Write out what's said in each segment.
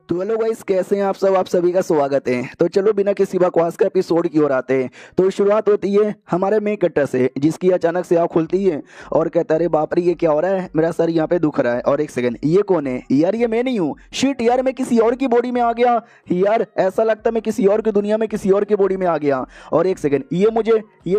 तो hello guys, कैसे हैं आप सब। आप सभी का स्वागत है। तो चलो बिना किसी बकवास का एपिसोड की ओर आते हैं। तो शुरुआत होती है हमारे मेन कट्टर से, जिसकी अचानक से आँख खुलती है और कहता है अरे बाप रे ये क्या हो रहा है, मेरा सर यहाँ पे दुख रहा है। और एक सेकंड, ये कौन है यार? ये मैं नहीं हूँ। शिट यार, मैं किसी और की बॉडी में आ गया यार। ऐसा लगता है मैं किसी और की दुनिया में किसी और की बॉडी में आ गया। और एक सेकंड, ये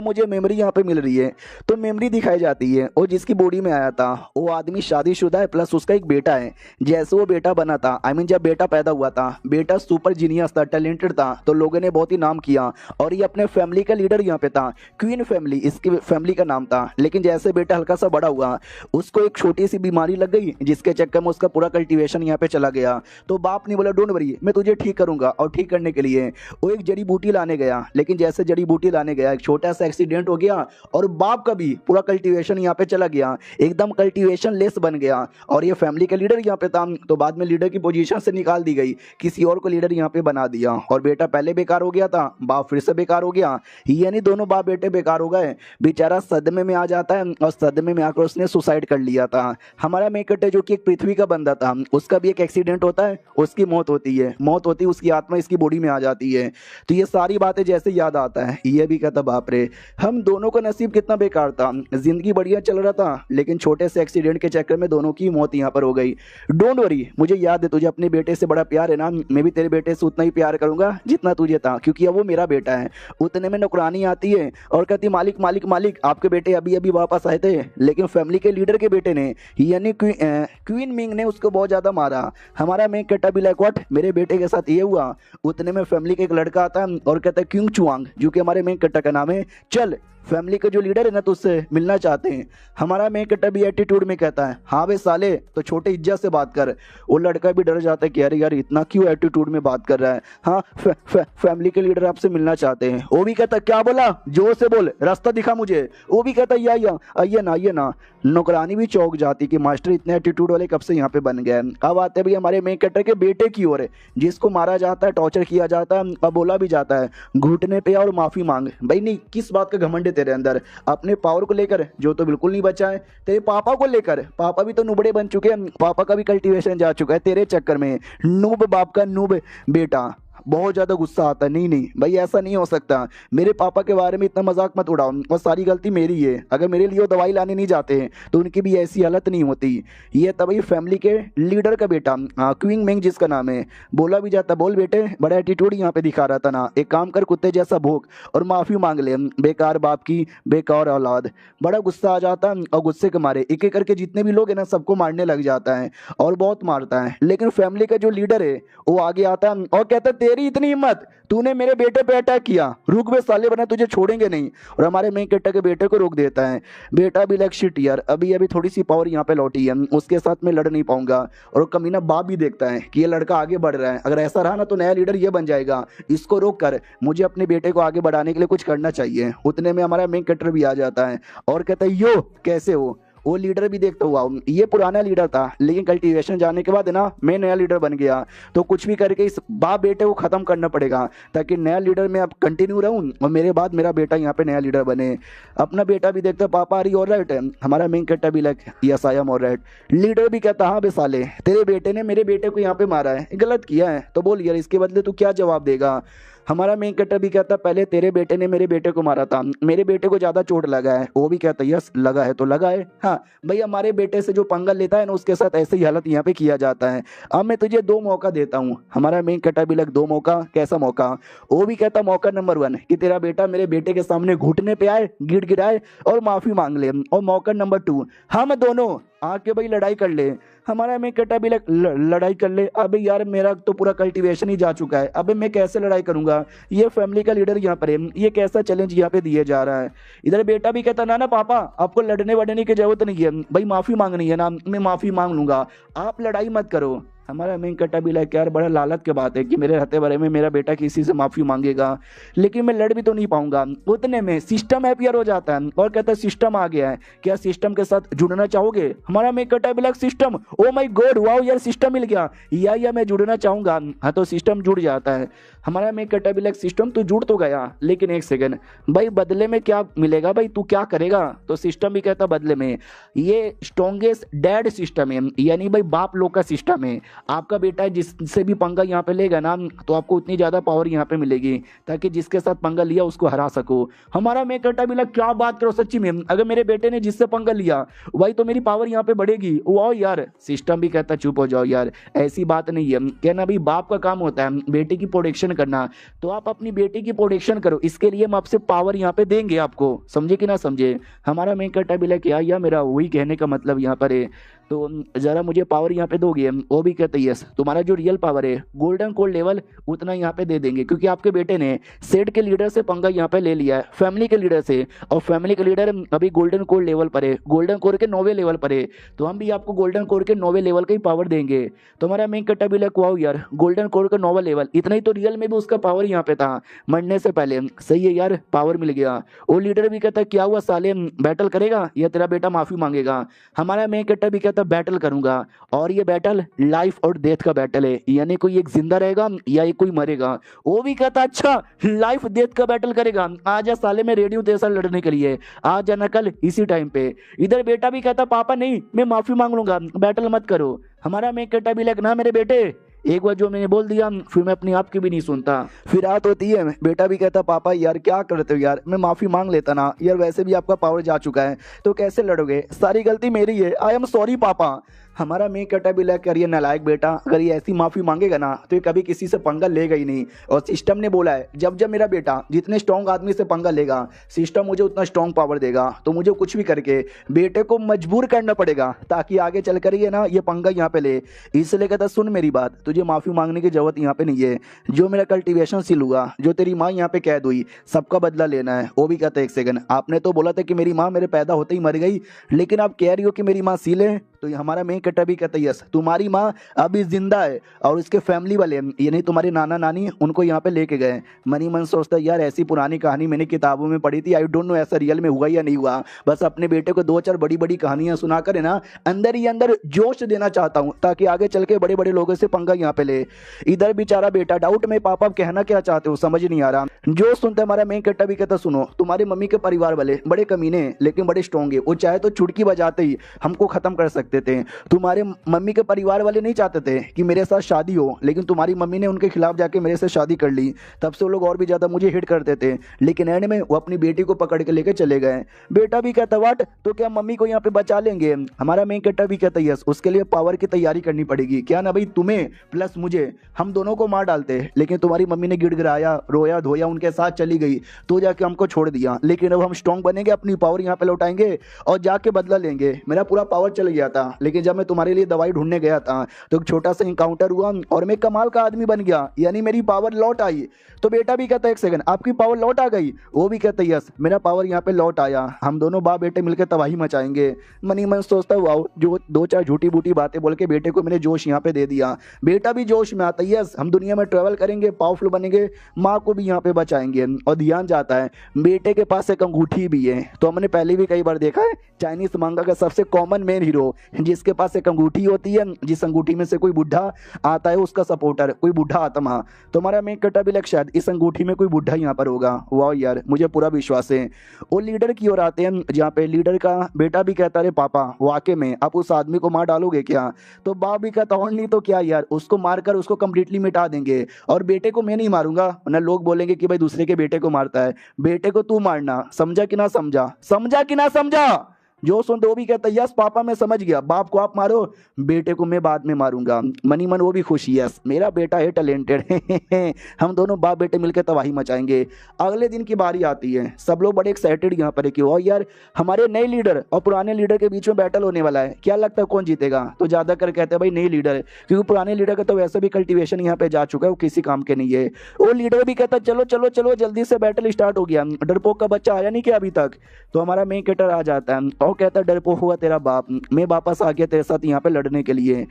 मुझे मेमोरी यहाँ पे मिल रही है। तो मेमोरी दिखाई जाती है और जिसकी बॉडी में आया था वो आदमी शादीशुदा है, प्लस उसका एक बेटा है। जैसे वो बेटा बना था, आई मीन जब बेटा पैदा हुआ था, बेटा सुपर जीनियस था, टैलेंटेड था, तो लोगों ने बहुत ही नाम किया और ये अपने फैमिली का लीडर यहाँ पे था। क्वीन फैमिली इसकी फैमिली का नाम था। लेकिन जैसे बेटा हल्का सा बड़ा हुआ, उसको एक छोटी सी बीमारी लग गई, जिसके चक्कर में उसका पूरा कल्टीवेशन यहाँ पे चला गया। तो बाप ने बोला डोंट वरी, मैं तुझे ठीक करूंगा। और ठीक करने के लिए वो एक जड़ी बूटी लाने गया। लेकिन जैसे जड़ी बूटी लाने गया, एक छोटा सा एक्सीडेंट हो गया और बाप का भी पूरा कल्टीवेशन यहाँ पे चला गया, एकदम कल्टीवेशन लेस बन गया। और ये फैमिली का लीडर यहाँ पे था, तो बाद में लीडर की पोजीशन से निकाल दी गई, किसी और को लीडर यहाँ पे बना दिया। और बेटा पहले बेकार हो गया था, बाप फिर से बेकार हो गया, यानी दोनों बाप बेटे बेकार हो गए। बेचारा सदमे में आ जाता है और सदमे में आकर उसने सुसाइड कर लिया था। हमारा मेकटे जो कि एक पृथ्वी का बंदा था, उसका भी एक एक्सीडेंट होता है, उसकी मौत होती है। मौत होती है, उसकी आत्मा इसकी बॉडी में आ जाती है। तो ये सारी बातें जैसे याद आता है, ये भी कहता बाप रे हम दोनों का नसीब कितना बेकार था। जिंदगी बढ़िया चल रहा था, लेकिन छोटे से एक्सीडेंट के चक्कर में दोनों की मौत यहाँ पर हो गई। डोंट वरी, मुझे याद है तुझे अपने बेटे से बड़ा प्यार है ना, मैं भी तेरे बेटे से उतना ही प्यार करूंगा जितना तुझे था, क्योंकि अब वो मेरा बेटा है। उतने में नौकरानी आती है और कहती मालिक मालिक मालिक, आपके बेटे अभी अभी वापस आए थे, लेकिन फैमिली के लीडर के बेटे ने यानी क्वीन मिंग ने उसको बहुत ज्यादा मारा। हमारा मैं कहता भी लाइक व्हाट, मेरे बेटे के साथ ये हुआ। उतने में फैमिली का एक लड़का आता है और कहता है क्यूंग चुआंग, जो कि हमारे मेन कट्टा का नाम है, चल फैमिली का जो लीडर है ना, तो उससे मिलना चाहते हैं। हमारा मेन कट्टा भी एटीट्यूड में कहता है हाँ बे साले, तो छोटे इज्जत से बात कर। वो लड़का भी डर जाता है कि अरे यार इतना क्यों एटीट्यूड में बात कर रहा है। हाँ फैमिली के लीडर आपसे मिलना चाहते हैं। वो भी कहता क्या बोला, जोर से बोल, रास्ता दिखा मुझे। वो भी कहता या आइए ना आइए ना। नौकरानी भी चौंक जाती कि मास्टर इतने एटीट्यूड वाले कब से यहाँ पे बन गए। अब आते भाई हमारे मेन कट्टर के बेटे की ओर, जिसको मारा जाता है, टॉर्चर किया जाता है, अब बोला भी जाता है घुटने पे और माफी मांग। भाई नहीं, किस बात का घमंड है तेरे अंदर? अपने पावर को लेकर जो तो बिल्कुल नहीं बचा है, तेरे पापा को लेकर, पापा भी तो नुबड़े बन चुके हैं, पापा का भी कल्टीवेशन जा चुका है तेरे चक्कर में। नूब बाप का नूब बेटा। बहुत ज्यादा गुस्सा आता है। नहीं नहीं भाई, ऐसा नहीं हो सकता, मेरे पापा के बारे में इतना मजाक मत उड़ाओ, और सारी गलती मेरी है। अगर मेरे लिए वो दवाई लाने नहीं जाते हैं तो उनकी भी ऐसी हालत नहीं होती। ये तभी फैमिली के लीडर का बेटा क्वीन मेंग जिसका नाम है, बोला भी जाता बोल बेटे, बड़ा एटीट्यूड यहाँ पे दिखा रहा था ना, एक काम कर कुत्ते जैसा भोग और माफी मांग ले, बेकार बाप की बेकार औलाद। बड़ा गुस्सा आ जाता है और गुस्से के मारे एक एक करके जितने भी लोग हैं ना, सबको मारने लग जाता है और बहुत मारता है। लेकिन फैमिली का जो लीडर है वो आगे आता है और कहता है तेरी इतनी हिम्मत, तूने मेरे बेटे पे अटैक किया, रुक बे साले वरना तुझे छोड़ेंगे नहीं। और हमारे मेन कट्टा के बेटे को रोक देता है। बेटा भी लाइक शिट यार, अभी अभी थोड़ी सी पावर यहाँ पे लौटी है, उसके साथ मैं लड़ नहीं पाऊंगा। और कमीना बाप भी देखता है कि ये लड़का आगे बढ़ रहा है, अगर ऐसा रहा ना तो नया लीडर ये बन जाएगा, इसको रोक कर मुझे अपने बेटे को आगे बढ़ाने के लिए कुछ करना चाहिए। उतने में हमारा मेन कट्टर भी आ जाता है और कहता है यो कैसे हो। वो लीडर भी देखता हुआ, ये पुराना लीडर था, लेकिन कल्टीवेशन जाने के बाद है ना, मैं नया लीडर बन गया, तो कुछ भी करके इस बाप बेटे को खत्म करना पड़ेगा, ताकि नया लीडर में अब कंटिन्यू रहूं और मेरे बाद मेरा बेटा यहाँ पे नया लीडर बने। अपना बेटा भी देखता पापा आर यू ऑलराइट है। हमारा मेन कट्टा भी like yes I am alright. Leader भी कहता हाँ बे साले, तेरे बेटे ने मेरे बेटे को यहाँ पे मारा है, गलत किया है, तो बोल यार इसके बदले तू क्या जवाब देगा। हमारा मेन कट्टर भी कहता पहले तेरे बेटे ने मेरे बेटे को मारा था, मेरे बेटे को ज्यादा चोट लगा है। वो भी कहता यस लगा है तो लगा है। हाँ भाई, हमारे बेटे से जो पंगा लेता है ना, उसके साथ ऐसे ही हालत यहाँ पे किया जाता है। अब मैं तुझे 2 मौका देता हूँ। हमारा मेन कट्टर भी लग 2 मौका, कैसा मौका? वो भी कहता मौका नंबर 1 कि तेरा बेटा मेरे बेटे के सामने घुटने पे आए, गिड़गिड़ाए और माफी मांग ले। और मौका नंबर 2, हम दोनों आके भाई लड़ाई कर ले। हमारा मैं कटा भी लड़ाई कर ले। अबे यार मेरा तो पूरा कल्टीवेशन ही जा चुका है, अबे मैं कैसे लड़ाई करूंगा? ये फैमिली का लीडर यहाँ पर है, ये कैसा चैलेंज यहाँ पे दिया जा रहा है? इधर बेटा भी कहता ना ना पापा, आपको लड़ने वड़ने की जरूरत नहीं है भाई, माफी मांगनी है ना, मैं माफी मांग लूंगा, आप लड़ाई मत करो। हमारा मेन कट्टा भी लाइक यार बड़ा लालच की बात है कि मेरे रहते बारे में मेरा बेटा किसी से माफी मांगेगा, लेकिन मैं लड़ भी तो नहीं पाऊंगा। उतने में सिस्टम हैपियर हो जाता है और कहता है सिस्टम आ गया है, क्या सिस्टम के साथ जुड़ना चाहोगे? हमारा मेन कट्टा भी like system, oh my God wow यार सिस्टम मिल गया, या मैं जुड़ना चाहूंगा। हाँ तो सिस्टम जुड़ जाता है। हमारा मेन कट्टा भी लाइक सिस्टम तू जुड़ तो गया, लेकिन एक सेकंड भाई, बदले में क्या मिलेगा भाई, तू क्या करेगा? तो सिस्टम भी कहता बदले में ये स्ट्रॉन्गेस्ट डैड सिस्टम है, यानी भाई बाप लोग का सिस्टम है। आपका बेटा जिससे भी पंगा यहाँ पे लेगा ना तो आपको उतनी ज़्यादा पावर यहाँ पे मिलेगी ताकि जिसके साथ पंगा लिया उसको हरा सको। हमारा मैं कहता भी क्या बात करो सच्ची में, अगर मेरे बेटे ने जिससे पंगा लिया वही तो मेरी पावर यहाँ पे बढ़ेगी। वाह यार, सिस्टम भी कहता चुप हो जाओ यार, ऐसी बात नहीं है। कहना भाई बाप का काम होता है बेटे की प्रोटेक्शन करना, तो आप अपनी बेटी की प्रोटेक्शन करो, इसके लिए हम आपसे पावर यहाँ पे देंगे आपको, समझे कि ना समझे। हमारा मैं कहता भी क्या यार, मेरा वही कहने का मतलब यहाँ पर है, तो जरा मुझे पावर यहाँ पे दोगे। वो भी कहते यस, तुम्हारा जो रियल पावर है गोल्डन कोड लेवल उतना यहाँ पे दे देंगे, क्योंकि आपके बेटे ने सेट के लीडर से पंगा यहाँ पे ले लिया है, फैमिली के लीडर से, और फैमिली के लीडर अभी गोल्डन कोड लेवल पर है, गोल्डन कोड के 9वें लेवल पर है, तो हम भी आपको गोल्डन कोड के 9वें लेवल का ही पावर देंगे। तो हमारा मेन कट्टा भी वाओ यार, गोल्डन कोड का 9वां लेवल, इतना ही तो रियल में भी उसका पावर यहाँ पे था मरने से पहले। सही है यार, पावर मिल गया। वो लीडर भी कहता क्या हुआ साले, बैटल करेगा या तेरा बेटा माफी मांगेगा। हमारा मेन कट्टा भी कहता बैटल करूंगा, और ये बैटल लाइफ और डेथ का बैटल है, यानी कोई एक जिंदा रहेगा या एक कोई मरेगा। वो भी कहता अच्छा लाइफ डेथ का बैटल करेगा, आजा साले मैं रेडी हूं तेरे साथ लड़ने के लिए, आ जाना कल इसी टाइम पे। इधर बेटा भी कहता पापा नहीं मैं माफी मांग लूंगा, बैटल मत करो। हमारा मैं कहता भी ना मेरे बेटे, एक बार जो मैंने बोल दिया फिर मैं अपनी आपकी भी नहीं सुनता। फिर रात होती है, बेटा भी कहता पापा यार क्या करते हो यार, मैं माफी मांग लेता ना यार, वैसे भी आपका पावर जा चुका है तो कैसे लड़ोगे, सारी गलती मेरी है, आई एम सॉरी पापा। हमारा मैं कहता भी कर ये नालायक बेटा, अगर ये ऐसी माफी मांगेगा ना तो ये कभी किसी से पंगा लेगा ही नहीं। और सिस्टम ने बोला है जब जब मेरा बेटा जितने स्ट्रॉन्ग आदमी से पंगा लेगा सिस्टम मुझे उतना स्ट्रॉन्ग पावर देगा, तो मुझे कुछ भी करके बेटे को मजबूर करना पड़ेगा ताकि आगे चल कर ये ना ये पंगा यहाँ पे ले। इसलिए कहता सुन मेरी बात, तुझे माफी मांगने की जरूरत यहाँ पे नहीं है, जो मेरा कल्टीवेशन सील हुआ, जो तेरी माँ यहाँ पे कैद हुई, सबका बदला लेना है। वो भी कहता है एक सेकंड, आपने तो बोला था कि मेरी माँ मेरे पैदा होते ही मर गई, लेकिन आप कह रही हो कि मेरी माँ सील है। तो हमारा मेन कट्टा भी कहता है यस, तुम्हारी माँ अभी जिंदा है और उसके फैमिली वाले यानी तुम्हारे नाना नानी उनको यहाँ पे लेके गए। मनी मन सोचता है यार ऐसी पुरानी कहानी मैंने किताबों में पढ़ी थी, आई डोंट नो ऐसा रियल में हुआ या नहीं हुआ, बस अपने बेटे को 2-4 बड़ी बड़ी कहानियां सुनाकर है ना अंदर ही अंदर जोश देना चाहता हूँ ताकि आगे चल के बड़े बड़े लोगों से पंगा यहाँ पे ले। इधर बेचारा बेटा डाउट में, पापा कहना क्या चाहते हो समझ नहीं आ रहा। जो सुनते हमारा मेन कट्टा भी कहता सुनो, तुम्हारे मम्मी के परिवार वाले बड़े कमीने लेकिन बड़े स्ट्रॉन्ग है, वो चाहे तो चुटकी बजाते ही हमको खत्म कर सकते थे। तुम्हारे मम्मी के परिवार वाले नहीं चाहते थे कि मेरे साथ शादी हो, लेकिन तुम्हारी मम्मी ने उनके खिलाफ जाके मेरे से शादी कर ली, तब से वो लोग और भी ज्यादा मुझे हिट करते थे, लेकिन एंड में वो अपनी बेटी को पकड़ के लेके चले गए। बेटा भी कहता वाट, तो क्या मम्मी को यहाँ पे बचा लेंगे। हमारा मेन कट्टा भी कहता यस, उसके लिए पावर की तैयारी करनी पड़ेगी, क्या ना भाई तुम्हें प्लस मुझे, हम दोनों को मार डालते, लेकिन तुम्हारी मम्मी ने गिड़गिड़ाया रोया धोया उनके साथ चली गई तो जाके हमको छोड़ दिया। लेकिन अब हम स्ट्रॉन्ग बनेंगे, अपनी पावर यहाँ पे लौटाएंगे और जाके बदला लेंगे। मेरा पूरा पावर चल गया था, लेकिन जब मैं तुम्हारे लिए दवाई ढूंढने गया था तो एक छोटा सा इंकाउंटर हुआ और मैं कमाल का आदमी बन गया, यानी मेरी पावर लौट आई। तो बेटा भी कहता है एक सेकंड, आपकी पावर लौट आ गई। वो भी कहता है यस, मेरा पावर यहाँ पे लौट आया, हम दोनों बाप बेटे मिलकर तबाही मचाएंगे। मनी मन सोचता है वाओ, जो 2-4 झूठी बूटी बातें बोल के बेटे को मैंने जोश यहाँ पे दे दिया। बेटा भी जोश में आता है यस, हम दुनिया में ट्रेवल करेंगे, पावरफुल बनेंगे, माँ को भी यहाँ पे बचाएंगे। और ध्यान जाता है बेटे के पास एक अंगूठी भी है, तो हमने पहले भी कई बार देखा है चाइनीज मांगा का सबसे कॉमन मेन हीरो जिसके पास एक अंगूठी होती है, जिस अंगूठी में से कोई बुढ़ा आता है उसका सपोर्टर, कोई बुढ़ा आत्मा। तो हमारा मेन कट्टा भी शायद इस अंगूठी में कोई बुढ़ा यहाँ पर होगा। वाह यार, मुझे पूरा विश्वास है। वो लीडर की ओर आते हैं जहाँ पे लीडर का बेटा भी कहता है पापा वाकई में आप उस आदमी को मार डालोगे क्या। तो बाप भी कहता और नहीं तो क्या यार, उसको मारकर उसको कंप्लीटली मिटा देंगे, और बेटे को मैं नहीं मारूंगा वरना लोग बोलेंगे कि भाई दूसरे के बेटे को मारता है, बेटे को तू मारना, समझा कि ना समझा, समझा कि ना समझा। जो सुनते वो भी कहता है यस पापा मैं समझ गया, बाप को आप मारो, बेटे को मैं बाद में मारूंगा। मनी मन वो भी खुश, यस मेरा बेटा है टैलेंटेड हम दोनों बाप बेटे मिलकर तबाही मचाएंगे। अगले दिन की बारी आती है, सब लोग बड़े एक्साइटेड यहाँ पर है कि और यार हमारे नए लीडर और पुराने लीडर के बीच में बैटल होने वाला है, क्या लगता है कौन जीतेगा। तो ज्यादातर कहते हैं भाई नई लीडर, क्योंकि पुराने लीडर का तो वैसे भी कल्टीवेशन यहाँ पे जा चुका है, वो किसी काम के नहीं है। वो लीडर भी कहता चलो चलो चलो जल्दी से बैटल स्टार्ट हो गया, डरपोक का बच्चा आया नहीं क्या अभी तक। तो हमारा मेन कैरेक्टर आ जाता है और कहता है डरपोक हुआ तेरा बाप, मैं वापस आ गया तेरे साथ यहाँ पे लड़ने के लिए।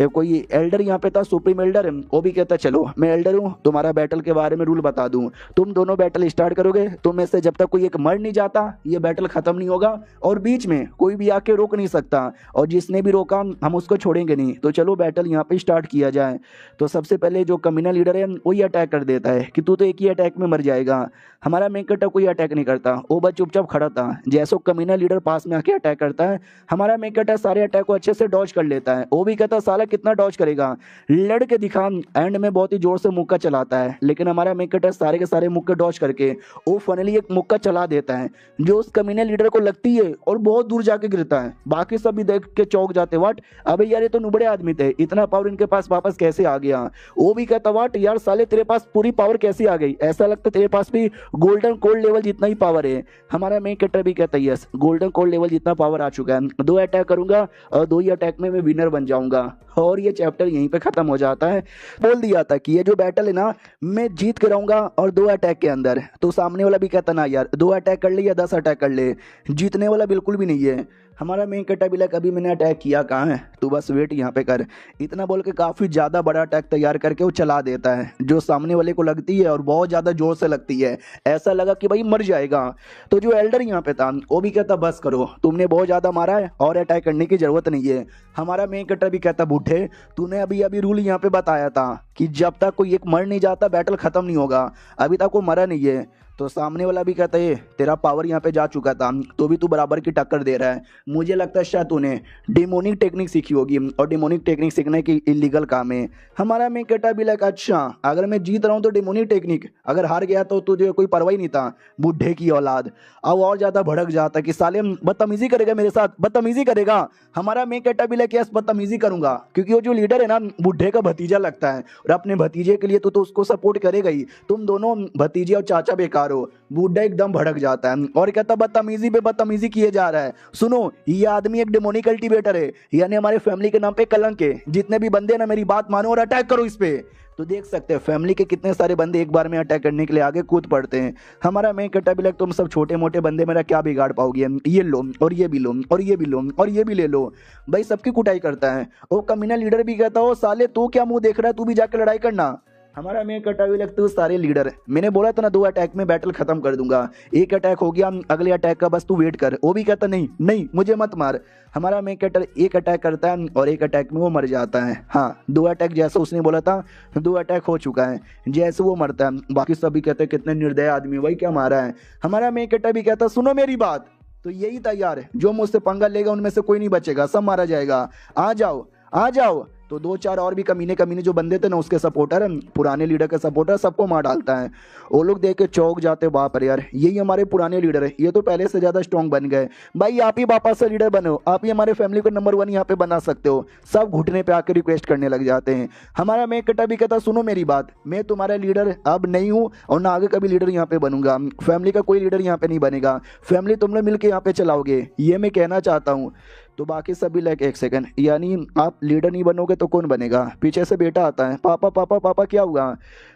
कोई एल्डर यहाँ पे था, सुप्रीम एल्डर, वो भी कहता चलो मैं एल्डर हूँ, तुम्हारा बैटल के बारे में रूल बता दूं, तुम दोनों बैटल स्टार्ट करोगे, तुम में से जब तक कोई एक मर नहीं जाता ये बैटल खत्म नहीं होगा, और बीच में कोई भी आके रोक नहीं सकता, और जिसने भी रोका हम उसको छोड़ेंगे नहीं। तो चलो बैटल यहाँ पे स्टार्ट किया जाए। तो सबसे पहले जो कमीना लीडर है वही अटैक कर देता है कि तू तो एक ही अटैक में मर जाएगा। हमारा मेन कैरेक्टर कोई अटैक नहीं करता, वो बस चुपचाप खड़ा था। जैसो कमीना लीडर पास में के अटैक करता है। हमारा मेन कैरेक्टर सारे अटैक को अच्छे से डॉज कर लेता है। वो भी कहता है साला कितना डॉज करेगा, लड़के दिखा। एंड में बहुत ही जोर से मुक्का चलाता है, लेकिन हमारा मेन कैरेक्टर सारे के सारे मुक्के डॉज करके वो फाइनली एक मुक्का चला देता है जो उस कमीने लीडर को लगती है और बहुत दूर जाके गिरता है। बाकी सब भी देख के चौंक जाते, व्हाट, अबे यार ये तो नुबड़े आदमी थे, इतना पावर इनके पास वापस कैसे आ गया। वो भी कहता व्हाट यार साले तेरे पास पूरी पावर कैसी आ गई, ऐसा लगता तेरे पास भी गोल्डन कोल्ड लेवल जितना ही पावर है। हमारा मेन कैरेक्टर भी कहता है यस, गोल्डन कोल्ड लेवल जितना पावर आ चुका है, 2 अटैक करूंगा और 2 ही अटैक में मैं विनर बन जाऊंगा। और ये चैप्टर यहीं पे खत्म हो जाता है। बोल दिया था कि ये जो बैटल है ना मैं जीत के रहूंगा और 2 अटैक के अंदर। तो सामने वाला भी कहता ना यार 2 अटैक कर ले या 10 अटैक कर ले, जीतने वाला बिल्कुल भी नहीं है। हमारा मेन कैरेक्टर भी लाइक अभी मैंने अटैक किया कहाँ है, तू बस वेट यहाँ पे कर। इतना बोल के काफ़ी ज़्यादा बड़ा अटैक तैयार करके वो चला देता है जो सामने वाले को लगती है और बहुत ज़्यादा जोर से लगती है, ऐसा लगा कि भाई मर जाएगा। तो जो एल्डर यहाँ पे था वो भी कहता बस करो, तुमने बहुत ज़्यादा मारा है और अटैक करने की ज़रूरत नहीं है। हमारा मेन कैरेक्टर भी कहता बूढ़े तूने अभी अभी रूल यहाँ पे बताया था कि जब तक कोई एक मर नहीं जाता बैटल खत्म नहीं होगा, अभी तक वो मरा नहीं है। तो सामने वाला भी कहता है तेरा पावर यहाँ पे जा चुका था तो भी तू बराबर की टक्कर दे रहा है, मुझे लगता है शायद तूने डिमोनिक टेक्निक सीखी होगी और डिमोनिक टेक्निक सीखने की इलीगल काम है। हमारा मेन कैरेक्टर भी लाइक अच्छा अगर मैं जीत रहा हूँ तो डिमोनिक टेक्निक, अगर हार गया तो तुझे कोई परवाह ही नहीं था, बूढ़े की औलाद। अब और ज़्यादा भड़क जाता कि साले बदतमीजी करेगा मेरे साथ, बदतमीजी करेगा। हमारा मेन कैरेक्टर भी लाइक यस बदतमीजी करूंगा क्योंकि वो जो लीडर है ना बूढ़े का भतीजा लगता है और अपने भतीजे के लिए तो उसको सपोर्ट करेगा ही, तुम दोनों भतीजे और चाचा बेकार हो। बूढ़ा एकदम भड़क जाता है और कहता बदतमीजी पे बदतमीजी किए जा रहा है। सुनो ये आदमी एक डेमोनिक कल्टीवेटर है, यानी हमारे फैमिली के नाम पे कलंक है, जितने भी बंदे ना मेरी बात मानो और अटैक करो इस पे। तो देख सकते हैं फैमिली के कितने सारे बंदे एक बार में अटैक करने के लिए आगे कूद पड़ते हैं। हमारा मेन कैरेक्टर भी लाइक तुम सब छोटे मोटे बंदे मेरा क्या बिगाड़ पाओगे, ये लो और ये भी लो और ये भी लो और ये भी ले लो, भाई सबकी कुटाई करता है। वो कमीना लीडर भी कहता हो साले तू क्या मुंह देख रहा है, तू भी जाकर लड़ाई करना। हमारा मेन कैरेक्टर भी लगता है सारे लीडर, मैंने बोला था ना 2 अटैक में बैटल खत्म कर दूंगा, एक अटैक हो गया अगले अटैक का बस तू वेट कर। वो भी कहता नहीं नहीं मुझे मत मार। हमारा मेन कैरेक्टर एक अटैक करता है और एक अटैक में वो मर जाता है। हाँ 2 अटैक जैसे उसने बोला था 2 अटैक हो चुका है, जैसे वो मरता है बाकी सभी कहते हैं कितने निर्दय आदमी, वही क्या मारा है। हमारा मेन कैरेक्टर भी कहता सुनो मेरी बात, तो यही तैयार है जो मुझसे पंगा लेगा उनमें से कोई नहीं बचेगा, सब मारा जाएगा, आ जाओ आ जाओ। तो 2-4 और भी कमीने कमीने जो बंदे थे ना उसके सपोर्टर, पुराने लीडर के सपोर्टर, सबको मार डालता है। वो लोग देख के चौंक जाते, बाप रे यार यही हमारे पुराने लीडर है, ये तो पहले से ज़्यादा स्ट्रॉन्ग बन गए। भाई आप ही वापस से लीडर बनो, आप ही हमारे फैमिली को नंबर 1 यहाँ पे बना सकते हो। सब घुटने पे आकर रिक्वेस्ट करने लग जाते हैं। हमारा मेन कैरेक्टर भी कहता सुनो मेरी बात, मैं तुम्हारा लीडर अब नहीं हूँ और ना आगे कभी लीडर यहाँ पे बनूंगा, फैमिली का कोई लीडर यहाँ पे नहीं बनेगा, फैमिली तुम लोग मिलकर यहाँ पे चलाओगे, ये मैं कहना चाहता हूँ। तो बाकी सभी लाइक एक सेकंड, यानी आप लीडर नहीं बनोगे तो कौन बनेगा। पीछे से बेटा आता है, पापा पापा पापा क्या हुआ।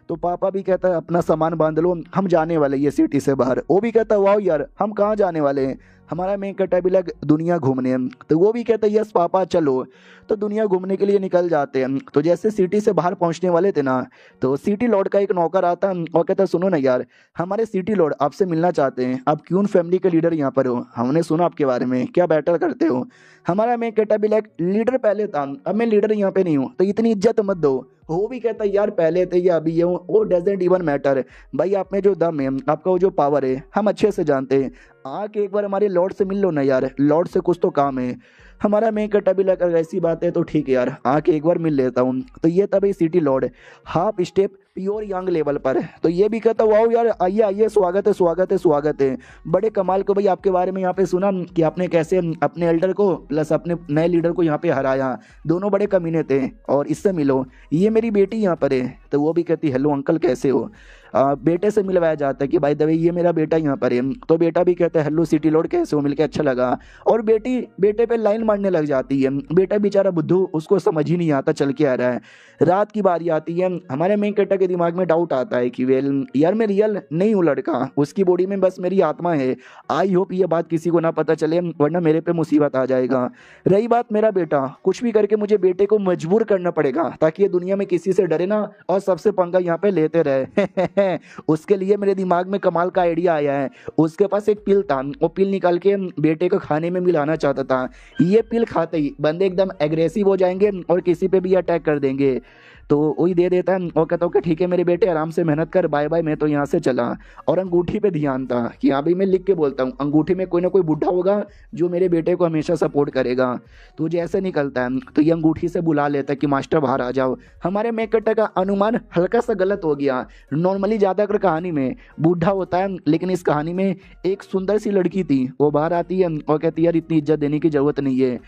तो पापा भी कहता है अपना सामान बांध लो हम जाने वाले ये सिटी से बाहर। वो भी कहता है वाह यार हम कहाँ जाने वाले हैं। हमारा मेन कैरेक्टर भी लग दुनिया घूमने, तो वो भी कहता है यस पापा चलो। तो दुनिया घूमने के लिए निकल जाते हैं। तो जैसे सिटी से बाहर पहुंचने वाले थे ना तो सिटी लॉर्ड का एक नौकर आता है और कहता है सुनो ना यार हमारे सिटी लॉर्ड आपसे मिलना चाहते हैं, आप क्यों फैमिली के लीडर यहाँ पर हो, हमने सुना आपके बारे में, क्या बैटल करते हो। हमारा मेन कैरेक्टर भी लाइक लीडर पहले था अब मैं लीडर यहाँ पे नहीं हूँ तो इतनी इज्जत मत दो। वो भी कहता है यार पहले थे या अभी ये वो डजेंट इवन मैटर, भाई आप में जो दम है आपका वो जो पावर है हम अच्छे से जानते हैं, आके एक बार हमारे लॉर्ड से मिल लो ना यार, लॉर्ड से कुछ तो काम है। हमारा मेन कैरेक्टर भी लगा ऐसी बात है तो ठीक है यार आके एक बार मिल लेता हूँ। तो ये तभी city Lord half step pure young level पर है। तो ये भी कहता वाओ यार आइए आइए स्वागत है स्वागत है स्वागत है, बड़े कमाल को भाई आपके बारे में यहाँ पे सुना कि आपने कैसे अपने एल्डर को प्लस अपने नए लीडर को यहाँ पे हराया, दोनों बड़े कमीने थे और इससे मिलो, ये मेरी बेटी यहाँ पर है। तो वो भी कहती हेलो अंकल कैसे हो, बेटे से मिलवाया जाता है कि भाई दवे ये मेरा बेटा यहाँ पर है। तो बेटा भी कहता है हेलो सिटी लॉर्ड कैसे हो, मिलके अच्छा लगा। और बेटी बेटे पे लाइन मारने लग जाती है, बेटा बेचारा बुद्धू उसको समझ ही नहीं आता चल के आ रहा है। रात की बारी आती है, हमारे मेन कैरेक्टर के दिमाग में डाउट आता है कि वेल यार मैं रियल नहीं हूँ लड़का, उसकी बॉडी में बस मेरी आत्मा है। आई होप ये बात किसी को ना पता चले वरना मेरे पे मुसीबत आ जाएगा। रही बात मेरा बेटा, कुछ भी करके मुझे बेटे को मजबूर करना पड़ेगा ताकि ये दुनिया में किसी से डरे ना और सबसे पंगा यहाँ पे लेते रहे। उसके लिए मेरे दिमाग में कमाल का आइडिया आया है। उसके पास एक पिल था, वो पिल निकाल के बेटे को खाने में मिलाना चाहता था। ये पिल खाते ही बंदे एकदम एग्रेसिव हो जाएंगे और किसी पे भी अटैक कर देंगे। तो वही दे देता है और कहता हूँ कि ठीक है मेरे बेटे आराम से मेहनत कर, बाय बाय, मैं तो यहाँ से चला। और अंगूठी पे ध्यान था कि हाँ भाई मैं लिख के बोलता हूँ, अंगूठी में कोई ना कोई बुढ़ा होगा जो मेरे बेटे को हमेशा सपोर्ट करेगा। तो जैसे निकलता है तो ये अंगूठी से बुला लेता है कि मास्टर बाहर आ जाओ। हमारे मेक कटर का अनुमान हल्का सा गलत हो गया। नॉर्मली ज़्यादातर कहानी में बूढ़ा होता है, लेकिन इस कहानी में एक सुंदर सी लड़की थी, वो बाहर आती है और कहती है यार इतनी इज्जत देने की जरूरत नहीं है।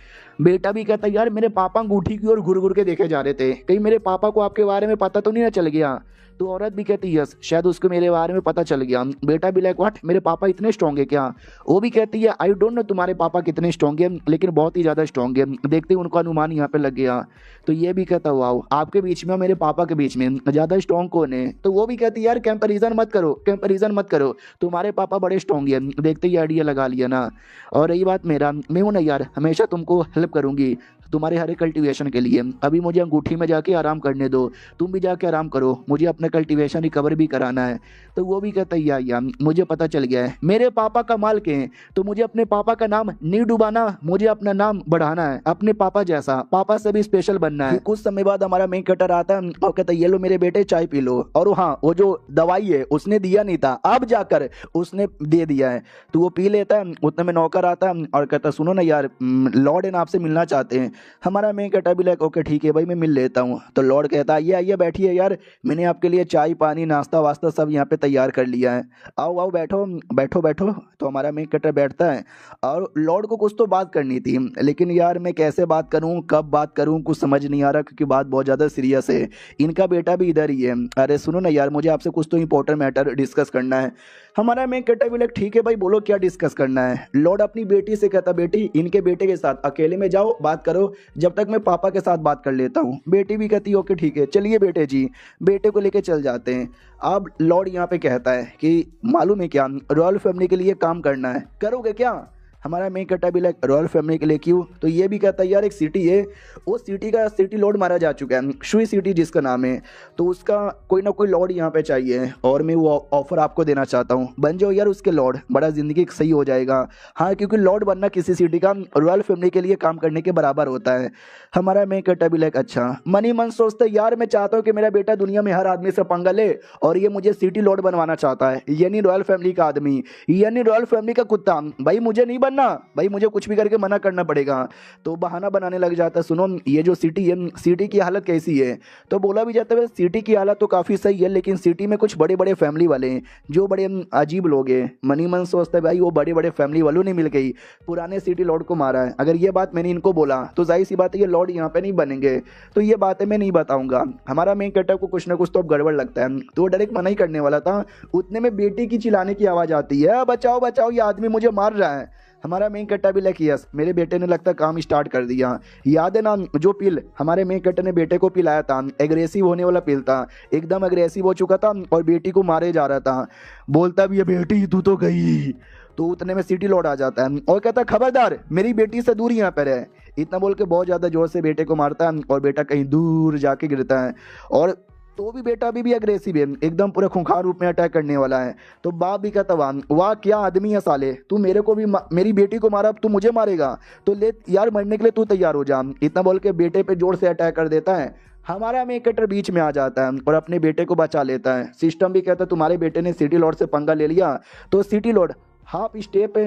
बेटा भी कहता है यार मेरे पापा अंगूठी की ओर घुर घुर के देखे जा रहे थे, कहीं मेरे पापा को आपके बारे में पता तो नहीं ना चल गया। तो औरत भी कहती यस, शायद उसको मेरे बारे में पता चल गया। बेटा भी लाइक व्हाट, मेरे पापा इतने स्ट्रॉन्ग है क्या? वो भी कहती है आई डोंट नो तुम्हारे पापा कितने स्ट्रॉन्ग है, लेकिन बहुत ही ज़्यादा स्ट्रॉन्ग है। देखते ही उनका अनुमान यहाँ पे लग गया। तो ये भी कहता वाओ, आपके बीच में और मेरे पापा के बीच में ज़्यादा स्ट्रॉन्ग कौन है? तो वो भी कहती है यार कंपैरिजन मत करो, कंपैरिजन मत करो, तुम्हारे पापा बड़े स्ट्रॉन्ग है। देखते ही आइडिया लगा लिया ना। और रही बात मेरा, मैं हूँ ना यार, हमेशा तुमको हेल्प करूँगी तुम्हारे हर एक कल्टीवेशन के लिए। अभी मुझे अंगूठी में जाके आराम करने दो, तुम भी जाके आराम करो, मुझे अपना कल्टीवेशन रिकवर भी कराना है। तो वो भी कहता है या मुझे पता चल गया है मेरे पापा का माल के हैं, तो मुझे अपने पापा का नाम नहीं डुबाना, मुझे अपना नाम बढ़ाना है, अपने पापा जैसा, पापा से भी स्पेशल बनना है। कुछ समय बाद हमारा मेन कटर आता है और कहता है ये लो मेरे बेटे चाय पी लो। और हाँ, वो जो दवाई है उसने दिया नहीं था, अब जाकर उसने दे दिया है। तो वो पी लेता है। उतने में नौकर आता है और कहता सुनो ना यार, लॉर्ड इन आपसे मिलना चाहते हैं। हमारा मेन कटर भी लाइक ओके ठीक है भाई मैं मिल लेता हूँ। तो लॉर्ड कहता है आइए आइए बैठिए यार, मैंने आपके लिए चाय पानी नाश्ता वास्ता सब यहाँ पे तैयार कर लिया है, आओ आओ बैठो बैठो बैठो। तो हमारा मेन कटर बैठता है और लॉर्ड को कुछ तो बात करनी थी, लेकिन यार मैं कैसे बात करूँ, कब बात करूँ, कुछ समझ नहीं आ रहा, क्योंकि बात बहुत ज़्यादा सीरियस है। इनका बेटा भी इधर ही है। अरे सुनो ना यार, मुझे आपसे कुछ तो इंपॉर्टेंट मैटर डिस्कस करना है। हमारा मेन कटर भी लाइक ठीक है भाई बोलो क्या डिस्कस करना है। लॉर्ड अपनी बेटी से कहता बेटी इनके बेटे के साथ अकेले में जाओ बात करो, जब तक मैं पापा के साथ बात कर लेता हूँ। बेटी भी कहती है ओके ठीक है चलिए बेटे जी। बेटे को लेके चल जाते हैं। अब लॉर्ड यहाँ पे कहता है कि मालूम है क्या, रॉयल फैमिली के लिए काम करना है, करोगे क्या? हमारा मेन कटा भी लाइक रॉयल फैमिली के लिए क्यों? तो ये भी कहता है यार एक सिटी है, वो सिटी का सिटी लॉर्ड मारा जा चुका है, शुई सिटी जिसका नाम है, तो उसका कोई ना कोई लॉर्ड यहाँ पे चाहिए और मैं वो ऑफर आपको देना चाहता हूँ, बन जाओ यार उसके लॉर्ड, बड़ा ज़िंदगी सही हो जाएगा। हाँ क्योंकि लॉर्ड बनना किसी सिटी का रॉयल फैमिली के लिए काम करने के बराबर होता है। हमारा मेन कटा भी लाइक अच्छा मनी मन सोचता है यार मैं चाहता हूँ कि मेरा बेटा दुनिया में हर आदमी से पंगा ले और ये मुझे सिटी लॉर्ड बनवाना चाहता है, यानी रॉयल फैमिली का आदमी, यानी रॉयल फैमिली का कुत्ता। भाई मुझे नहीं बनना, भाई मुझे कुछ भी करके मना करना पड़ेगा। तो बहाना बनाने लग जाता है, सुनो ये जो सिटी है, सिटी की हालत कैसी है? तो बोला भी जाता है सिटी की हालत तो काफ़ी सही है, लेकिन सिटी में कुछ बड़े बड़े फैमिली वाले हैं जो बड़े अजीब लोग हैं। मनी मन सोचता है भाई वो बड़े बड़े फैमिली वालों ने मिल गई पुराने सिटी लॉर्ड को मारा है। अगर ये बात मैंने इनको बोला तो जाहिर सी बात है ये लॉर्ड यहाँ पे नहीं बनेंगे, तो ये बातें मैं नहीं बताऊंगा। हमारा मेन कैरेक्टर को कुछ ना कुछ तो अब गड़बड़ लगता है, तो वो डायरेक्ट मना ही करने वाला था। उतने में बेटी की चिल्लाने की आवाज़ आती है बचाओ बचाओ ये आदमी मुझे मार रहा है। हमारा मेन कट्टा भी लाइक यस मेरे बेटे ने लगता काम स्टार्ट कर दिया। याद है ना जो पिल हमारे मेन कट्टे ने बेटे को पिलाया था, एग्रेसिव होने वाला पिल था, एकदम एग्रेसिव हो चुका था और बेटी को मारे जा रहा था। बोलता भी है बेटी तू तो गई। तो उतने में सिटी लॉर्ड आ जाता है और कहता है खबरदार मेरी बेटी से दूर यहाँ पर है। इतना बोल के बहुत ज़्यादा जोर से बेटे को मारता है और बेटा कहीं दूर जाके गिरता है। और तो भी बेटा अभी भी अग्रेसिव है, एकदम पूरे खूंखार रूप में अटैक करने वाला है। तो बाप भी कहता वाह क्या आदमी है साले, तू मेरे को भी मेरी बेटी को मारा, अब तू मुझे मारेगा, तो ले यार मरने के लिए तू तैयार हो जा। इतना बोल के बेटे पे जोर से अटैक कर देता है। हमारा मेन कैरेक्टर बीच में आ जाता है और अपने बेटे को बचा लेता है। सिस्टम भी कहता है तुम्हारे बेटे ने सिटी लॉर्ड से पंगा ले लिया, तो city Lord half step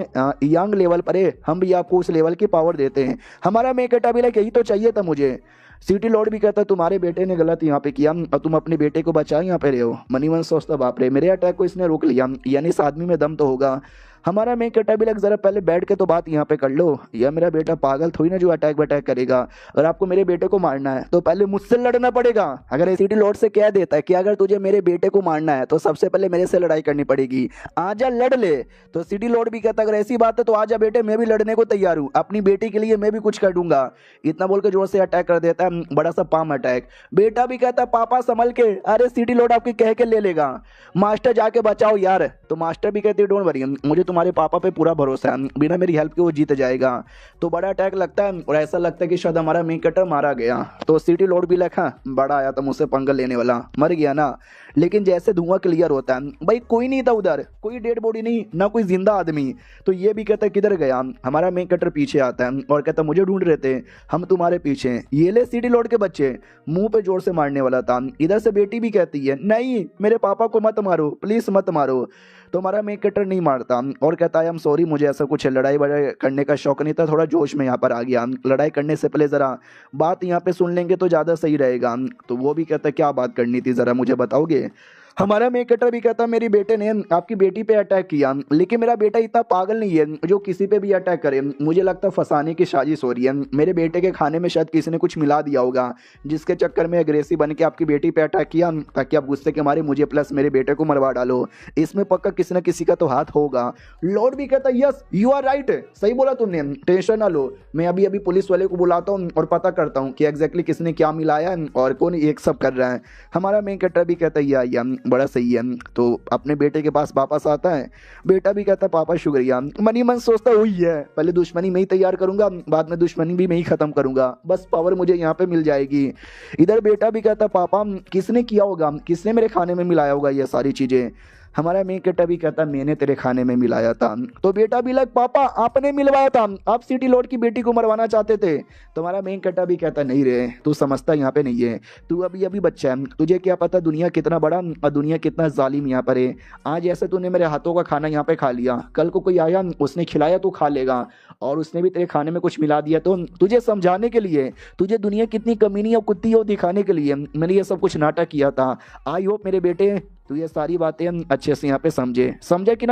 young level पर है, हम भी आपको उस लेवल की पावर देते हैं। हमारा मेन कैरेक्टर भी लाइक यही तो चाहिए था मुझे। सिटी लॉर्ड भी कहता तुम्हारे बेटे ने गलत यहाँ पे किया और तुम अपने बेटे को बचा यहाँ पे रहे हो। मनीवन सोचता बाप रे मेरे अटैक को इसने रोक लिया, यानी इस आदमी में दम तो होगा। हमारा मेन कैरेक्टर भी लग जरा पहले बैठ के तो बात यहाँ पे कर लो, या मेरा बेटा पागल थोड़ी ना जो अटैक वटैक करेगा। अगर आपको मेरे बेटे को मारना है तो पहले मुझसे लड़ना पड़ेगा। अगर सिटी लॉर्ड से कह देता है कि अगर तुझे मेरे बेटे को मारना है तो सबसे पहले मेरे से लड़ाई करनी पड़ेगी, आजा लड़ ले। तो सिटी लॉर्ड भी कहता अगर ऐसी बात है तो आजा बेटे मैं भी लड़ने को तैयार हूँ, अपनी बेटी के लिए मैं भी कुछ कर दूंगा। इतना बोल के जोर से अटैक कर देता है, बड़ा सा पाम अटैक। बेटा भी कहता पापा संभल के, अरे सिटी लॉर्ड आपकी कह के ले लेगा, मास्टर जाके बचाओ यार। तो मास्टर भी कहती डोंट वरी मुझे तुम्हारे पापा पे पूरा भरोसा है, बिना मेरी हेल्प के वो जीत जाएगा। तो बड़ा अटैक लगता है और ऐसा लगता है कि शायद हमारा मेन कटर मारा गया। तो सिटी लॉर्ड भी लिखा बड़ा आया था मुझसे पंगा लेने वाला, मर गया ना। लेकिन जैसे धुआं क्लियर होता है भाई कोई नहीं था उधर, कोई डेड बॉडी नहीं, ना कोई जिंदा आदमी। तो ये भी कहता है किधर गया। हमारा मेन कटर पीछे आता है और कहता मुझे ढूंढ रहे थे, हम तुम्हारे पीछे। ये ले सिटी लॉर्ड के बच्चे, मुंह पे जोर से मारने वाला था। इधर से बेटी भी कहती है नहीं मेरे पापा को मत मारो, प्लीज मत मारो। तो हमारा मेन कटर नहीं मारता और कहता है आई एम सॉरी, मुझे ऐसा कुछ लड़ाई वड़ाई करने का शौक नहीं था, थोड़ा जोश में यहाँ पर आ गया। लड़ाई करने से पहले ज़रा बात यहाँ पे सुन लेंगे तो ज़्यादा सही रहेगा। तो वो भी कहता है क्या बात करनी थी ज़रा मुझे बताओगे। हमारा मेन कटर भी कहता मेरी बेटे ने आपकी बेटी पे अटैक किया, लेकिन मेरा बेटा इतना पागल नहीं है जो किसी पे भी अटैक करे। मुझे लगता है फंसाने की साजिश हो रही है। मेरे बेटे के खाने में शायद किसी ने कुछ मिला दिया होगा, जिसके चक्कर में अग्रेसिव बन के आपकी बेटी पे अटैक किया, ताकि आप गुस्से के मारे मुझे प्लस मेरे बेटे को मरवा डालो। इसमें पक्का किसी न किसी का तो हाथ होगा। लॉर्ड भी कहता यस यू आर राइट, सही बोला तुमने, टेंशन ना लो, मैं अभी अभी पुलिस वाले को बुलाता हूँ और पता करता हूँ कि एग्जैक्टली किसने क्या मिलाया है और कौन एक सब कर रहा है। हमारा मेन कटर भी कहता है बड़ा सही है। तो अपने बेटे के पास वापस आता है। बेटा भी कहता पापा शुक्रिया। मन ही मन सोचता हुई है पहले दुश्मनी में ही तैयार करूंगा, बाद में दुश्मनी भी मैं ही खत्म करूंगा, बस पावर मुझे यहाँ पे मिल जाएगी। इधर बेटा भी कहता पापा किसने किया होगा, किसने मेरे खाने में मिलाया होगा ये सारी चीजें। हमारा मेन कटर भी कहता मैंने तेरे खाने में मिलाया था। तो बेटा भी लग पापा आपने मिलवाया था, आप सिटी लॉर्ड की बेटी को मरवाना चाहते थे। तुम्हारा मेन कटर भी कहता नहीं रे, तू समझता यहाँ पे नहीं है, तू अभी अभी बच्चा है, तुझे क्या पता दुनिया कितना बड़ा और दुनिया कितना जालिम यहाँ पर है। आज ऐसे तूने मेरे हाथों का खाना यहाँ पे खा लिया, कल को कोई आया उसने खिलाया तू खा लेगा, और उसने भी तेरे खाने में कुछ मिला दिया। तो तुझे समझाने के लिए, तुझे दुनिया कितनी कमीनी और कुत्ती हो दिखाने के लिए मैंने ये सब कुछ नाटक किया था। आई होप मेरे बेटे तू ये सारी बातें अच्छे से यहाँ पे समझा कि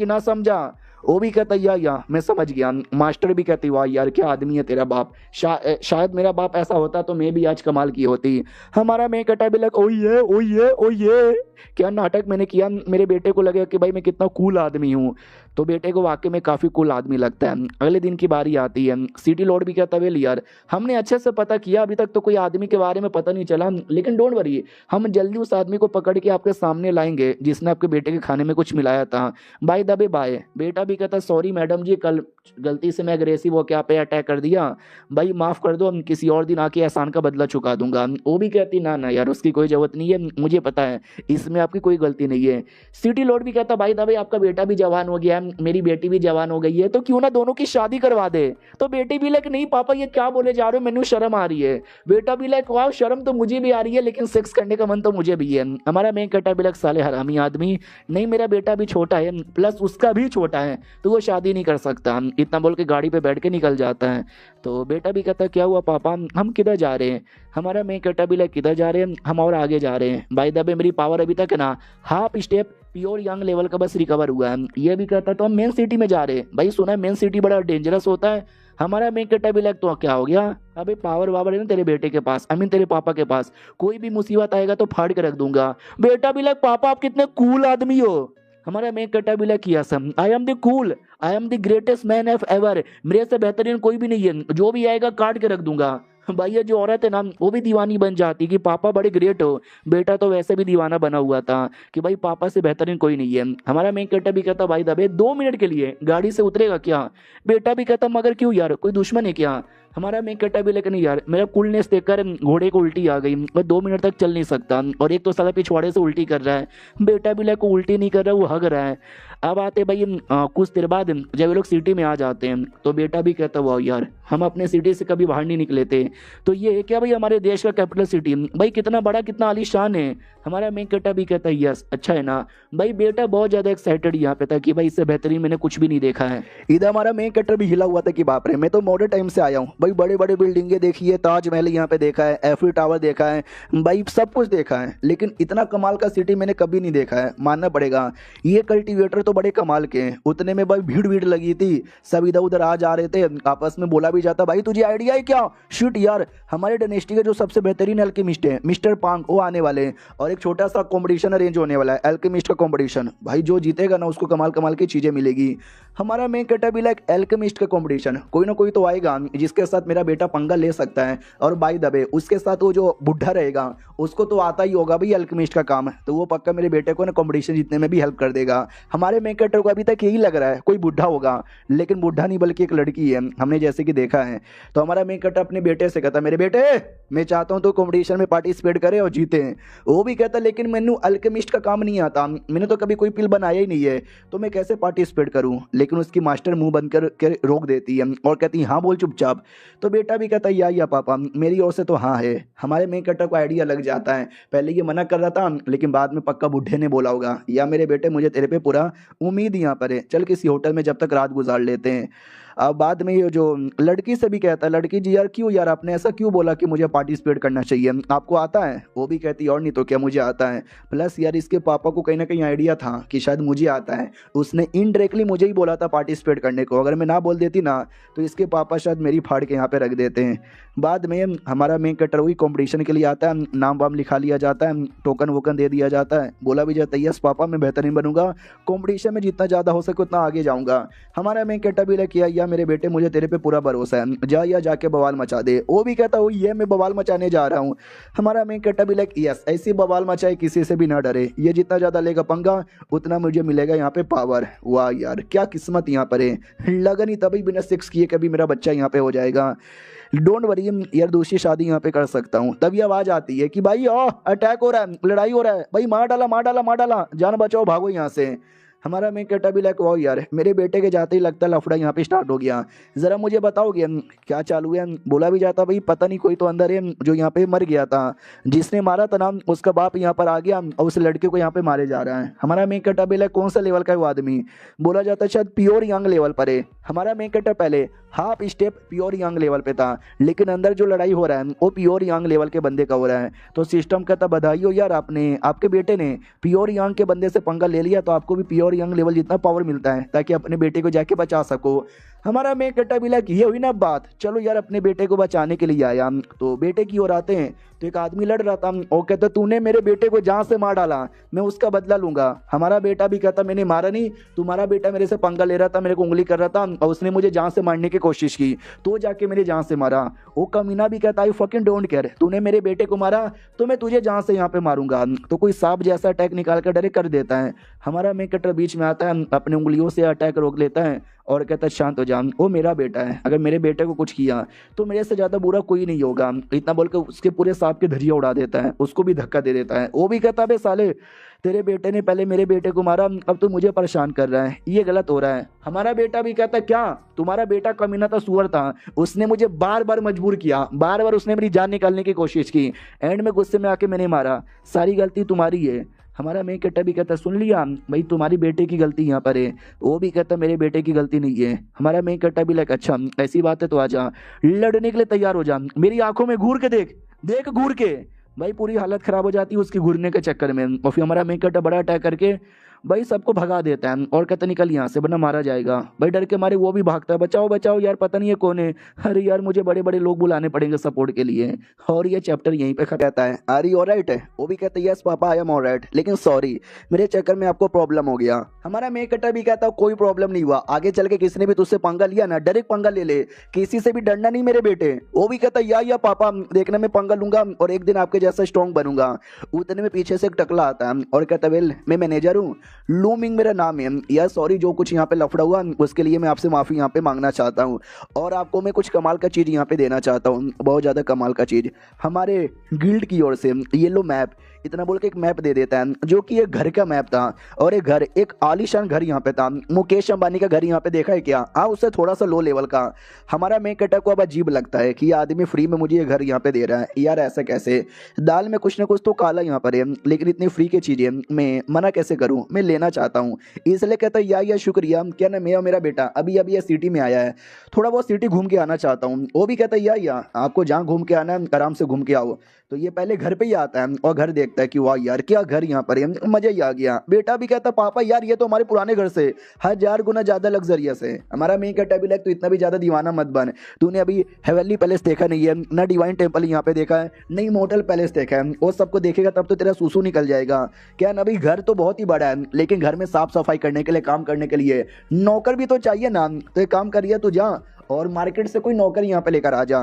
ना समझा। वो भी कहता या मैं समझ गया। मास्टर भी कहती वाह यार क्या आदमी है तेरा बाप, शायद मेरा बाप ऐसा होता तो मैं भी आज कमाल की होती। हमारा मैं कटा भी लग ओ ये क्या नाटक मैंने किया। मेरे बेटे को लगे कि भाई मैं कितना कूल आदमी हूँ, तो बेटे को वाकई में काफ़ी कूल आदमी लगता है। अगले दिन की बारी आती है। सिटी लॉर्ड भी कहता है यार हमने अच्छे से पता किया, अभी तक तो कोई आदमी के बारे में पता नहीं चला, लेकिन डोंट वरी हम जल्दी उस आदमी को पकड़ के आपके सामने लाएंगे जिसने आपके बेटे के खाने में कुछ मिलाया था। By the way by. बेटा भी कहता सॉरी मैडम जी, कल गलती से मैं अग्रेसिव होकर आप पे अटैक कर दिया, भाई माफ़ कर दो, हम किसी और दिन आके एहसान का बदला चुका दूंगा। वो भी कहती ना यार उसकी कोई ज़रूरत नहीं है, मुझे पता है इसमें आपकी कोई गलती नहीं है। सिटी लॉर्ड भी कहता भाई भाई आपका बेटा भी जवान हो गया है, मेरी बेटी भी जवान हो गई है, तो क्यों ना दोनों की शादी करवा दे। तो बेटी भी लाइक नहीं पापा ये क्या बोले जा रहे हो, मैंने शर्म आ रही है। बेटा भी लाइक वाह शर्म तो मुझे भी आ रही है, लेकिन सेक्स करने का मन तो मुझे भी है। हमारा मेन कटा भी लाइक साले हरामी आदमी, नहीं मेरा बेटा भी छोटा है प्लस उसका भी छोटा है, तो वो शादी नहीं कर सकता। इतना बोल के गाड़ी पे बैठ के निकल जाता है। तो बेटा भी कहता क्या हुआ पापा, हम किधर जा रहे हैं। हमारा मेन कटा भी लाइक किधर जा रहे हैं, हम और आगे जा रहे हैं। बाय द वे मेरी पावर अभी तक है ना half step pure young level का बस रिकवर हुआ है। ये भी कहता तो हम मेन सिटी में जा रहे हैं। भाई सुना है मेन सिटी बड़ा डेंजरस होता है। हमारा मेन कटा भी लाइक तो क्या हो गया, अबे पावर वावर है ना तेरे बेटे के पास, आई मीन तेरे पापा के पास, कोई भी मुसीबत आएगा तो फाड़ के रख दूंगा। बेटा भी लाइक पापा आप कितने कूल आदमी हो। हमारा मेन कटा भी लाइक किया some I am the cool, I am the greatest man of ever, मेरे से बेहतरीन कोई भी नहीं है, जो भी आएगा काट के रख दूंगा। भाई ये जो औरत है ना वो भी दीवानी बन जाती कि पापा बड़े ग्रेट हो। बेटा तो वैसे भी दीवाना बना हुआ था कि भाई पापा से बेहतरीन कोई नहीं है। हमारा मेन कटा भी कहता भाई दबे 2 मिनट के लिए गाड़ी से उतरेगा क्या। बेटा भी कहता मगर क्यों यार, कोई दुश्मन है क्या। हमारा मेन कटा भी लेकिन यार मेरा कूलनेस देखकर घोड़े को उल्टी आ गई, मैं 2 मिनट तक चल नहीं सकता, और एक तो साला पिछवाड़े से उल्टी कर रहा है। बेटा भी लाइक उल्टी नहीं कर रहा, वो हग रहा है। अब आते भाई कुछ देर बाद जब ये लोग सिटी में आ जाते हैं तो बेटा भी कहता वाह यार हम अपने सिटी से कभी बाहर नहीं निकले थे। तो ये है क्या भाई हमारे देश का कैपिटल सिटी, भाई कितना बड़ा कितना आलीशान है। हमारा मेन कटा भी कहता है यस अच्छा है ना। भाई बेटा बहुत ज्यादा एक्साइटेड यहाँ पे था कि भाई इससे बेहतरीन मैंने कुछ भी नहीं देखा है। इधर हमारा मेन कटर भी हिला हुआ था कि बाप रे मैं तो मॉडर्न टाइम से आया हूँ। भाई बड़े बड़े बिल्डिंगें देखी है, ताजमहल यहाँ पे देखा है, एफिल टावर देखा है, भाई सब कुछ देखा है, लेकिन इतना कमाल का सिटी मैंने कभी नहीं देखा है, मानना पड़ेगा। ये कल्टीवेटर तो बड़े कमाल के हैं। उतने में भाई भीड़ लगी थी, सब इधर उधर आ जा रहे थे, आपस में बोला भी जाता भाई तुझे आइडिया है क्या। शूट यार हमारे डायनेस्टी के जो सबसे बेहतरीन एल्केमिस्ट है मिस्टर पांग वो आने वाले हैं, और एक छोटा सा कॉम्पिटिशन अरेंज होने वाला है एल्केमिस्ट का कॉम्पिटिशन। भाई जो जीतेगा ना उसको कमाल कमाल की चीजें मिलेगी। हमारा मेन कटा भी लाइक एल्केमिस्ट का कॉम्पिटिशन, कोई ना कोई तो आएगा जिसके साथ मेरा बेटा पंगा ले सकता है, और बाय द वे उसके साथ वो जो बुढ़ा रहेगा उसको तो आता ही होगा भाई अल्केमिस्ट का काम, तो वो पक्का मेरे बेटे को ना कंपटीशन जीतने में भी हेल्प कर देगा। हमारे मेन कैरेक्टर को अभी तक यही लग रहा है कोई बुढ़ा होगा, लेकिन बुढ़ा नहीं बल्कि एक लड़की है, हमने जैसे कि देखा है। तो हमारा मेन कैरेक्टर अपने बेटे से कहता, मेरे बेटे मैं चाहता हूँ तो कंपटीशन में पार्टिसिपेट करे और जीते। वो भी कहता लेकिन मैंने अल्केमिस्ट का काम नहीं आता, मैंने तो कभी कोई पिल बनाया ही नहीं है, तो मैं कैसे पार्टिसिपेट करूँ। लेकिन उसकी मास्टर मुंह बंद कर रोक देती है और कहती हाँ बोल चुपचाप। तो बेटा भी कहता या पापा मेरी ओर से तो हाँ है। हमारे मेन कैरेक्टर को आइडिया लग जाता है, पहले ये मना कर रहा था लेकिन बाद में पक्का बुढ़े ने बोला होगा या मेरे बेटे मुझे तेरे पे पूरा उम्मीद यहाँ पर है, चल किसी होटल में जब तक रात गुजार लेते हैं। अब बाद में ये जो लड़की से भी कहता है, लड़की जी यार क्यों यार आपने ऐसा क्यों बोला कि मुझे पार्टिसिपेट करना चाहिए, आपको आता है। वो भी कहती और नहीं तो क्या मुझे आता है, प्लस यार इसके पापा को कहीं ना कहीं आइडिया था कि शायद मुझे आता है, उसने इनडायरेक्टली मुझे ही बोला था पार्टिसिपेट करने को, अगर मैं ना बोल देती ना तो इसके पापा शायद मेरी फाड़ के यहाँ पे रख देते हैं। बाद में हमारा मेन कैरेक्टर वही कॉम्पिटिशन के लिए आता है, नाम वाम लिखा लिया जाता है, टोकन वोकन दे दिया जाता है, बोला भी जाता है यस पापा मैं बेहतरीन बनूंगा, कॉम्पिटिशन में जितना ज़्यादा हो सके उतना आगे जाऊँगा। हमारा मेन कैरेक्टर भी किया या मेरे बेटे मुझे तेरे पे पूरा भरोसा है, जा या जाके बवाल मचा दे। वो भी कहता हो ये मैं बवाल मचाने जा रहा हूँ। हमारा मेन कैरेक्टर भी यस ऐसी बवाल मचाए किसी से भी ना डरे, ये जितना ज़्यादा लेगा पंगा उतना मुझे मिलेगा यहाँ पे पावर। वाह यार क्या किस्मत यहाँ पर है, लगा नहीं तभी बिना सेक्स किए कभी मेरा बच्चा यहाँ पे हो जाएगा। डोंट वरी यार दूसरी शादी यहाँ पे कर सकता हूँ। तभी आवाज़ आती है कि भाई अटैक हो रहा है, लड़ाई हो रहा है, भाई मार डाला मार डाला मार डाला, जान बचाओ भागो यहाँ से। हमारा मेन कैरेक्टर भी वाह यार मेरे बेटे के जाते ही लगता है लफड़ा यहाँ पे स्टार्ट हो गया, ज़रा मुझे बताओगे क्या चालू है। बोला भी जाता भाई पता नहीं कोई तो अंदर है जो यहाँ पे मर गया था, जिसने मारा था ना उसका बाप यहाँ पर आ गया और उस लड़के को यहाँ पे मारे जा रहा है। हमारा मेन कैरेक्टर भी कौन सा लेवल का है वो आदमी, बोला जाता है शायद प्योर यंग लेवल पर है। हमारा मेन कैरेक्टर पहले half step pure young level पे था, लेकिन अंदर जो लड़ाई हो रहा है वो प्योर यंग लेवल के बंदे का हो रहा है। तो सिस्टम कहता बधाई हो यार आपके बेटे ने प्योर यंग के बंदे से पंगा ले लिया, तो आपको भी प्योर यंग लेवल जितना पावर मिलता है ताकि अपने बेटे को जाके बचा सको। हमारा मेन कैरेक्टर भी ये हुई ना बात, चलो यार अपने बेटे को बचाने के लिए आया। तो बेटे की ओर आते हैं तो एक आदमी लड़ रहा था और कहता तूने मेरे बेटे को जान से मार डाला, मैं उसका बदला लूंगा। हमारा बेटा भी कहता मैंने मारा नहीं, तुम्हारा बेटा मेरे से पंगा ले रहा था, मेरे को उंगली कर रहा था और उसने मुझे जान से मारने की कोशिश की, तो जाके मेरे जान से मारा। वो कमीना भी कहता आई फकिंग डोंट केयर, तूने मेरे बेटे को मारा तो मैं तुझे जान से यहाँ पे मारूंगा। तो कोई सांप जैसा अटैक निकाल कर डायरेक्ट कर देता है। हमारा मेन कैरेक्टर बीच में आता है, अपने उंगलियों से अटैक रोक लेता है और कहता है शांत हो जा, वो मेरा बेटा है, अगर मेरे बेटे को कुछ किया तो मेरे से ज़्यादा बुरा कोई नहीं होगा। इतना बोलकर उसके पूरे सांप के धरिया उड़ा देता है, उसको भी धक्का दे देता है। वो भी कहता है बे साले तेरे बेटे ने पहले मेरे बेटे को मारा, अब तो मुझे परेशान कर रहा है, ये गलत हो रहा है। हमारा बेटा भी कहता है क्या तुम्हारा बेटा कमीना था, सुअर था, उसने मुझे बार बार मजबूर किया, बार बार उसने मेरी जान निकालने की कोशिश की, एंड में गुस्से में आके मैंने मारा, सारी गलती तुम्हारी है। हमारा मेन कैरेक्टर भी कहता सुन लिया भाई तुम्हारी बेटे की गलती यहाँ पर है। वो भी कहता मेरे बेटे की गलती नहीं है। हमारा मेन कैरेक्टर भी अच्छा ऐसी बात है तो आजा, लड़ने के लिए तैयार हो जा, मेरी आंखों में घूर के देख देख घूर के। भाई पूरी हालत खराब हो जाती है उसकी घूरने के चक्कर में, और फिर हमारा मेन कैरेक्टर बड़ा अटैक करके भाई सबको भगा देता है और कहता निकल यहाँ से वरना मारा जाएगा। भाई डर के मारे वो भी भागता है, बचाओ बचाओ यार पता नहीं है कौन है, अरे यार मुझे बड़े बड़े लोग बुलाने पड़ेंगे सपोर्ट के लिए। और ये चैप्टर यहीं पे खत्म रहता है। आर यू ऑलराइट है, वो भी कहता है yes papa I am alright, लेकिन सॉरी मेरे चक्कर में आपको प्रॉब्लम हो गया। हमारा मेन कैरेक्टर भी कहता है कोई प्रॉब्लम नहीं हुआ, आगे चल के किसी ने भी तुझसे पंगा लिया ना डायरेक्ट पंगा ले ले, किसी से भी डरना नहीं मेरे बेटे। वो भी कहता है या पापा देखना मैं पंगा लूंगा और एक दिन आपके जैसा स्ट्रॉन्ग बनूंगा। उतने में पीछे से एक टकला आता है और कहता वेल मैं मैनेजर हूँ, लूमिंग मेरा नाम है, यार सॉरी जो कुछ यहाँ पे लफड़ा हुआ उसके लिए मैं आपसे माफ़ी यहाँ पे मांगना चाहता हूँ, और आपको मैं कुछ कमाल का चीज़ यहाँ पे देना चाहता हूँ, बहुत ज़्यादा कमाल का चीज़ हमारे गिल्ड की ओर से, ये लो मैप। इतना बोल के एक मैप दे देता है जो कि एक घर का मैप था, और एक घर एक आलीशान घर यहाँ पे था, मुकेश अंबानी का घर यहाँ पे देखा है क्या, हाँ उससे थोड़ा सा लो लेवल का। हमारा मेन कैरेक्टर को अब अजीब लगता है कि ये आदमी फ्री में मुझे ये घर यहाँ पे दे रहा है, यार ऐसा कैसे, दाल में कुछ ना कुछ तो काला यहाँ पर है, लेकिन इतनी फ्री की चीज़ें मैं मना कैसे करूँ, मैं लेना चाहता हूँ। इसलिए कहता है या शुक्रिया, क्या ना मैं और मेरा बेटा अभी अभी ये सिटी में आया है, थोड़ा बहुत सिटी घूम के आना चाहता हूँ। वो भी कहता है या आपको जहाँ घूम के आना है आराम से घूम के आओ। तो ये पहले घर पे ही आता है और घर देखता है कि वाह यार क्या घर यहाँ पर है, मजा ही आ गया। बेटा भी कहता पापा यार ये तो हमारे पुराने घर से 1000 गुना ज्यादा लग्जरियस है। हमारा मेन कैरेक्टर भी तो इतना भी ज्यादा दीवाना मत बन, तूने अभी हेवनली पैलेस देखा नहीं है, ना डिवाइन टेम्पल यहाँ पे देखा है, नहीं मोटल पैलेस देखा है, वो सबको देखेगा तब तो तेरा सूसू निकल जाएगा। क्या ना भाई घर तो बहुत ही बड़ा है, लेकिन घर में साफ सफाई करने के लिए काम करने के लिए नौकर भी तो चाहिए ना, तो एक काम करिए तू जा और मार्केट से कोई नौकर यहाँ पे लेकर आ जा।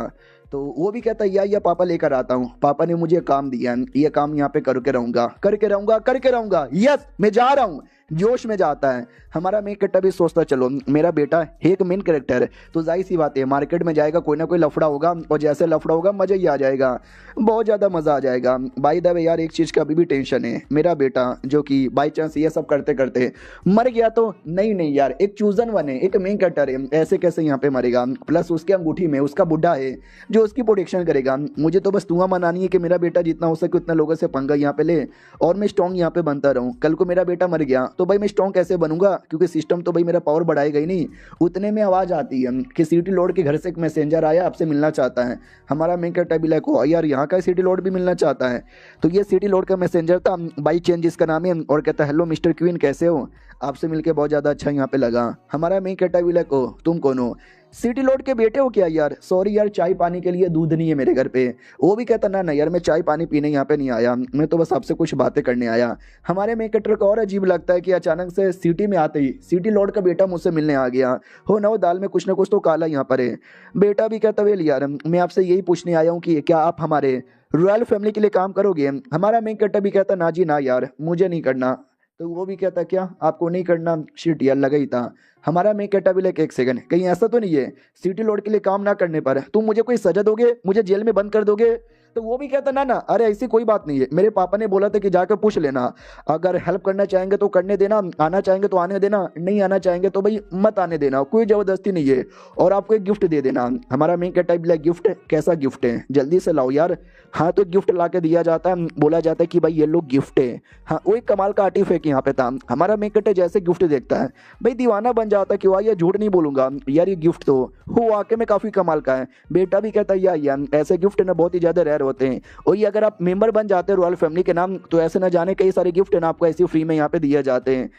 तो वो भी कहता है या पापा लेकर आता हूँ, पापा ने मुझे काम दिया है, ये काम यहाँ पे करके रहूंगा करके रहूंगा करके रहूंगा, यस मैं जा रहा हूँ, जोश में जाता है। हमारा मेन कट्टा भी सोचता चलो मेरा बेटा एक मेन कैरेक्टर है तो जाहिर सी बात है मार्केट में जाएगा कोई ना कोई लफड़ा होगा, और जैसे लफड़ा होगा मजा ही आ जाएगा, बहुत ज़्यादा मज़ा आ जाएगा। बाय द वे यार एक चीज़ का अभी भी टेंशन है, मेरा बेटा जो कि बाई चांस ये सब करते करते मर गया तो नहीं यार, एक चूजन वन है, एक मेन कैरेक्टर है, ऐसे कैसे यहाँ पे मरेगा, प्लस उसके अंगूठी में उसका बुढ़ा है जो उसकी प्रोटेक्शन करेगा। मुझे तो बस दुआ मनानी है कि मेरा बेटा जितना हो सके उतना लोगों से पंगा यहाँ पे ले और मैं स्ट्रॉन्ग यहाँ पे बनता रहूँ। कल को मेरा बेटा मर गया तो भाई मैं स्ट्रॉन्ग कैसे बनूंगा, क्योंकि सिस्टम तो भाई मेरा पावर बढ़ाएगा ही नहीं। उतने में आवाज़ आती है कि सिटी लॉर्ड के घर से एक मैसेंजर आया आपसे मिलना चाहता है। हमारा मेन कैरेक्टर भी लाइक यार यहाँ का सिटी लॉर्ड भी मिलना चाहता है, तो ये सिटी लॉर्ड का मैसेंजर था बाई चेंज जिसका नाम है, और कहता है हेलो मिस्टर क्वीन कैसे हो, आपसे मिलके बहुत ज़्यादा अच्छा यहाँ पे लगा। हमारा मेन कैरेक्टर भी लाइक तुम कौन हो, सिटी लॉर्ड के बेटे हो क्या यार, सॉरी यार चाय पानी के लिए दूध नहीं है मेरे घर पे। वो भी कहता ना यार मैं चाय पानी पीने यहाँ पे नहीं आया, मैं तो बस आपसे कुछ बातें करने आया। हमारे मेन कैरेक्टर को और अजीब लगता है कि अचानक से सिटी में आते ही सिटी लॉर्ड का बेटा मुझसे मिलने आ गया हो ना, वो दाल में कुछ ना कुछ तो काला यहाँ पर है। बेटा भी कहता वेल यार मैं आपसे यही पूछने आया हूँ कि क्या आप हमारे रॉयल फैमिली के लिए काम करोगे। हमारा मेन कैरेक्टर भी कहता ना जी ना यार मुझे नहीं करना। तो वो भी कहता क्या आपको नहीं करना, शिट यार लगा ही था। हमारा मेन कैरेक्टर भी लाइक एक सेकंड कहीं ऐसा तो नहीं है सिटी लॉर्ड के लिए काम ना करने पर तुम मुझे कोई सजा दोगे, मुझे जेल में बंद कर दोगे। तो वो भी कहता ना अरे ऐसी कोई बात नहीं है, मेरे पापा ने बोला था कि जाकर पूछ लेना, अगर हेल्प करना चाहेंगे तो करने देना, आना चाहेंगे तो आने देना, नहीं आना चाहेंगे तो भाई मत आने देना, कोई जबरदस्ती नहीं है, और आपको एक गिफ्ट दे देना। हमारा मेन कैरेक्टर भी लाइक गिफ्ट, कैसा गिफ्ट है जल्दी से लाओ यार। हाँ तो गिफ्ट ला के दिया जाता है, बोला जाता है कि भाई ये लोग गिफ्ट है। हाँ वो एक कमाल का आर्टिफैक्ट यहाँ पे था। हमारा मेन कैरेक्टर जैसे गिफ्ट देखता है भाई दीवाना बन जाता है कि वाह ये झूठ नहीं बोलूंगा यार ये गिफ्ट तो वो वाकई में काफी कमाल का है। बेटा भी कहता है यार ऐसे गिफ्ट ना बहुत ही ज्यादा रेयर होते हैं, और ये अगर आप मेंबर बन जाते हैं रॉयल फैमिली के नाम तो ऐसे ना जाने कई सारे गिफ्ट है ना आपको ऐसे फ्री में यहाँ पे दिए जाते हैं,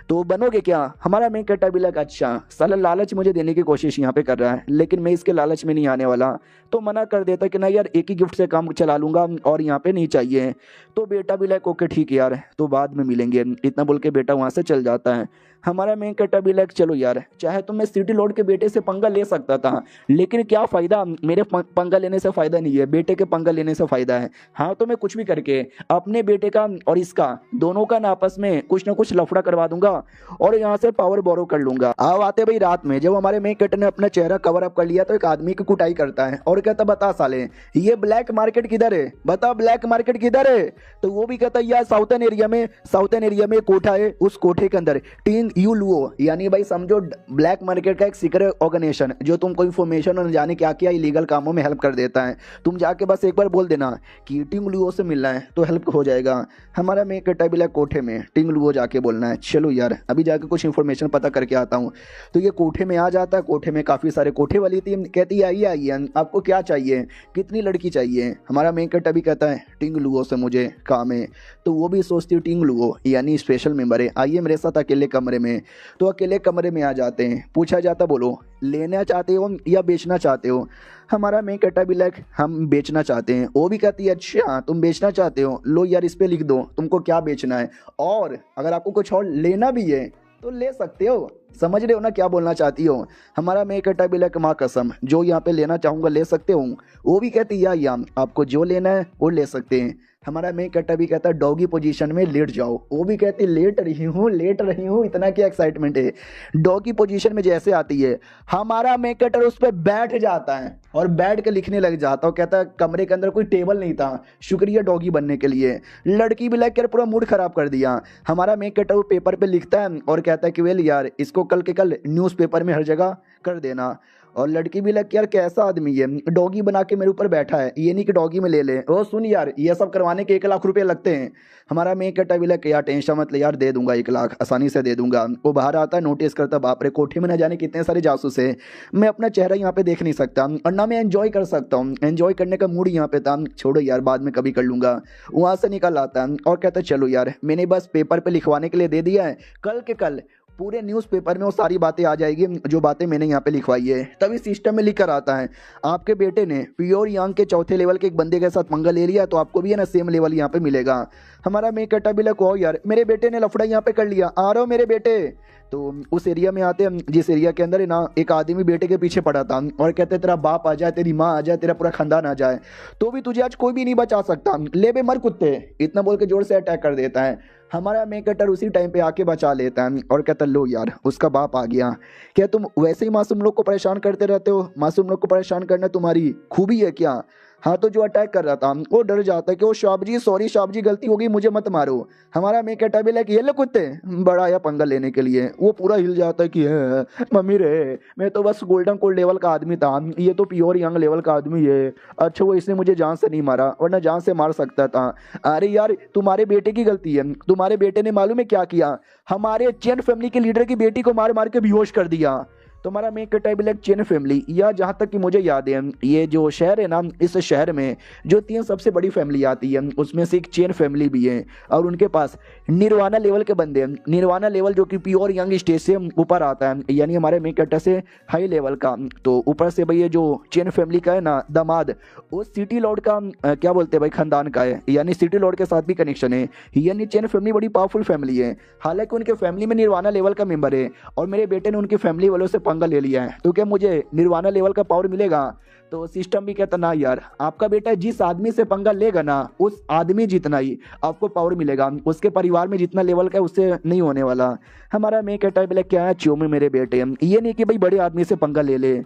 तो बनोगे क्या। हमारा मेन कैरेक्टर भी लगा अच्छा साला लालच मुझे देने की कोशिश यहाँ पे कर रहा है, लेकिन मैं इसके लालच में नहीं आने वाला, तो मना कर देता कि ना यार एक ही गिफ्ट से काम चला लूंगा और यहाँ पे नहीं चाहिए। तो बेटा भी लाइक ओके ठीक है यार तो बाद में मिलेंगे, इतना बोल के बेटा वहाँ से चल जाता है। हमारा मेन कैरेक्टर भी लाइक चलो यार चाहे तो मैं सिटी लॉर्ड के बेटे से पंगा ले सकता था, लेकिन क्या फ़ायदा, मेरे पंगा लेने से फ़ायदा नहीं है, बेटे के पंगा लेने से फ़ायदा है। हाँ तो मैं कुछ भी करके अपने बेटे का और इसका दोनों का ना आपस में कुछ ना कुछ लफड़ा करवा दूंगा और यहाँ से पावर बोरो कर लूंगा। अब आते भाई रात में जब हमारे मेन कैरेक्टर ने अपना चेहरा कवर अप कर लिया तो एक आदमी की कुटाई करता है और कहता बता साले ये ब्लैक मार्केट किधर है, बता ब्लैक मार्केट किधर है। तो वो भी कहता है यार साउथर्न एरिया में कोठा है, उस कोठे के अंदर टीम यू लुओ यानी भाई समझो ब्लैक मार्केट का एक सीक्रेट ऑर्गेनाइजेशन जो तुमको इन्फॉर्मेशन और जाने क्या क्या इलीगल कामों में हेल्प कर देता है। तुम जाके बस एक बार बोल देना कि टिंग लुओ से मिलना है तो हेल्प हो जाएगा। हमारा मेन कैरेक्टर भी कोठे में टिंग लुओ जाके बोलना है, चलो यार अभी जाके कुछ इन्फॉर्मेशन पता करके आता हूँ। तो ये कोठे में आ जाता है, कोठे में काफ़ी सारे कोठे वाली थी, कहती है आइए आपको क्या चाहिए, कितनी लड़की चाहिए। हमारा मेन कैरेक्टर भी कहता है टिंग लुओ से मुझे काम है। तो वो भी सोचती है टिंग लुओ यानी स्पेशल मेंबर है, आइए मेरे साथ अकेले कमरे में। तो अकेले कमरे में आ जाते हैं, पूछा जाता बोलो लेना चाहते हो या बेचना चाहते हो। हमारा मेन कैरेक्टर भी लाइक हम बेचना चाहते हैं। वो भी कहती है अच्छा तुम बेचना चाहते हो, लो यार इस पे लिख दो तुमको क्या बेचना है, और अगर आपको कुछ और लेना भी है तो ले सकते हो। समझ रहे हो ना क्या बोलना चाहती हो। हमारा मेन कैरेक्टर भी लाइक माँ कसम जो यहाँ पे लेना चाहूँगा ले सकते हो। वो भी कहती है या आपको जो लेना है वो ले सकते हैं। हमारा मेन कैरेक्टर भी कहता है डॉगी पोजीशन में लेट जाओ। वो भी कहती लेट रही हूँ, इतना क्या एक्साइटमेंट है। डॉगी पोजीशन में जैसे आती है हमारा मेन कैरेक्टर उस पर बैठ जाता है और बैठ के लिखने लग जाता है। कहता है कमरे के अंदर कोई टेबल नहीं था, शुक्रिया डॉगी बनने के लिए। लड़की भी लाइक पूरा मूड खराब कर दिया। हमारा मेन कैरेक्टर वो पेपर पे लिखता है और कहता है कि वेल यार इसको कल के कल न्यूज़पेपर में हर जगह कर देना। और लड़की भी लग यार कैसा आदमी है, डॉगी बना के मेरे ऊपर बैठा है, ये नहीं कि डॉगी में ले ले। ओ सुन यार ये सब करवाने के 1 लाख रुपए लगते हैं। हमारा मेन कैरेक्टर भी लग यार टेंशन मत ले यार दे दूंगा 1 लाख आसानी से दे दूंगा। वो बाहर आता है नोटिस करता बाप रे कोठे में न जाने कितने सारे जासूस है, मैं अपना चेहरा यहाँ पे देख नहीं सकता और ना मैं एंजॉय कर सकता हूँ, एंजॉय करने का मूड यहाँ पे था, छोड़ो यार बाद में कभी कर लूंगा। वहाँ से निकल आता है और कहता है चलो यार मैंने बस पेपर पे लिखवाने के लिए दे दिया है, कल के कल पूरे न्यूज़पेपर में वो सारी बातें आ जाएगी जो बातें मैंने यहाँ पे लिखवाई है। तभी सिस्टम में लिख कर आता है आपके बेटे ने प्योर यांग के 4थे लेवल के एक बंदे के साथ पंगा ले लिया तो आपको भी है ना सेम लेवल यहाँ पे मिलेगा। हमारा मेन कैरेक्टर भी लगा यार मेरे बेटे ने लफड़ा यहाँ पे कर लिया, आ रहा हो मेरे बेटे। तो उस एरिया में आते हैं जिस एरिया के अंदर है ना एक आदमी बेटे के पीछे पड़ा था और कहते तेरा बाप आ जाए, तेरी माँ आ जाए, तेरा पूरा खानदान आ जाए तो भी तुझे आज कोई भी नहीं बचा सकता, ले बे मर कुत्ते, इतना बोल के जोर से अटैक कर देता है। हमारा मेन कटर उसी टाइम पे आके बचा लेता है और कहता लो यार उसका बाप आ गया, क्या तुम वैसे ही मासूम लोग को परेशान करते रहते हो, मासूम लोग को परेशान करना तुम्हारी खूबी है क्या। हाँ तो जो अटैक कर रहा था वो डर जाता है कि वो शाब जी सॉरी शाब जी गलती होगी मुझे मत मारो। हमारा मेन कटा भी लाइक ये लो कुत्ते, बड़ा आया पंगा लेने के लिए, वो पूरा हिल जाता है कि मम्मी रे मैं तो बस गोल्डन कोल्ड लेवल का आदमी था, ये तो प्योर यंग लेवल का आदमी है। अच्छा वो इसने मुझे जान से नहीं मारा वरना जान से मार सकता था। अरे यार तुम्हारे बेटे की गलती है, तुम्हारे बेटे ने मालूम है क्या किया, हमारे चैन फैमिली के लीडर की बेटी को मार मार के बेहोश कर दिया। तुम्हारा मेन कटाई ब्लैक चैन फैमिली, या जहाँ तक कि मुझे याद है ये जो शहर है ना इस शहर में जो 3 सबसे बड़ी फैमिली आती है उसमें से एक चैन फैमिली भी है और उनके पास निर्वाणा लेवल के बंदे हैं। निर्वाणा लेवल जो कि प्योर यंग स्टेज से ऊपर आता है, यानी हमारे मेन कटा से हाई लेवल का। तो ऊपर से भाई ये जो चैन फैमिली का है ना दामाद वो सिटी लॉर्ड का क्या बोलते हैं भाई खानदान का है, यानी सिटी लॉर्ड के साथ भी कनेक्शन है, यानी चैन फैमिली बड़ी पावरफुल फैमिली है। हालांकि उनके फैमिली में निर्वाणा लेवल का मेंबर है और मेरे बेटे ने उनकी फैमिली वालों से पंगा ले लिया है, तो क्या मुझे निर्वाणा लेवल का पावर मिलेगा। तो सिस्टम भी कहता ना यार आपका बेटा जिस आदमी से पंगा लेगा ना उस आदमी जितना ही आपको पावर मिलेगा, उसके परिवार में जितना लेवल का है उससे नहीं होने वाला। हमारा मैं कहता है बोले क्या है च्यों में मेरे बेटे, ये नहीं कि भाई बड़े आदमी से पंगा ले ले।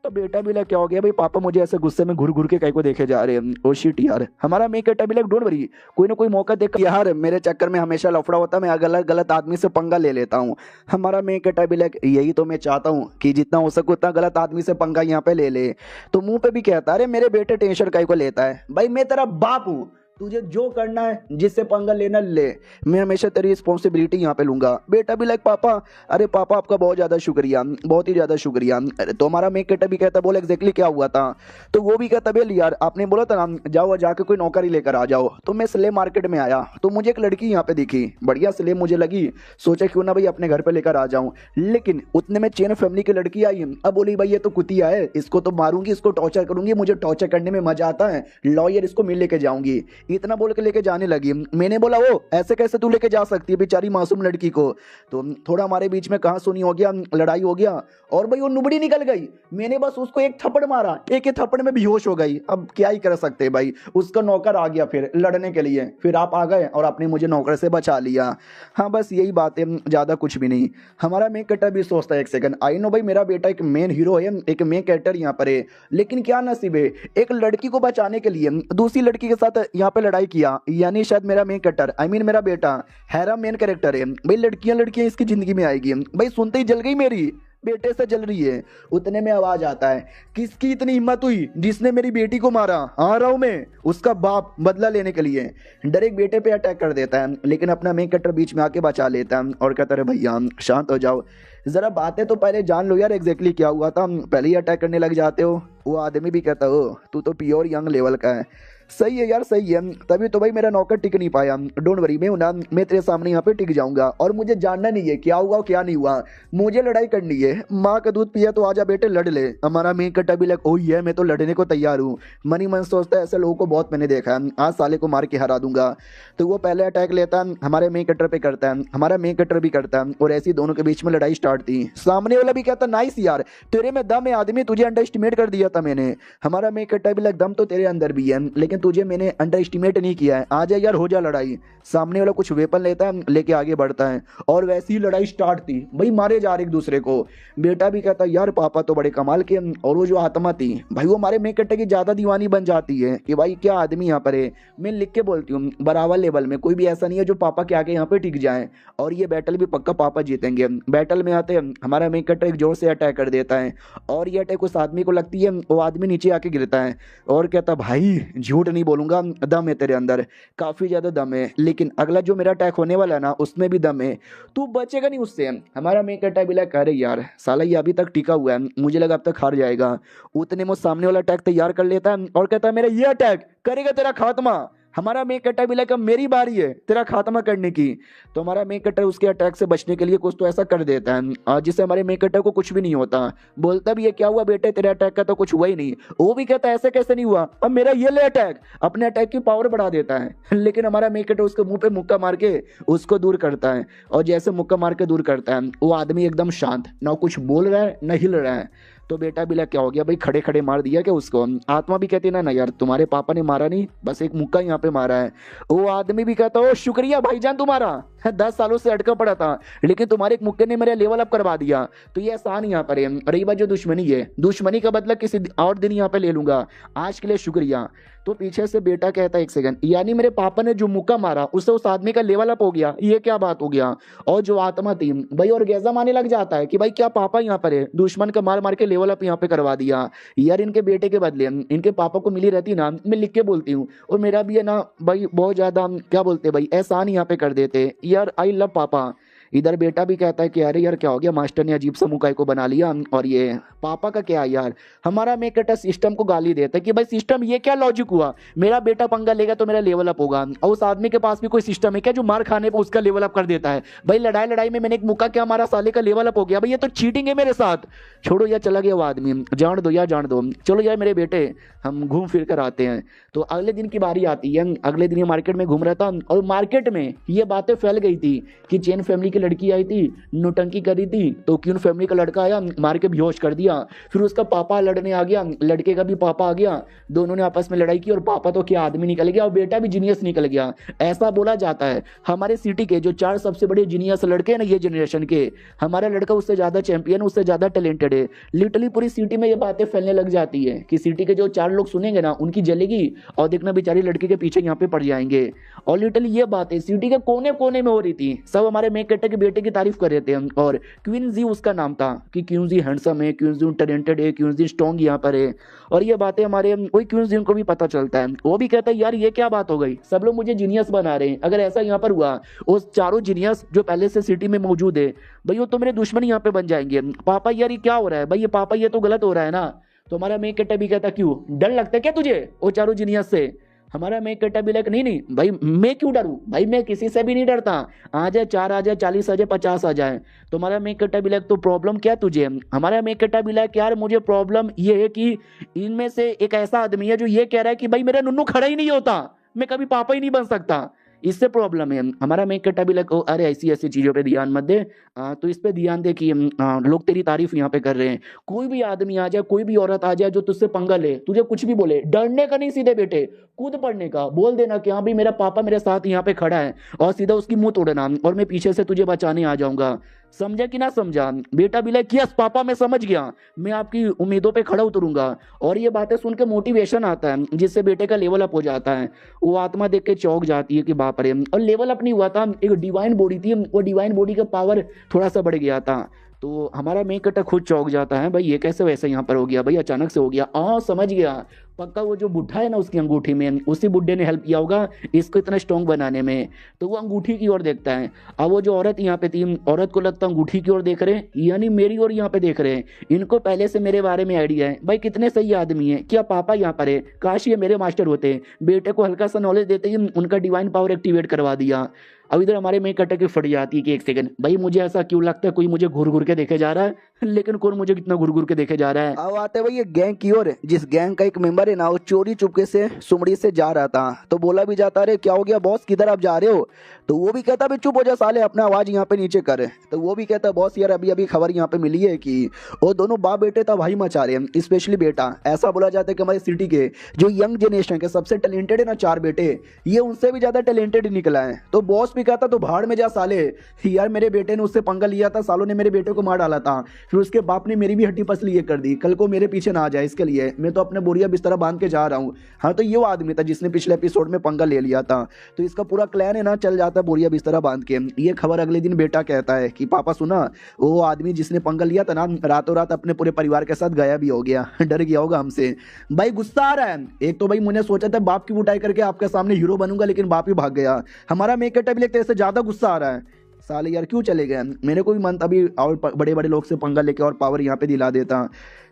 तो बेटा भी क्या हो गया भाई पापा मुझे ऐसे गुस्से में घुर घुर के कहीं को देखे जा रहे हैं, ओ शिट यार। हमारा मैं कहता भी डोंट वरी कोई ना कोई मौका देख यार, मेरे चक्कर में हमेशा लफड़ा होता है, मैं गलत गलत आदमी से पंगा ले लेता हूँ। हमारा मैं कहता भी यही तो मैं चाहता हूँ कि जितना हो सके उतना गलत आदमी से पंगा यहाँ पे ले ले। तो मुंह पे भी कहता अरे मेरे बेटे टेंशन कहीं को लेता है, भाई मैं तेरा बाप हूँ, तुझे जो करना है जिससे पंगा लेना ले, मैं हमेशा तेरी रिस्पॉन्सिबिलिटी यहाँ पे लूंगा। बेटा भी पापा अरे पापा आपका बहुत ज़्यादा शुक्रिया, बहुत ही ज़्यादा शुक्रिया। अरे तो हमारा मेक बेटा भी कहता बोले एग्जैक्टली क्या हुआ था। तो वो भी कहता बेल यार आपने बोला था ना जाओ जाके कोई नौकरी लेकर आ जाओ, तो मैं स्लेब मार्केट में आया तो मुझे एक लड़की यहाँ पे दिखी, बढ़िया स्लेब मुझे लगी, सोचा क्यों ना भाई अपने घर पे लेकर आ जाऊँ। लेकिन उतने में चैन फैमिली की लड़की आई, अब बोली भाई ये तो कुतिया है, इसको तो मारूंगी, इसको टॉर्चर करूंगी, मुझे टॉर्चर करने में मजा आता है, लॉयर इसको मिल लेके जाऊंगी। इतना बोल के लेके जाने लगी। मैंने बोला वो ऐसे कैसे तू लेके जा सकती है बेचारी मासूम लड़की को। तो थोड़ा हमारे बीच में कहा सुनी हो गया, लड़ाई हो गया और भाई वो नुबड़ी निकल गई। मैंने बस उसको एक थप्पड़ मारा, एक थप्पड़ में बेहोश हो गई। अब क्या ही कर सकते हैं भाई, उसका नौकर आ गया फिर लड़ने के लिए, फिर आप आ गए और आपने मुझे नौकर से बचा लिया। हाँ बस यही बात है, ज्यादा कुछ भी नहीं। हमारा मेन कैरेक्टर भी सोचता है एक सेकंड, आई नो भाई मेरा बेटा एक मेन हीरो है, एक मेन कैरेक्टर यहाँ पर है, लेकिन क्या नसीब है एक लड़की को बचाने के लिए दूसरी लड़की के साथ यहाँ पे लड़ाई किया। यानी शायद मेरा मेन कैरेक्टर आई मीन मेरा बेटा हैरा मेन कैरेक्टर है भाई, लड़कियां लड़कियां इसकी जिंदगी में आएगी भाई। सुनते ही जल गई मेरी, बेटे से जल रही है। उतने में आवाज आता है किसकी इतनी हिम्मत हुई जिसने मेरी बेटी को मारा, आ रहा हूं मैं उसका बाप बदला लेने के लिए। डायरेक्ट बेटे पे अटैक कर देता है, लेकिन अपना मेन कैरेक्टर बीच में आके बचा लेता है और कहता है भैया शांत हो जाओ, जरा बातें तो पहले जान लो यार एग्जैक्टली क्या हुआ था, पहले ही अटैक करने लग जाते हो। वो आदमी भी कहता हो तू तो प्योर यंग लेवल का है। सही है यार सही है, तभी तो भाई मेरा नौकर टिक नहीं पाया। डोंट वरी मैं तेरे सामने यहाँ पे टिक जाऊंगा और मुझे जानना नहीं है क्या हुआ क्या नहीं हुआ, मुझे लड़ाई करनी है। माँ का दूध पिया तो आजा बेटे लड़ ले। हमारा मेन कट्टा भी लग ओही है मैं तो लड़ने को तैयार हूँ। मनी मन सोचता है ऐसे लोगों को बहुत मैंने देखा है, आज साले को मार के हरा दूंगा। तो वो पहले अटैक लेता है हमारे मेन कटर पे करता है, हमारा मेन कटर भी करता है और ऐसी दोनों के बीच में लड़ाई स्टार्ट थी। सामने वाला भी कहता नाइस यार तेरे में दम है आदमी, तुझे अंडर एस्टिमेट कर दिया था मैंने। हमारा मेन कट्टा भी लग दम तो तेरे अंदर भी है लेकिन तुझे मैंने अंडर एस्टिमेट नहीं किया है, आ जा यार हो जा लड़ाई। सामने वाला कुछ वेपन लेता है लेके आगे बढ़ता है और वैसी ही लड़ाई स्टार्ट थी भाई, मारे जा रहे एक दूसरे को। बेटा भी कहता यार पापा तो बड़े कमाल के। और वो जो आत्मा थी भाई वो हमारे मेन कट्टे की ज्यादा दीवानी बन जाती है कि भाई क्या आदमी यहाँ पर है। मैं लिख के बोलती हूँ बराबर लेवल में कोई भी ऐसा नहीं है जो पापा के आगे यहाँ पे टिक जाए, और ये बैटल भी पक्का पापा जीतेंगे। बैटल में आते हमारा मेन कट्टा एक जोर से अटैक कर देता है और ये अटैक उस आदमी को लगती है, वो आदमी नीचे आके गिरता है और कहता भाई झूठ नहीं बोलूंगा दम है तेरे अंदर, काफी ज्यादा दम है, लेकिन अगला जो मेरा अटैक होने वाला है ना उसमें भी दम है, तू बचेगा नहीं उससे। हमारा मेन कट्टा भी लगा अरे यार साला ये अभी तक टिका हुआ है, मुझे लगा अब तक हार जाएगा। उतने में सामने वाला अटैक तैयार कर लेता है और कहता है मेरा ये अटैक करेगा तेरा खात्मा। हमारा मेन कट्टर भी लाइक मेरी बारी है तेरा खात्मा करने की। तो हमारा मेन कट्टर उसके अटैक से बचने के लिए कुछ तो ऐसा कर देता है जिससे हमारे मेन कट्टर को कुछ भी नहीं होता। बोलता भी ये क्या हुआ बेटे, तेरे अटैक का तो कुछ हुआ ही नहीं। वो भी कहता है ऐसे कैसे नहीं हुआ, अब मेरा ये ले अटैक, अपने अटैक की पावर बढ़ा देता है। लेकिन हमारा मेन कट्टर उसके मुंह पे मुक्का मार के उसको दूर करता है। और जैसे मुक्का मार के दूर करता है वो आदमी एकदम शांत, ना कुछ बोल रहा है ना हिल रहा है। तो बेटा भी क्या हो गया भाई, खड़े खड़े मार दिया क्या उसको। आत्मा भी कहती ना ना यार तुम्हारे पापा ने मारा नहीं, बस एक मुक्का यहाँ पे मारा है। वो आदमी भी कहता ओ शुक्रिया भाईजान तुम्हारा, 10 सालों से अटका पड़ा था लेकिन तुम्हारे एक मुक्के ने मेरा लेवल अप करवा दिया। तो ये एहसान यहाँ पर है। रही बात जो दुश्मनी है, दुश्मनी का बदला किसी और दिन यहाँ पे ले लूंगा, आज के लिए शुक्रिया। तो पीछे से बेटा कहता है एक सेकंड, यानी मेरे पापा ने जो मुक्का मारा उससे उस आदमी का लेवल अप हो गया, ये क्या बात हो गया। और जो आत्मा थी भाई और गैजा माने लग जाता है कि भाई क्या पापा यहाँ पर है, दुश्मन का मार मार के लेवल अप यहाँ पे करवा दिया। यार इनके बेटे के बदले इनके पापा को मिली रहती ना, मैं लिख के बोलती हूँ और मेरा भी है ना भाई बहुत ज्यादा क्या बोलते भाई एहसान यहाँ पे कर देते यार। आई लव पापा। इधर बेटा भी कहता है कि अरे यार क्या हो गया, मास्टर ने अजीब सा मुकाई को बना लिया। और ये पापा का क्या यार, हमारा मेकटा सिस्टम को गाली देता है कि भाई सिस्टम ये क्या लॉजिक हुआ, मेरा बेटा पंगा लेगा तो मेरा लेवल अप होगा। और उस आदमी के पास भी कोई सिस्टम है क्या जो मार खाने पर उसका लेवल अप कर देता है। भाई लड़ाई लड़ाई में मैंने एक मुक्का क्या मारा, साले का लेवल अप हो गया। भाई ये तो चीटिंग है मेरे साथ। छोड़ो यार, चला गया वो आदमी, जान दो यार जान दो। चलो यार मेरे बेटे हम घूम फिर कर आते हैं। तो अगले दिन की बारी आती है। अगले दिन ये मार्केट में घूम रहा था और मार्केट में ये बातें फैल गई थी कि चैन फैमिली की लड़की आई थी, नोटंकी करी थी, तो क्यून फैमिली का लड़का आया मार के बेहोश कर दिया। फिर उसका पापा लड़ने आ गया, लड़के का भी पापा आ गया, दोनों ने आपस में लड़ाई की और पापा तो क्या आदमी निकल गया और बेटा भी जीनियस निकल गया। ऐसा बोला जाता है हमारे सिटी के जो 4 सबसे बड़े जीनियस लड़के हैं ना ये जनरेशन के, हमारा लड़का उससे ज्यादा चैंपियन, उससे ज्यादा टैलेंटेड है। लिटरली पूरी सिटी में ये बातें फैलने लग जाती है कि सिटी के जो 4 लोग सुनेंगे ना उनकी जलेगी और देखना बेचारी लड़की के पीछे यहाँ पे पड़ जाएंगे। और लिटरली ये बातें सिटी के कोने कोने में हो रही थी। सब हमारे मेक कट्टे के बेटे की तारीफ कर रहे थे। और क्वीन जी उसका नाम था कि क्वीन जी हैंडसम है, क्वीन जी टैलेंटेड है, क्वीन जी स्ट्रॉन्ग यहाँ पर है। और ये बातें हमारे कोई क्वीन जी को भी पता चलता है। वो भी कहता है यार ये क्या बात हो गई, सब लोग मुझे जीनियस बना रहे हैं, अगर ऐसा यहाँ पर हुआ उस 4 जीनियस जो पहले से सिटी में मौजूद है भाई वो तो मेरे दुश्मन यहाँ पे बन जाएंगे। पापा यार ये क्या हो रहा है भाई, ये पापा ये तो गलत हो रहा है ना। तो हमारा मेक कट्टा भी कहता क्यों डर लगता है क्या तुझे वो 4 जीनियस से। हमारा मेक कट्टा भी लाइक नहीं नहीं भाई मैं क्यों डरूं भाई, मैं किसी से भी नहीं डरता, आ जाए 4 आ जाए 40 आ जाए 50 आ जाए। तो हमारा मेक कट्टा भी लाइक तो प्रॉब्लम क्या तुझे। हमारा मेक कट्टा भी लाइक यार मुझे प्रॉब्लम ये है कि इनमें से एक ऐसा आदमी है जो ये कह रहा है कि भाई मेरा नुन्नू खड़ा ही नहीं होता, मैं कभी पापा ही नहीं बन सकता, इससे प्रॉब्लम है। हमारा मेक कट्टा भी लग अरे ऐसी ऐसी चीजों पे ध्यान मत दे, तो इस पे ध्यान दे कि लोग तेरी तारीफ यहाँ पे कर रहे हैं। कोई भी आदमी आ जाए, कोई भी औरत आ जाए जो तुझसे पंगा ले, तुझे कुछ भी बोले, डरने का नहीं, सीधे बेटे कूद पड़ने का, बोल देना कि हाँ भाई मेरा पापा मेरे साथ यहाँ पे खड़ा है और सीधा उसकी मुंह तोड़ना और मैं पीछे से तुझे बचाने आ जाऊंगा। समझा कि ना समझा। बेटा भी लाइक यस पापा मैं समझ गया, मैं आपकी उम्मीदों पे खड़ा उतरूंगा। और ये बातें सुन के मोटिवेशन आता है जिससे बेटे का लेवल अप हो जाता है। वो आत्मा देख के चौंक जाती है कि बाप रे। और लेवल अप नहीं हुआ था, एक डिवाइन बॉडी थी, वो डिवाइन बॉडी का पावर थोड़ा सा बढ़ गया था। तो हमारा मेक कट्टा खुद चौंक जाता है, भाई ये कैसे वैसे यहाँ पर हो गया, भाई अचानक से हो गया। समझ गया, पक्का वो जो बुढ़ा है ना उसकी अंगूठी में, उसी बुढ़े ने हेल्प किया होगा इसको इतना स्ट्रॉन्ग बनाने में। तो वो अंगूठी की ओर देखता है। अब वो जो औरत यहाँ पे थी, औरत को लगता अंगूठी की ओर देख रहे हैं, यानी मेरी ओर यहाँ पे देख रहे हैं। इनको पहले से मेरे बारे में आइडिया है। भाई कितने सही आदमी है, क्या पापा यहाँ पर है, काश ये मेरे मास्टर होते। बेटे को हल्का सा नॉलेज देते ही उनका डिवाइन पावर एक्टिवेट करवा दिया। अब इधर हमारे मेक कट्टे की फट जाती है कि एक सेकंड भाई मुझे ऐसा क्यों लगता है कोई मुझे घूर घूर के देखे जा रहा है, लेकिन कौन मुझे कितना घूर घूर के देखे जा रहा है। अब आते भाई ये गैंग की ओर, जिस गैंग का एक मेंबर है ना वो चोरी चुपके से सुमड़ी से जा रहा था। तो बोला भी जाता अरे क्या हो गया बॉस, किधर आप जा रहे हो। तो वो भी कहता भाई चुप हो जा साले, अपना आवाज यहाँ पे नीचे कर। तो वो भी कहता बॉस यार अभी अभी खबर यहाँ पे मिली है कि वो दोनों बाप बेटे था भाई मचा रहे हैं, स्पेशली बेटा। ऐसा बोला जाता है कि हमारे सिटी के जो यंग जनरेशन के सबसे टैलेंटेड है ना 4 बेटे, ये उनसे भी ज्यादा टैलेंटेड निकला है। तो बॉस भी कहता तो भाड़ में जा साले, यार मेरे बेटे ने उससे पंगा लिया था, सालों ने मेरे बेटे को मार डाला था, फिर उसके बाप ने मेरी भी हड्डी पसली ये कर दी, कल को मेरे पीछे ना आ जाए इसके लिए मैं तो अपने बोरिया बिस्तरा बांध के जा रहा हूँ। हाँ तो ये वो आदमी था जिसने पिछले एपिसोड में पंगा ले लिया था। तो इसका पूरा क्लैन है ना चल जाता है बोरिया बिस्तरा बांध के। ये खबर अगले दिन बेटा कहता है कि पापा सुना वो आदमी जिसने पंगा लिया था ना रातों रात अपने पूरे परिवार के साथ गायब भी हो गया, डर गया होगा हमसे। भाई गुस्सा आ रहा है। एक तो भाई मैंने सोचा था बाप की बुटाई करके आपके सामने हीरो बनूंगा, लेकिन बाप ही भाग गया। हमारा मेक कट्टा भी लगता है इससे ज्यादा गुस्सा आ रहा है, साले यार क्यों चले गए। मेरे को भी मन अभी और बड़े बड़े लोग से पंगा लेके और पावर यहाँ पे दिला देता।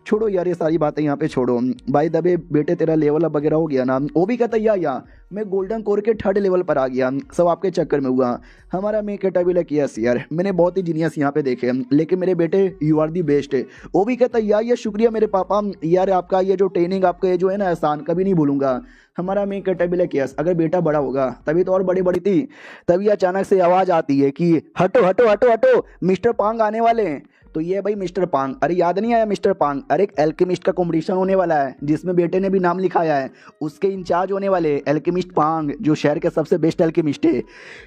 छोड़ो यार ये सारी बातें यहाँ पे छोड़ो। भाई दबे बेटे तेरा लेवल अप वगैरह हो गया ना? वो भी कहता या मैं गोल्डन कोर के 3rd लेवल पर आ गया, सब आपके चक्कर में हुआ। हमारा मैं कहता भी लग यस यार मैंने बहुत ही जीनियस यहाँ पे देखे, लेकिन मेरे बेटे यू आर दी बेस्ट है। वो भी कहता ये शुक्रिया मेरे पापा, यार आपका ये जो ट्रेनिंग आपका ये जो है ना एहसान कभी नहीं भूलूंगा। हमारा मैं कहता भी लग यस अगर बेटा बड़ा होगा तभी तो और बड़ी बड़ी थी। तभी अचानक से आवाज आती है कि हटो हटो हटो हटो मिस्टर पांग आने वाले हैं। तो ये भाई मिस्टर पांग, अरे याद नहीं आया मिस्टर पांग? अरे एक एल्केमिस्ट का कंपटीशन होने वाला है जिसमें बेटे ने भी नाम लिखाया है, उसके इंचार्ज होने वाले एल्केमिस्ट पांग जो शहर के सबसे बेस्ट एल्केमिस्ट है,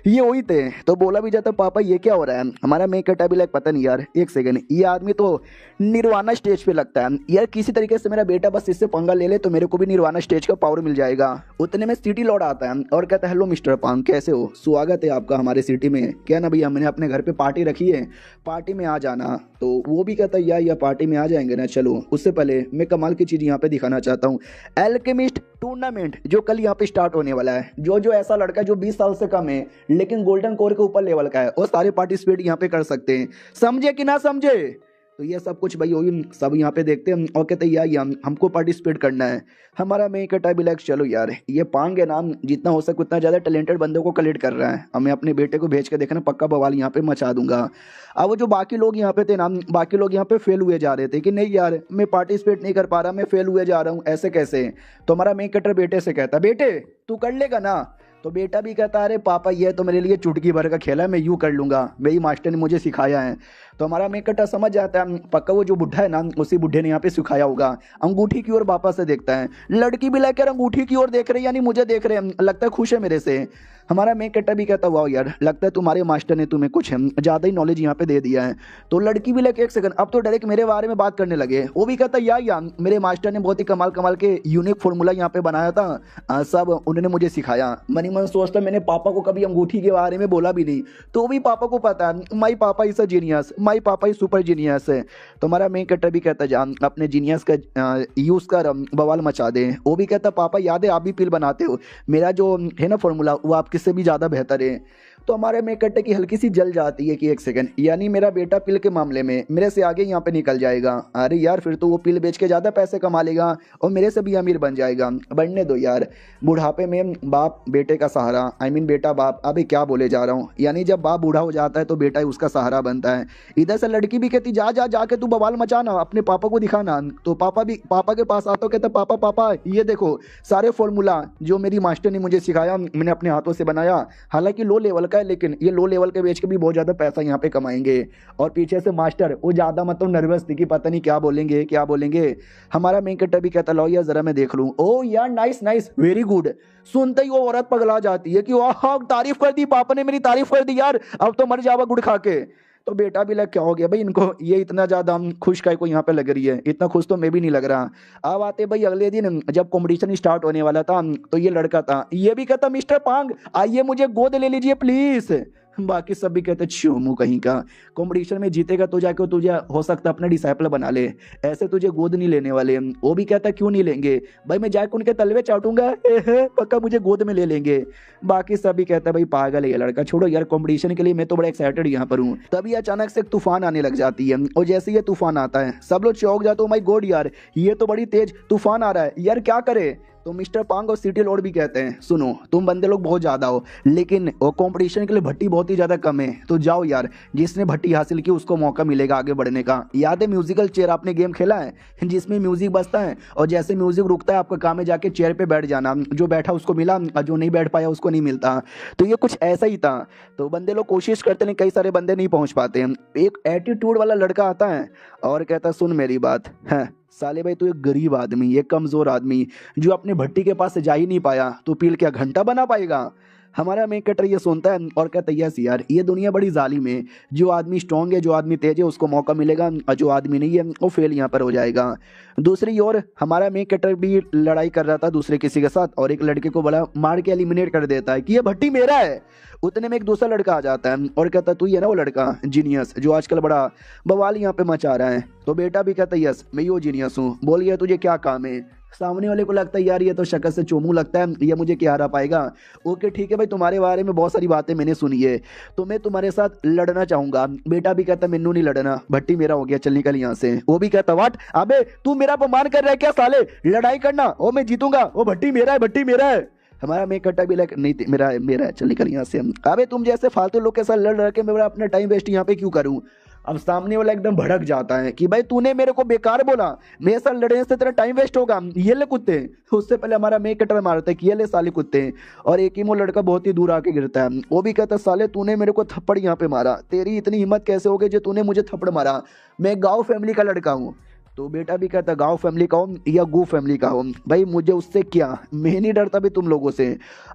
ये वही थे। तो बोला भी जाता पापा ये क्या हो रहा है? हमारा मैं कटा भी लाइक पता नहीं यार, एक सेकंड, ये आदमी तो निर्वाणा स्टेज पे लगता है यार। किसी तरीके से मेरा बेटा बस इससे पंगा ले ले तो मेरे को भी निर्वाणा स्टेज का पावर मिल जाएगा। उतने में सिटी लॉर्ड आता है और कहता है हेलो मिस्टर पांग कैसे हो, स्वागत है आपका हमारे सिटी में। क्या ना भैया मैंने अपने घर पे पार्टी रखी है, पार्टी में आ जाना। तो वो भी कहता है या पार्टी में आ जाएंगे ना, चलो। उससे पहले मैं कमाल की चीज यहाँ पे दिखाना चाहता हूँ, एल्केमिस्ट टूर्नामेंट जो कल यहाँ पे स्टार्ट होने वाला है। जो ऐसा लड़का जो 20 साल से कम है लेकिन गोल्डन कोर के ऊपर लेवल का है वो सारे पार्टिसिपेट यहाँ पे कर सकते हैं, समझे कि ना समझे? तो ये सब कुछ भाई वही सब यहाँ पे देखते हैं और कहते हैं यार हमको पार्टिसिपेट करना है। हमारा मैं कहता भी लाइक चलो यार ये पांग है नाम, जितना हो सके उतना ज़्यादा टैलेंटेड बंदों को कलेक्ट कर रहा है। अब मैं अपने बेटे को भेज के देखना पक्का बवाल यहाँ पे मचा दूंगा। अब वो जो बाकी लोग यहाँ पे थे ना, बाकी लोग यहाँ पे फेल हुए जा रहे थे कि नहीं यार मैं पार्टिसिपेट नहीं कर पा रहा, मैं फेल हुए जा रहा हूँ, ऐसे कैसे? तो हमारा मैं कटर बेटे से कहता बेटे तू कर लेगा ना? तो बेटा भी कहता अरे पापा ये तो मेरे लिए चुटकी भर का खेला है, मैं यूँ कर लूँगा, मेरी मास्टर ने मुझे सिखाया है। तो हमारा मैं कट्टा समझ जाता है पक्का वो जो बुढ़ा है ना उसी बुढ़े ने यहाँ पे सिखाया होगा। अंगूठी की ओर वापस से देखता है, लड़की भी लेकर अंगूठी की ओर देख रही है, यानी मुझे देख रहे हैं, लगता है खुश है मेरे से। हमारा मैं कट्टा भी कहता वाह यार लगता है तुम्हारे मास्टर ने तुम्हें कुछ ज़्यादा ही नॉलेज यहाँ पे दे दिया है। तो लड़की भी लेके एक सेकंड अब तो डायरेक्ट मेरे बारे में बात करने लगे। वो भी कहता या मेरे मास्टर ने बहुत ही कमाल कमाल के यूनिक फॉर्मूला यहाँ पे बनाया था, सब उन्होंने मुझे सिखाया। मनी मन सोचता मैंने पापा को कभी अंगूठी के बारे में बोला भी नहीं, तो भी पापा को पता है माई पापा इज अ जीनियस, माई पापा ही सुपर जीनियस है। तो हमारा मेन कट्टर भी कहता जान अपने जीनियस का यूज़ कर बवाल मचा दे। वो भी कहता पापा याद है आप भी पिल बनाते हो, मेरा जो है ना फॉर्मूला वो आपके से भी ज़्यादा बेहतर है। तो हमारे में कट्टे की हल्की सी जल जाती है कि एक सेकंड, यानी मेरा बेटा पिल के मामले में मेरे से आगे यहाँ पे निकल जाएगा। अरे यार फिर तो वो पिल बेच के ज़्यादा पैसे कमा लेगा और मेरे से भी अमीर बन जाएगा। बनने दो यार, बुढ़ापे में बाप बेटे का सहारा, आई मीन बेटा बाप, अभी क्या बोले जा रहा हूँ, यानी जब बाप बूढ़ा हो जाता है तो बेटा ही उसका सहारा बनता है। इधर से लड़की भी कहती जा जा जाके तू बवाल मचाना, अपने पापा को दिखाना। तो पापा भी पापा के पास आता कहता पापा पापा ये देखो सारे फॉर्मूला जो मेरी मास्टर ने मुझे सिखाया मैंने अपने हाथों से बनाया, हालांकि लो लेवल का है लेकिन ये लो लेवल के बेच के भी बहुत ज़्यादा पैसा यहाँ पे कमाएंगे। और पीछे से मास्टर वो ज़्यादा मतलब नर्वस थी कि पता नहीं क्या बोलेंगे क्या बोलेंगे। हमारा मेन कट्टर भी कहता लो यार ज़रा मैं देख लूँ। ओ यार नाइस नाइस वेरी गुड। सुनते ही वो औरत पगला जाती है कि वाह तारीफ कर दी, पापा ने मेरी तारीफ कर दी यार, अब तो मर जावा गुड़ खा के। तो बेटा भी लग क्या हो गया भाई इनको, ये इतना ज़्यादा खुश काय को यहाँ पे लग रही है, इतना खुश तो मैं भी नहीं लग रहा। अब आते भाई अगले दिन जब कंपटीशन स्टार्ट होने वाला था तो ये लड़का था, ये भी कहता मिस्टर पांग आइए मुझे गोद ले लीजिए प्लीज। बाकी सब भी कहते चूमू कहीं का, कंपटीशन में जीतेगा तो जाके तुझे हो सकता है अपना डिसाइपल बना ले, ऐसे तुझे गोद नहीं लेने वाले। वो भी कहता क्यों नहीं लेंगे भाई, मैं जाके उनके तलवे चाटूंगा, पक्का मुझे गोद में ले लेंगे। बाकी सब भी कहता भाई पागल है ये लड़का, छोड़ो यार कंपटीशन के लिए मैं तो बड़ा एक्साइटेड यहाँ पर हूँ। तभी अचानक से एक तूफान आने लग जाती है और जैसे ये तूफान आता है सब लोग चौंक जाते हो, माय गॉड यार ये तो बड़ी तेज तूफान आ रहा है यार क्या करे। तो मिस्टर पांग और सिटी लॉर्ड भी कहते हैं सुनो तुम बंदे लोग बहुत ज़्यादा हो लेकिन वो कंपटीशन के लिए भट्टी बहुत ही ज़्यादा कम है, तो जाओ यार जिसने भट्टी हासिल की उसको मौका मिलेगा आगे बढ़ने का। याद है म्यूजिकल चेयर आपने गेम खेला है जिसमें म्यूजिक बजता है और जैसे म्यूजिक रुकता है आपका काम है जाके चेयर पे बैठ जाना, जो बैठा उसको मिला और जो नहीं बैठ पाया उसको नहीं मिलता। तो ये कुछ ऐसा ही था। तो बंदे लोग कोशिश करते हैं, कई सारे बंदे नहीं पहुंच पाते। एक एटीट्यूड वाला लड़का आता है और कहता सुन मेरी बात है साले भाई, तू एक गरीब आदमी, एक कमज़ोर आदमी जो अपने भट्टी के पास जा ही नहीं पाया, तो पील क्या घंटा बना पाएगा। हमारा मेन कटर ये सुनता है और कहता है यस यार ये दुनिया बड़ी जालिम है, जो आदमी स्ट्रॉन्ग है जो आदमी तेज है उसको मौका मिलेगा और जो आदमी नहीं है वो फेल यहाँ पर हो जाएगा। दूसरी ओर हमारा मेन कटर भी लड़ाई कर रहा था दूसरे किसी के साथ और एक लड़के को बड़ा मार के एलिमिनेट कर देता है कि ये भट्टी मेरा है। उतने में एक दूसरा लड़का आ जाता है और कहता तू ये ना वो लड़का जीनियस जो आजकल बड़ा बवाल यहाँ पे मचा रहा है। तो बेटा भी कहता यस मैं यो जीनियस हूँ, बोल गया तुझे क्या काम है। सामने वाले को लगता है यार ये तो शक्ल से चोमू लगता है, ये मुझे क्या हरा पाएगा। ओके ठीक है भाई, तुम्हारे बारे में बहुत सारी बातें मैंने सुनी है, तो मैं तुम्हारे साथ लड़ना चाहूंगा। बेटा भी कहता मैनू नहीं लड़ना, भट्टी मेरा हो गया, चल निकल यहाँ से। वो भी कहता वाट, अबे तू मेरा अपमान कर रहा है क्या साले, लड़ाई करना, ओ मैं जीतूंगा, वो भट्टी मेरा है, भट्टी मेरा है। हमारा मेन कट्टा भी लाइक नहीं मेरा है, मेरा है, चल निकल यहाँ से। अबे तुम जैसे फालतू लोग के साथ लड़ रहे के मैं अपना टाइम वेस्ट यहाँ पे क्यों करूँ। अब सामने वाला एकदम भड़क जाता है कि भाई तूने मेरे को बेकार बोला, मेरे साथ लड़ने से तेरा टाइम वेस्ट होगा, ये ले कुत्ते। उससे पहले हमारा मेक कटर मारता है कि ये ले साले कुत्ते, और एक ही वो लड़का बहुत ही दूर आके गिरता है। वो भी कहता साले तूने मेरे को थप्पड़ यहाँ पे मारा, तेरी इतनी हिम्मत कैसे हो गई जो तूने मुझे थप्पड़ मारा, मैं गाँव फैमिली का लड़का हूँ। तो बेटा भी कहता गांव फैमिली का हो या गू फैमिली का हो, भाई मुझे उससे क्या, मैं नहीं डरता भी तुम लोगों से।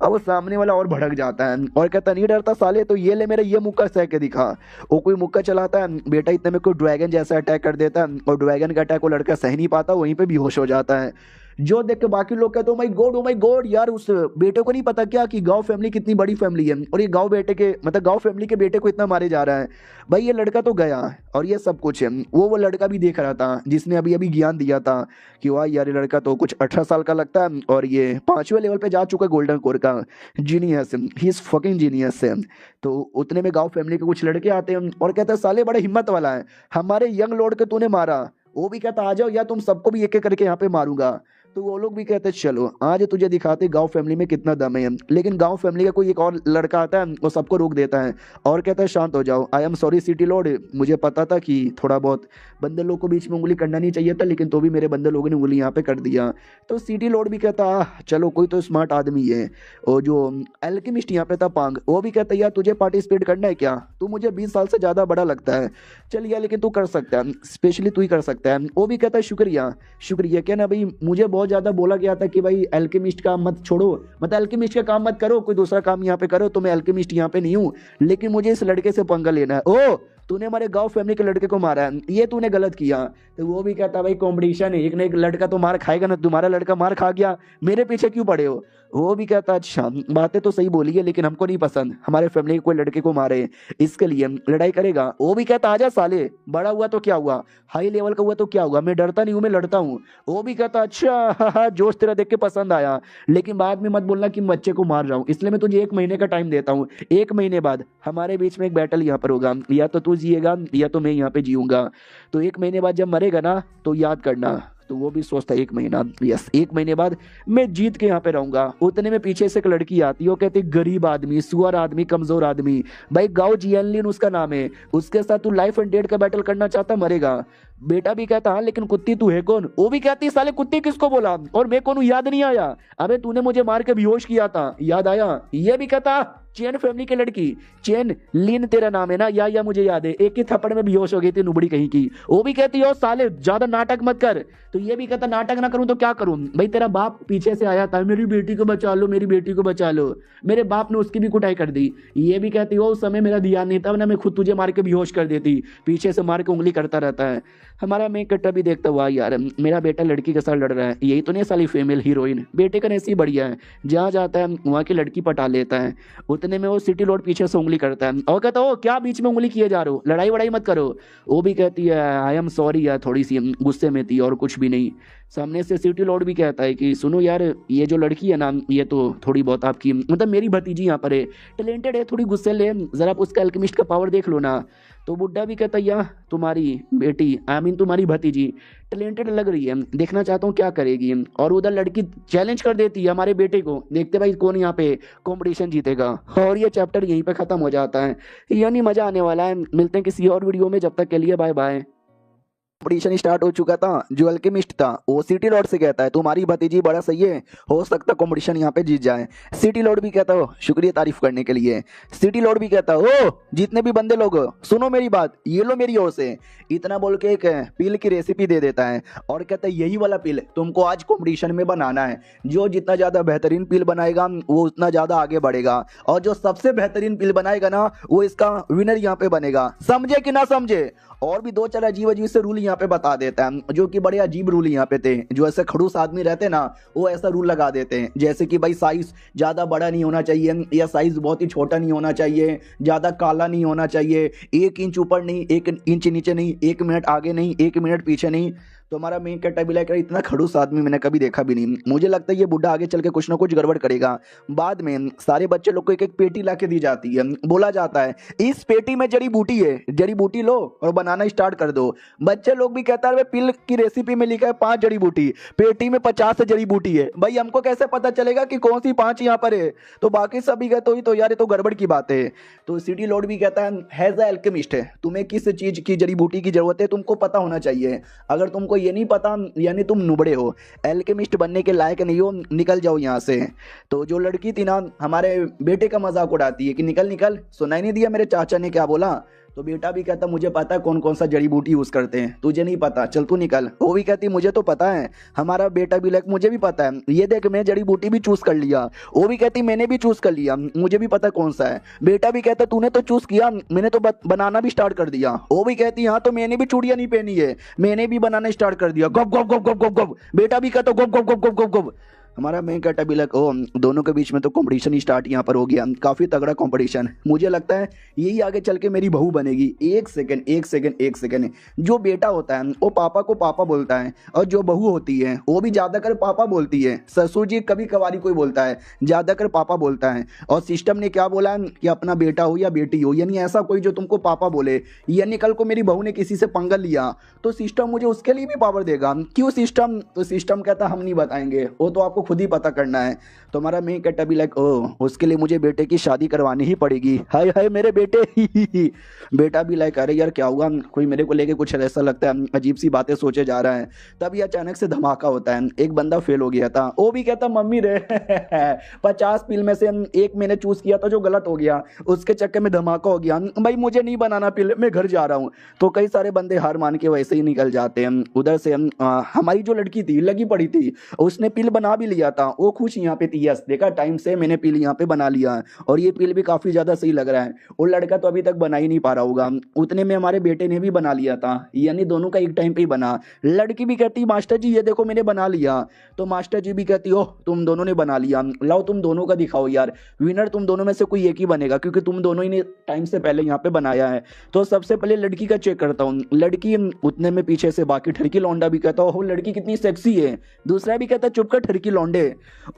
अब वो सामने वाला और भड़क जाता है और कहता नहीं डरता साले, तो ये ले मेरा ये मुक्का सह के दिखा। वो कोई मुक्का चलाता है, बेटा इतने में कोई ड्रैगन जैसा अटैक कर देता है, और ड्रैगन का अटैक वो लड़का सह नहीं पाता, वहीं पे बेहोश हो जाता है। जो देख के बाकी लोग कहते ओ माय गॉड यार, उस बेटे को नहीं पता क्या कि गांव फैमिली कितनी बड़ी फैमिली है, और ये गांव बेटे के मतलब गांव फैमिली के बेटे को इतना मारे जा रहा है। भाई ये लड़का तो गया और ये सब कुछ है। वो लड़का भी देख रहा था जिसने अभी अभी ज्ञान दिया था कि वाह यार ये लड़का तो कुछ 18 साल का लगता है, और ये 5वें लेवल पे जा चुका है गोल्डन कोर का, genius, he is fucking genius है। तो उतने में गांव फैमिली के कुछ लड़के आते हैं और कहते हैं साले बड़ा हिम्मत वाला है, हमारे यंग लॉर्ड के तूने मारा। वो भी कहता आ जाओ या तुम सबको भी एक एक करके यहाँ पे मारूंगा। तो वो लोग भी कहते चलो आज तुझे दिखाते गांव फैमिली में कितना दम है। लेकिन गांव फैमिली का कोई एक और लड़का आता है, वो सबको रोक देता है और कहता है शांत हो जाओ, I am sorry city Lord, मुझे पता था कि थोड़ा बहुत बंदे लोग को बीच में उंगली करना नहीं चाहिए था, लेकिन तो भी मेरे बंदे लोगों ने उंगली यहाँ पे कर दिया। तो सिटी लॉर्ड भी कहता चलो कोई तो स्मार्ट आदमी है। और जो एल्केमिस्ट यहाँ पे था पांग, वो भी कहता यार तुझे पार्टिसिपेट करना है क्या, तू मुझे 20 साल से ज़्यादा बड़ा लगता है, चल यार लेकिन तू कर सकता है, स्पेशली तू ही कर सकता है। वो भी कहता है शुक्रिया शुक्रिया, क्या ना भाई मुझे बहुत ज़्यादा बोला गया था कि भाई एल्केमिस्ट का मत छोड़ो, मतलब एल्केमिस्ट का काम मत करो, कोई दूसरा काम यहाँ पे करो, तो मैं एल्केमिस्ट यहाँ पे नहीं हूँ, लेकिन मुझे इस लड़के से पंगा लेना है। ओ तूने हमारे गांव फैमिली के लड़के को मारा है, ये तूने गलत किया। तो वो भी कहता भाई कंपटीशन है, एक ना एक लड़का तो मार खाएगा ना, तुम्हारा लड़का मार खा गया, मेरे पीछे क्यों पड़े हो। वो भी कहता अच्छा बातें तो सही बोली है, लेकिन हमको नहीं पसंद हमारे फैमिली के कोई लड़के को मारे, इसके लिए लड़ाई करेगा। वो भी कहता आजा साले, बड़ा हुआ तो क्या हुआ, हाई लेवल का हुआ तो क्या हुआ, मैं डरता नहीं हूँ, मैं लड़ता हूँ। वो भी कहता अच्छा जोश तेरा देख के पसंद आया, लेकिन बाद में मत बोलना कि मैं बच्चे को मार रहा हूँ, इसलिए मैं तुझे 1 महीने का टाइम देता हूँ। 1 महीने बाद हमारे बीच में एक बैटल यहाँ पर होगा, या तो तू जिएगा या तो मैं यहाँ पे जीऊंगा। तो 1 महीने बाद जब मरेगा ना तो याद करना। तो वो भी सोचता 1 महीना, यस 1 महीने बाद मैं जीत के यहाँ पे रहूंगा। उतने में पीछे से एक लड़की आती है, वो कहती गरीब आदमी, सुअर आदमी, कमजोर आदमी, भाई गाओ जियानलिन उसका नाम है, उसके साथ तू लाइफ एंड डेथ का बैटल करना चाहता, मरेगा। बेटा भी कहता हाँ लेकिन कुत्ती तू है कौन। वो भी कहती साले कुत्ती किसको बोला, और मैं कौन हूँ याद नहीं आया, अबे तूने मुझे मार के बेहोश किया था, याद आया। ये भी कहता चैन फैमिली की लड़की, चैन लिन तेरा नाम है ना, या मुझे याद है, एक ही थप्पड़ में बेहोश हो गई थी नुबड़ी कहीं की। वो भी कहती हो साले ज्यादा नाटक मत कर। तो ये भी कहता नाटक ना करूं तो क्या करूं, भाई तेरा बाप पीछे से आया था, मेरी बेटी को बचा लो, मेरी बेटी को बचा लो, मेरे बाप ने उसकी भी कुटाई कर दी। ये भी कहती हो उस समय मेरा ध्यान नहीं था, वरना मैं खुद तुझे मार के बेहोश कर देती, पीछे से मार के उंगली करता रहता है। हमारा मेक कट्टा भी देखता हुआ यार मेरा बेटा लड़की के साथ लड़ रहा है, यही तो नहीं साली फीमेल हीरोइन, बेटे का ऐसी बढ़िया है, जहाँ जाता है वहाँ की लड़की पटा लेता है। उतने में वो सिटी लॉर्ड पीछे से उंगली करता है और कहता हो क्या बीच में उंगली किए जा रहे हो, लड़ाई वड़ाई मत करो। वो भी कहती है आई एम सॉरी यार, थोड़ी सी गुस्से में थी और कुछ भी नहीं। सामने से सिटी लॉर्ड भी कहता है कि सुनो यार ये जो लड़की है ना, ये तो थोड़ी बहुत आपकी मतलब मेरी भतीजी यहाँ पर है, टैलेंटेड है, थोड़ी गुस्से ले, जरा उसका अल्केमिस्ट का पावर देख लो ना। तो बुड्ढा भी कहता यार तुम्हारी बेटी आई मीन तुम्हारी भतीजी टैलेंटेड लग रही है, देखना चाहता हूँ क्या करेगी। और उधर लड़की चैलेंज कर देती है हमारे बेटे को, देखते भाई कौन यहाँ पे कंपटीशन जीतेगा। और ये चैप्टर यहीं पे खत्म हो जाता है, यानी मजा आने वाला है। मिलते हैं किसी और वीडियो में, जब तक के लिए बाय बाय। कंपटीशन स्टार्ट हो चुका था। जो अल्केमिस्ट था वो सिटी लॉर्ड से कहता है तुम्हारी भतीजी बड़ा सही है, हो सकता कंपटीशन यहाँ पे जीत जाए। सिटी लॉर्ड भी कहता हो शुक्रिया तारीफ करने के लिए। सिटी लॉर्ड भी कहता ओ जितने भी बंदे लोग सुनो मेरी बात, ये लो मेरी ओर से, इतना बोल के एक पिल की रेसिपी दे देता है और कहता है यही वाला पिल तुमको आज कंपटीशन में बनाना है, जो जितना ज्यादा बेहतरीन पिल बनाएगा वो उतना ज्यादा आगे बढ़ेगा, और जो सबसे बेहतरीन पिल बनाएगा ना वो इसका विनर यहाँ पे बनेगा, समझे कि ना समझे। और भी 2-4 अजीब अजीब से रूल यहाँ पे बता देता है, जो कि बड़े अजीब रूल यहाँ पे थे। जो ऐसे खड़ूस आदमी रहते ना वो ऐसा रूल लगा देते हैं, जैसे कि भाई साइज ज्यादा बड़ा नहीं होना चाहिए, या साइज बहुत ही छोटा नहीं होना चाहिए, ज्यादा काला नहीं होना चाहिए, 1 इंच ऊपर नहीं, 1 इंच नीचे नहीं, 1 मिनट आगे नहीं, 1 मिनट पीछे नहीं। तो हमारा मेन कैरेक्टर भी लाइक इतना खड़ूस आदमी मैंने कभी देखा भी नहीं। मुझे लगता है ये बुढ़ा आगे चल के कुछ ना कुछ गड़बड़ करेगा। बाद में सारे बच्चे लोग को एक एक पेटी ला के दी जाती है, बोला जाता है इस पेटी में जड़ी बूटी है, जड़ी बूटी लो और बनाना स्टार्ट कर दो। बच्चे लोग भी कहता है पिल की रेसिपी में लिखा है 5 जड़ी बूटी, पेटी में 50 जड़ी बूटी है। भाई हमको कैसे पता चलेगा कि कौन सी 5 यहाँ पर है? तो बाकी सभी कहते हो तो यार ये तो गड़बड़ की बात है। तो सिटी लॉर्ड भी कहता है एज अ एल्केमिस्ट है, तुम्हें किस चीज की जड़ी बूटी की जरूरत है तुमको पता होना चाहिए। अगर तुमको ये नहीं पता यानी तुम नुबड़े हो, एल्केमिस्ट बनने के लायक नहीं हो, निकल जाओ यहाँ से। तो जो लड़की थी ना हमारे बेटे का मजाक उड़ाती है कि निकल निकल, सुनाई नहीं दिया मेरे चाचा ने क्या बोला? तो बेटा भी कहता मुझे पता है कौन कौन सा जड़ी बूटी यूज करते हैं, तुझे नहीं पता, चल तू निकल। वो भी कहती मुझे तो पता है। हमारा बेटा भी लाइक मुझे भी पता है, ये देख मैं जड़ी बूटी भी चूज कर लिया। वो भी कहती मैंने भी चूज कर लिया, मुझे भी पता कौन सा है। बेटा भी कहता तूने तो चूज किया, मैंने तो बनाना भी स्टार्ट कर दिया। वो भी कहती हाँ तो मैंने भी चूड़ियां नहीं पहनी है, मैंने भी बनाना स्टार्ट कर दिया। गप गप गप गप गप गप। बेटा भी कहता गप गप गप गप गप गप। हमारा मेन कैरेक्टर भी लाइक ओ दोनों के बीच में तो कंपटीशन स्टार्ट यहाँ पर हो गया, काफ़ी तगड़ा कंपटीशन। मुझे लगता है यही आगे चल के मेरी बहू बनेगी। एक सेकंड एक सेकंड एक सेकंड। जो बेटा होता है वो पापा को पापा बोलता है और जो बहू होती है वो भी ज़्यादातर पापा बोलती है। ससुर जी कभी कभारी कोई बोलता है, ज़्यादातर पापा बोलता है। और सिस्टम ने क्या बोला है कि अपना बेटा हो या बेटी हो यानी ऐसा कोई जो तुमको पापा बोले, यानी कल को मेरी बहू ने किसी से पंगा लिया तो सिस्टम मुझे उसके लिए भी पावर देगा। क्यों सिस्टम? तो सिस्टम कहता हम नहीं बताएंगे, वो तो आपको खुद ही पता करना है। तो हमारा मेन कैरेक्टर भी लाइक ओ उसके लिए मुझे बेटे की शादी करवानी ही पड़ेगी। हाय हाय मेरे बेटे। बेटा भी लाइक अरे यार क्या हुआ, कोई मेरे को लेके कुछ ऐसा लगता है अजीब सी बातें सोचे जा रहा है। तभी अचानक से धमाका होता है, एक बंदा फेल हो गया था। वो भी कहता मम्मी रे 50 पिल में से एक मैंने चूज किया था जो गलत हो गया, उसके चक्कर में धमाका हो गया। भाई मुझे नहीं बनाना पिल, मैं घर जा रहा हूँ। तो कई सारे बंदे हार मान के वैसे ही निकल जाते हैं। उधर से हमारी जो लड़की थी लगी पड़ी थी, उसने पिल बना भी लिया था। वो खुश यहाँ पे थी, यस देखा टाइम से मैंने पिल यहाँ पे बना लिया है और ये पिल भी काफी ज्यादा सही लग रहा है। वो लड़का तो अभी तक बना ही नहीं पा रहा होगा, उतने में हमारे बेटे ने भी बना लिया था, यानी दोनों का एक टाइम पे ही बना। लड़की भी कहती मास्टर जी ये देखो मैंने बना लिया। तो मास्टर जी भी कहती ओह तुम दोनों ने बना लिया, लाओ तुम दोनों का दिखाओ यार, विनर तुम दोनों में से कोई एक ही बनेगा क्योंकि तुम दोनों ही ने टाइम से पहले यहाँ पे बनाया है। तो सबसे पहले लड़की का चेक करता हूँ। लड़की उतने में पीछे से बाकी ठरकी लौंडा भी कहता हो लड़की कितनी सेक्सी है। दूसरा भी कहता चुप कर ठरकी लौंडे।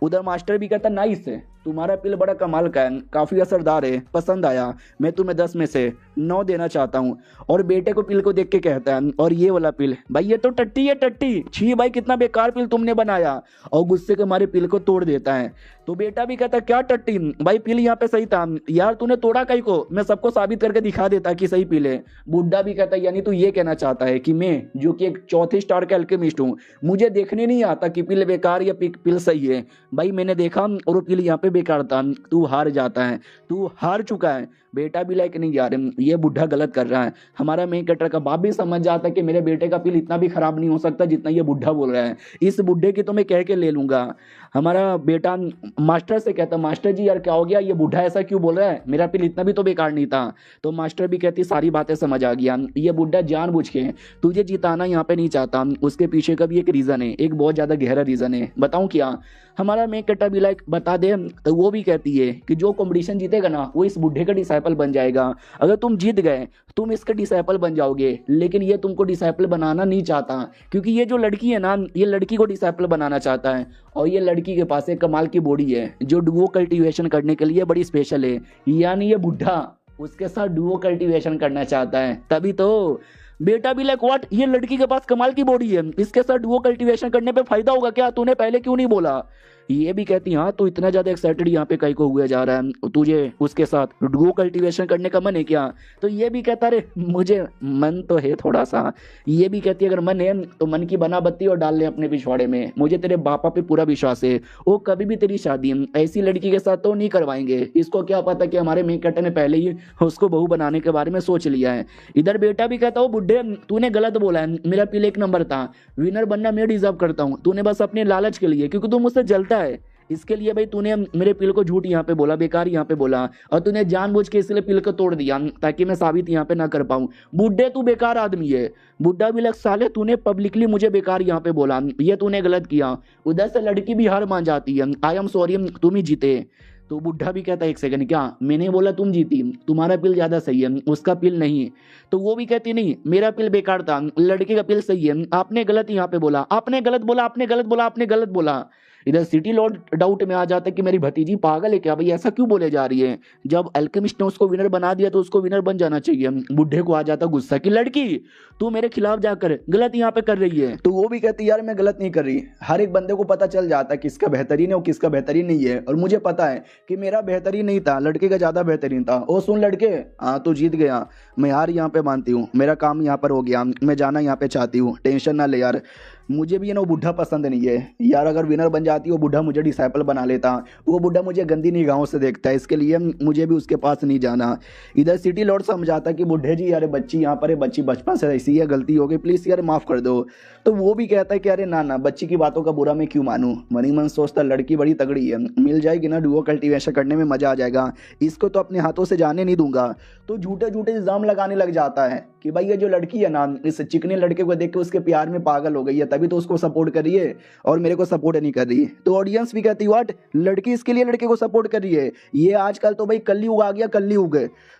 उधर मास्टर भी कहता नाइस है, तुम्हारा पिल बड़ा कमाल का है, काफी असरदार है, पसंद आया, मैं तुम्हें 10 में से 9 देना चाहता हूँ। और बेटे को पिल को देख के कहता है और ये वाला पिल भाई ये तो टट्टी है टट्टी, छी भाई कितना बेकार पिल तुमने बनाया, और गुस्से के हमारे पिल को तोड़ देता है। तो बेटा भी कहता क्या टट्टी भाई पिल यहाँ पे सही था यार, तूने तोड़ा कहीं को, मैं सबको साबित करके दिखा देता कि सही पिल है। बुड्ढा भी कहता यानी तू ये कहना चाहता है कि मैं जो कि एक चौथे स्टार का एल्केमिस्ट हूँ, मुझे देखने नहीं आता कि पिल बेकार या पिल सही है। भाई मैंने देखा और वो पिल यहाँ पे बेकार था, तू हार जाता है, तू हार चुका है। बेटा भी लाइक नहीं यार ये बुढ़ा गलत कर रहा है। हमारा मेन कैरेक्टर का बाप भी समझ जाता है कि मेरे बेटे का पिल इतना भी खराब नहीं हो सकता जितना ये बुढ़ा बोल रहा है, इस बुढ़े की तो मैं कह के ले लूंगा। हमारा बेटा मास्टर से कहता मास्टर जी यार क्या हो गया, ये बुढ़ा ऐसा क्यों बोल रहा है, मेरा पिल इतना भी तो बेकार नहीं था। तो मास्टर भी कहती सारी बातें समझ आ गया, ये बुढ़ा जानबूझ के तुझे जिताना यहाँ पे नहीं चाहता, उसके पीछे का भी एक रीजन है, एक बहुत ज्यादा गहरा रीजन है। बताऊं क्या? हमारा मेन कैरेक्टर भी लाइक बता दे। तो वो भी कहती है कि जो कंपटीशन जीतेगा ना वो इस बुढ़े का डिसाइपल बन जाएगा, अगर तुम जीत गए तुम इसके डिसाइपल बन जाओगे, लेकिन ये तुमको डिसाइपल बनाना नहीं चाहता क्योंकि ये जो लड़की है ना ये लड़की को डिसाइपल बनाना चाहता है। और ये लड़की के पास एक कमाल की बॉडी है जो डुओ कल्टीवेशन करने के लिए बड़ी स्पेशल है, यानी ये बुढ़ा उसके साथ डुओ कल्टीवेशन करना चाहता है। तभी तो बेटा भी लाइक व्हाट, ये लड़की के पास कमाल की बॉडी है, इसके साथ डुओ कल्टीवेशन करने पे फायदा होगा क्या, तूने पहले क्यों नहीं बोला? ये भी कहती हाँ तो इतना ज्यादा एक्साइटेड यहाँ पे कहीं को हुआ जा रहा है, तुझे उसके साथ डुओ कल्टीवेशन करने का मन है क्या? तो ये भी कहता रे मुझे मन तो है थोड़ा सा। ये भी कहती है अगर मन है तो मन की बना बत्ती और डाल ले अपने पिछवाड़े में, मुझे तेरे बापा पे पूरा विश्वास है, वो कभी भी तेरी शादी ऐसी लड़की के साथ तो नहीं करवाएंगे। इसको क्या पता कि हमारे मेन कैरेक्टर ने पहले ही उसको बहू बनाने के बारे में सोच लिया है। इधर बेटा भी कहता हो बुढ़े तूने गलत बोला है, मेरा पिल 1 नंबर था, विनर बनना मैं डिजर्व करता हूँ, तूने बस अपने लालच के लिए क्योंकि तू मुझसे जलता है इसके लिए भाई तूने मेरे पिल को झूठ यहाँ पे बोला, बेकार यहाँ पे बोला, और तूने जानबूझ के इसलिए पिल को तोड़ दिया ताकि मैं साबित यहाँ पे ना कर पाऊं। बुड्ढे तू बेकार आदमी है। बुड्ढा भी लग साले तूने पब्लिकली मुझे बेकार यहाँ पे बोला, ये तूने गलत किया। उधर से लड़की भी हार मान जाती है, आई एम सॉरी तुम ही जीते। तो बुढ़ा भी कहता है एक सेकंड, क्या मैंने बोला तुम जीती, तुम्हारा पिल ज्यादा सही है, उसका पिल नहीं। तो वो भी कहती नहीं, मेरा पिल बेकार था, लड़के का पिल सही है, आपने गलत यहाँ पे बोला, आपने गलत बोला, आपने गलत बोला, आपने गलत बोला। इधर सिटी लॉर्ड डाउट में आ जाता है कि मेरी भतीजी पागल है क्या भाई, ऐसा क्यों बोले जा रही है। जब अल्केमिस्ट ने उसको विनर बना दिया तो उसको विनर बन जाना चाहिए। बुढ़े को आ जाता गुस्सा कि लड़की तू मेरे खिलाफ जाकर गलत यहाँ पे कर रही है। तो वो भी कहती यार मैं गलत नहीं कर रही। हर एक बंदे को पता चल जाता है किसका बेहतरीन है और किसका बेहतरीन नहीं है, और मुझे पता है कि मेरा बेहतरीन नहीं था, लड़के का ज्यादा बेहतरीन था। ओ सुन लड़के, हाँ तू जीत गया, मैं हार यहाँ पे मानती हूँ, मेरा काम यहाँ पर हो गया, मैं जाना यहाँ पे चाहती हूँ, टेंशन ना ले यार। मुझे भी है ना वो बुढ़ा पसंद नहीं है यार, अगर विनर बन जाती वो बुढ़ा मुझे डिसाइपल बना लेता, वो बुढ़ा मुझे गंदी निगाहों से देखता है, इसके लिए मुझे भी उसके पास नहीं जाना। इधर सिटी लॉर्ड समझाता कि बुढ़े जी यार बच्ची यहाँ पर है, बच्ची बचपन से ऐसी है, गलती हो गई, प्लीज़ यार माफ़ कर दो। तो वो भी कहता है कि अरे ना ना, बच्ची की बातों का बुरा मैं क्यों मानूं। मनी मन सोचता लड़की बड़ी तगड़ी है, मिल जाएगी ना डुओ कल्टीवेशन करने में मजा आ जाएगा, इसको तो अपने हाथों से जाने नहीं दूंगा। तो झूठे झूठे इल्जाम लगाने लग जाता है कि भाई ये जो लड़की है ना, इस चिकने लड़के को देख के उसके प्यार में पागल हो गई है, तभी तो उसको सपोर्ट कर रही है और मेरे को सपोर्ट नहीं कर रही है। तो ऑडियंस भी कहती व्हाट, लड़की इसके लिए लड़के को सपोर्ट कर रही है, ये आजकल तो भाई कलयुग आ गया, कलयुग।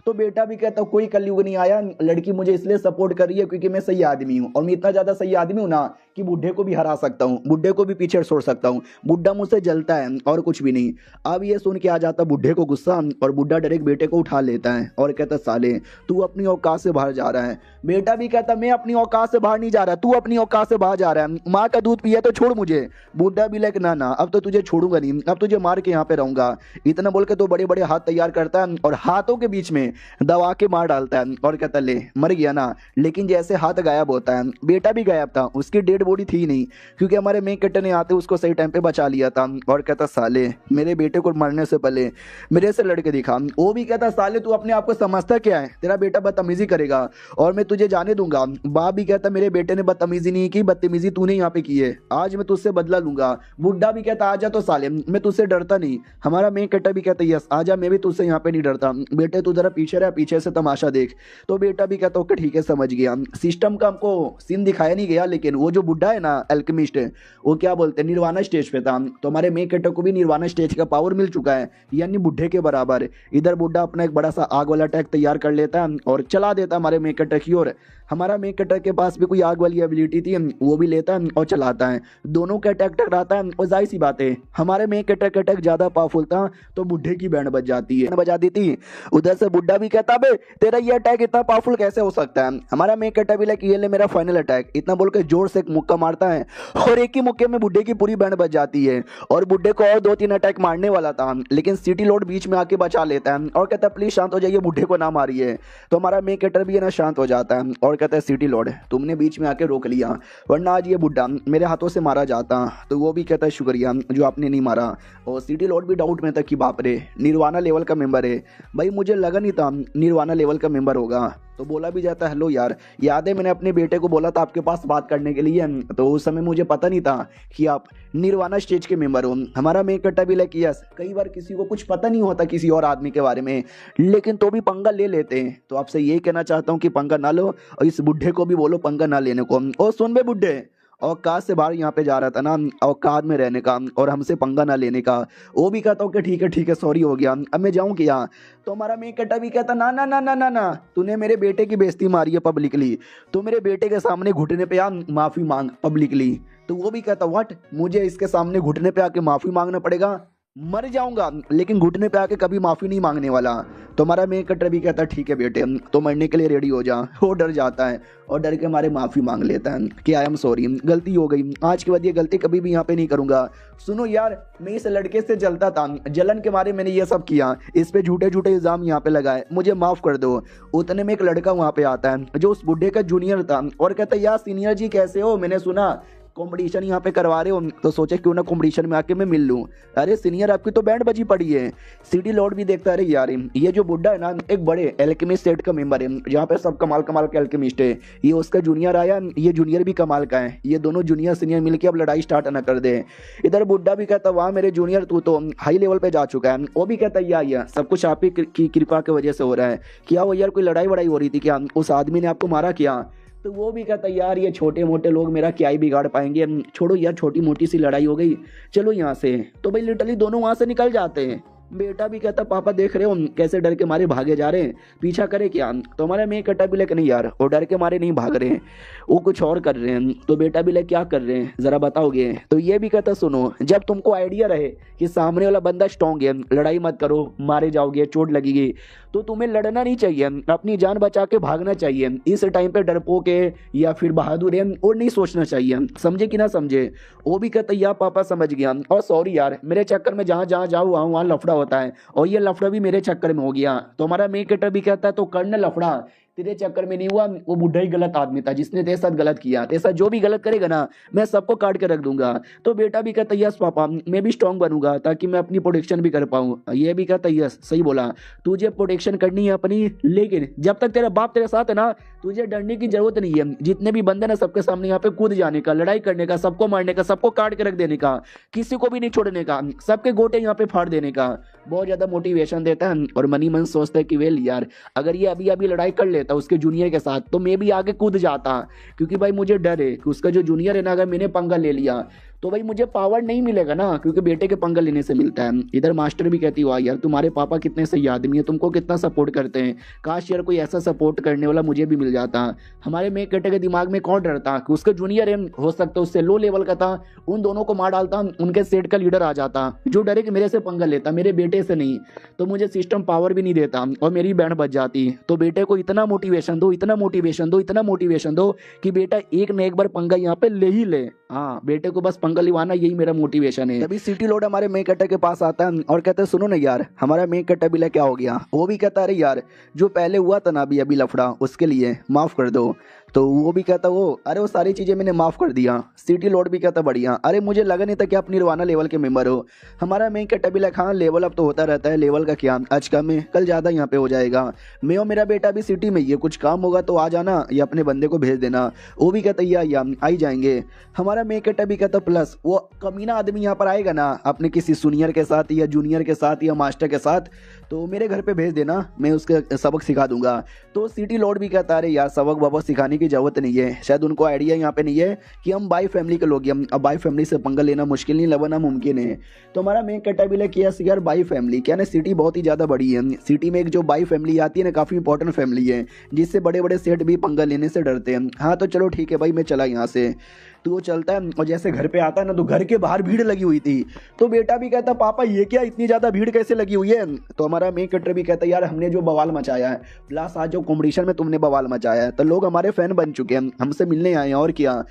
तो बेटा भी कहता कोई कलयुग नहीं आया, लड़की मुझे इसलिए सपोर्ट कर रही है क्योंकि मैं सही आदमी हूँ, और मैं इतना ज्यादा सही आदमी हूँ ना कि बुढ़े को भी हरा सकता हूँ, बुढ़े को भी पीछे छोड़ सकता हूँ, बुढ़ा मुझसे जलता है और कुछ भी नहीं। अब ये सुन के आ जाता बुढ़े को गुस्सा, और बुढ़ा डायरेक्ट बेटे को उठा लेता है और कहता साले तू अपनी औकात से बाहर जा रहा है। बेटा भी कहता मैं अपनी औकात से बाहर नहीं जा रहा, तू अपनी औकात से बाहर जा रहा है, माँ का दूध पिया तो छोड़ मुझे। बुढ़ा भी लाइक ना ना, अब तो तुझे छोड़ूंगा नहीं, अब तुझे मार के यहाँ पे रहूंगा। इतना बोल के तो बड़े बड़े हाथ तैयार करता है और हाथों के बीच में दबा के मार डालता है और कहता ले मर गया ना। लेकिन जैसे हाथ गायब होता है, बेटा भी गायब था, उसकी डेड बॉडी थी नहीं, क्योंकि हमारे मेन कट्टर ने आते उसको सही टाइम पे बचा लिया था। और कहता साले मेरे बेटे को मरने से पहले मेरे से लड़के दिखा। वो भी कहता साले तू अपने आप को समझता क्या है, तेरा बेटा बदतमीजी करेगा और मैं तुझे जाने दूंगा। बाप भी कहता मेरे बेटे ने बदतमीजी नहीं की, बदतमीजी तूने यहाँ पे की है, आज मैं तुझसे बदला लूंगा। बुढ़ा भी कहता आजा तो साले, मैं तुझसे डरता नहीं। हमारा मेन कट्टर भी कहता यस आजा, मैं भी तुझसे यहाँ पे नहीं डरता, बेटे तू जरा पीछे रह, पीछे से तमाशा देख। तो बेटा भी कहता ओके ठीक है समझ गया। सिस्टम का हमको सीन दिखाया नहीं गया, लेकिन वो जो बुढ़ा है ना अल्केमिस्ट, वो क्या बोलते हैं निर्वाणा स्टेज पे था, तो हमारे मेन कट्टर को भी निर्वाणा स्टेज का पावर मिल चुका है, यानी बुढ़े के बराबर। इधर बुढ़ा अपना एक बड़ा सा आग वाला अटैक तैयार कर लेता है और चला देता हमारे मेन कट्टर की ओर। हमारा मेन कट्टर के पास भी कोई आग वाली एबिलिटी थी, वो भी लेता है और चलाता है, दोनों का अटैक टकराता है। और जाहिर सी बात है हमारे मेन कट्टर का अटैक ज्यादा पावरफुल था, तो बुढ़े की बैंड बज जाती है, बजा दी थी। उधर से बुढ़ा भी कहता बे तेरा ये अटैक इतना पावरफुल कैसे हो सकता है। हमारा मेन कट्टर भी लाइक ये ले मेरा फाइनल अटैक, इतना बोल के जोर से एक मुक्का मारता है और एक ही मुक्के में बुढ़े की पूरी बैंड बज जाती है। और बुढ़े को और 2-3 अटैक मारने वाला था, लेकिन सिटी लॉर्ड बीच में आके बचा लेता है और कहता है प्लीज शांत हो जाइए, बुढ़े को ना मारिए। तो हमारा मेन कट्टर भी है ना शांत हो जाता है और कहता है सिटी लॉर्ड तुमने बीच में आके रोक लिया, वरना आज ये बुढ़ा मेरे हाथों से मारा जाता। तो वो भी कहता है शुक्रिया जो आपने नहीं मारा। और सिटी लॉर्ड भी डाउट में था कि बाप रे निर्वाणा लेवल का मेंबर है, भाई मुझे लगा नहीं था निर्वाणा लेवल का मेंबर होगा। तो बोला भी जाता हेलो यार, याद है मैंने अपने बेटे को बोला था आपके पास बात करने के लिए, तो उस समय मुझे पता नहीं था कि आप निर्वाणा स्टेज के मेंबर हो। हमारा मेन कट्टा भी लाइक यस, कई बार किसी को कुछ पता नहीं होता किसी और आदमी के बारे में, लेकिन तो भी पंगा ले लेते हैं। तो आपसे यही कहना चाहता हूँ कि पंगा ना लो, और इस बुढ़े को भी बोलो पंगा ना लेने को। और सुन बे बुढ़े, औकात से बाहर यहाँ पे जा रहा था ना, औकात में रहने का और हमसे पंगा ना लेने का। वो भी कहता हूँ कि ठीक है सॉरी हो गया, अब मैं जाऊँ क्या। तो हमारा मेन कट्टा भी कहता ना ना ना ना ना ना, तूने मेरे बेटे की बेइज्जती मारी है पब्लिकली, तो मेरे बेटे के सामने घुटने पे आ माफी मांग पब्लिकली। तो वो भी कहता व्हाट, मुझे इसके सामने घुटने पे आके माफी मांगना पड़ेगा, मर जाऊंगा लेकिन घुटने पे आके कभी माफी नहीं मांगने वाला। तो हमारा मेन कट्टर भी कहता ठीक है बेटे, तो मरने के लिए रेडी हो जा। वो डर जाता है और डर के हमारे माफी मांग लेता है कि आई एम सॉरी, गलती हो गई, आज के बाद ये गलती कभी भी यहाँ पे नहीं करूंगा। सुनो यार, मैं इस लड़के से जलता था, जलन के मारे मैंने ये सब किया, इस पे झूठे झूठे इल्जाम यहाँ पे लगाए, मुझे माफ कर दो। उतने में एक लड़का वहाँ पे आता है जो उस बुढ़े का जूनियर था और कहता है यार सीनियर जी कैसे हो, मैंने सुना कंपटीशन यहाँ पे करवा रहे हो, तो सोचे क्यों ना कंपटीशन में आके मैं मिल लूँ। अरे सीनियर आपकी तो बैंड बजी पड़ी है। सिटी लॉर्ड भी देखता है अरे यार ये जो बुड्ढा है ना एक बड़े एल्केमिस्ट सेट का मेंबर है, जहाँ पे सब कमाल कमाल के एल्केमिस्ट है, ये उसका जूनियर आया, ये जूनियर भी कमाल का है, ये दोनों जूनियर सीनियर मिलकर अब लड़ाई स्टार्ट ना कर दे। इधर बुड्ढा भी कहता वाह मेरे जूनियर तू तो हाई लेवल पे जा चुका है। वो भी कहता या सब कुछ आप ही की कृपा की वजह से हो रहा है। क्या वो यार कोई लड़ाई वड़ाई हो रही थी क्या, उस आदमी ने आपको मारा क्या। तो वो भी कहता यार ये छोटे मोटे लोग मेरा क्या ही बिगाड़ पाएंगे, छोड़ो यार छोटी मोटी सी लड़ाई हो गई, चलो यहाँ से। तो भाई लिटरली दोनों वहाँ से निकल जाते हैं। बेटा भी कहता पापा देख रहे हो कैसे डर के मारे भागे जा रहे हैं, पीछा करे क्या। तो हमारा मेन कट्टा भी नहीं यार, वो डर के मारे नहीं भाग रहे हैं, वो कुछ और कर रहे हैं। तो बेटा भी क्या कर रहे हैं जरा बताओगे। तो ये भी कहता सुनो, जब तुमको आइडिया रहे कि सामने वाला बंदा स्ट्रॉन्ग है, लड़ाई मत करो, मारे जाओगे, चोट लगेगी, तो तुम्हें लड़ना नहीं चाहिए, अपनी जान बचा के भागना चाहिए। इस टाइम पे डरपोक है या फिर बहादुर है और नहीं सोचना चाहिए, समझे कि ना समझे। वो भी कहता यार पापा समझ गया, और सॉरी यार मेरे चक्कर में जहाँ जहाँ जाऊँ वहाँ लफड़ा होता है, और ये लफड़ा भी मेरे चक्कर में हो गया। तो हमारा मेन कैरेक्टर भी कहता है तो करना लफड़ा, तेरे चक्कर में नहीं हुआ, वो बुढ़ा ही गलत आदमी था जिसने तेरे साथ गलत किया, तेरे साथ जो भी गलत करेगा ना मैं सबको काट के रख दूंगा। तो बेटा भी कहता यस पापा, मैं भी स्ट्रांग बनूंगा ताकि मैं अपनी प्रोटेक्शन भी कर पाऊँ। ये भी कहता यस सही बोला, तुझे प्रोटेक्शन करनी है अपनी, लेकिन जब तक तेरा बाप तेरे साथ है ना तुझे डरने की जरूरत नहीं है। जितने भी बंदे ना सबके सामने यहाँ पे कूद जाने का, लड़ाई करने का, सबको मारने का, सबको काट के रख देने का, किसी को भी नहीं छोड़ने का, सबके गोटे यहाँ पे फाड़ देने का। बहुत ज्यादा मोटिवेशन देता है और मनी मन सोचता है कि वेल यार अगर ये अभी अभी लड़ाई कर लेता उसके जूनियर के साथ तो मैं भी आगे कूद जाता, क्योंकि भाई मुझे डर है कि उसका जो जूनियर है ना अगर मैंने पंगा ले लिया तो भाई मुझे पावर नहीं मिलेगा ना, क्योंकि बेटे के पंगा लेने से मिलता है। इधर मास्टर भी कहती हुआ यार तुम्हारे पापा कितने सही आदमी है, तुमको कितना सपोर्ट करते हैं, काश यार कोई ऐसा सपोर्ट करने वाला मुझे भी मिल जाता। हमारे मेन कैरेक्टर के दिमाग में कौन डरता कि उसका जूनियर है, हो सकता उससे लो लेवल का था, उन दोनों को मार डालता, उनके सेट का लीडर आ जाता जो डरे कि मेरे से पंगा लेता, मेरे बेटे से नहीं, तो मुझे सिस्टम पावर भी नहीं देता और मेरी बैंड बच जाती। तो बेटे को इतना मोटिवेशन दो, इतना मोटिवेशन दो, इतना मोटिवेशन दो कि बेटा एक न एक बार पंगा यहाँ पे ले ही ले। हाँ बेटे को बस पंगा लिवाना, यही मेरा मोटिवेशन है। तभी सिटी लोड हमारे मेन कैरेक्टर के पास आता है और कहते हैं सुनो ना यार हमारा मेन कैरेक्टर भी क्या हो गया। वो भी कहता अरे यार जो पहले हुआ था ना अभी लफड़ा उसके लिए माफ कर दो। तो वो भी कहता अरे वो सारी चीजें मैंने माफ कर दिया। सिटी लोड भी कहता बढ़िया, अरे मुझे लगा नहीं था कि आप निर्वाणा लेवल के मेंबर हो। हमारा मेन कैरेक्टर भी हाँ लेवल अप तो होता रहता है, लेवल का क्या आज कम है कल ज्यादा यहाँ पे हो जाएगा। मैं और मेरा बेटा भी सिटी में ही है, कुछ काम होगा तो आ जाना या अपने बंदे को भेज देना। वो भी कहता या आई जाएंगे। हमारा मेन कैरेक्टर भी कहता प्लस वो कमीना आदमी यहाँ पर आएगा ना अपने किसी सीनियर के साथ या जूनियर के साथ या मास्टर के साथ तो मेरे घर पे भेज देना, मैं उसके सबक सिखा दूंगा। तो सिटी लॉर्ड भी कहता है यार सबक बाबा सिखाने की जरूरत नहीं है, शायद उनको आइडिया यहाँ पे नहीं है कि हम बाई फैमिली के लोग हैं, अब बाई फैमिली से पंगा लेना मुश्किल नहीं, लगना मुमकिन है। तो हमारा मेन कैरेक्टर किया यार बाई फैमिली क्या ना, सिटी बहुत ही ज़्यादा बड़ी है, सिटी में एक जो बाई फैमिली आती है ना काफ़ी इंपॉर्टेंट फैमिली है जिससे बड़े बड़े सेठ भी पंगा लेने से डरते हैं। हाँ तो चलो ठीक है भाई मैं चला यहाँ से। तो वो चलता है और जैसे घर पे आता है ना तो घर के बाहर भीड़ लगी हुई थी। तो बेटा भी कहता पापा ये क्या इतनी ज़्यादा भीड़ कैसे लगी हुई है। तो हमारा मेन कैरेक्टर भी कहता यार हमने जो बवाल मचाया है प्लस आज जो कॉम्पिटिशन में तुमने बवाल मचाया है तो लोग हमारे फैन बन चुके हैं, हमसे मिलने आए हैं और क्या।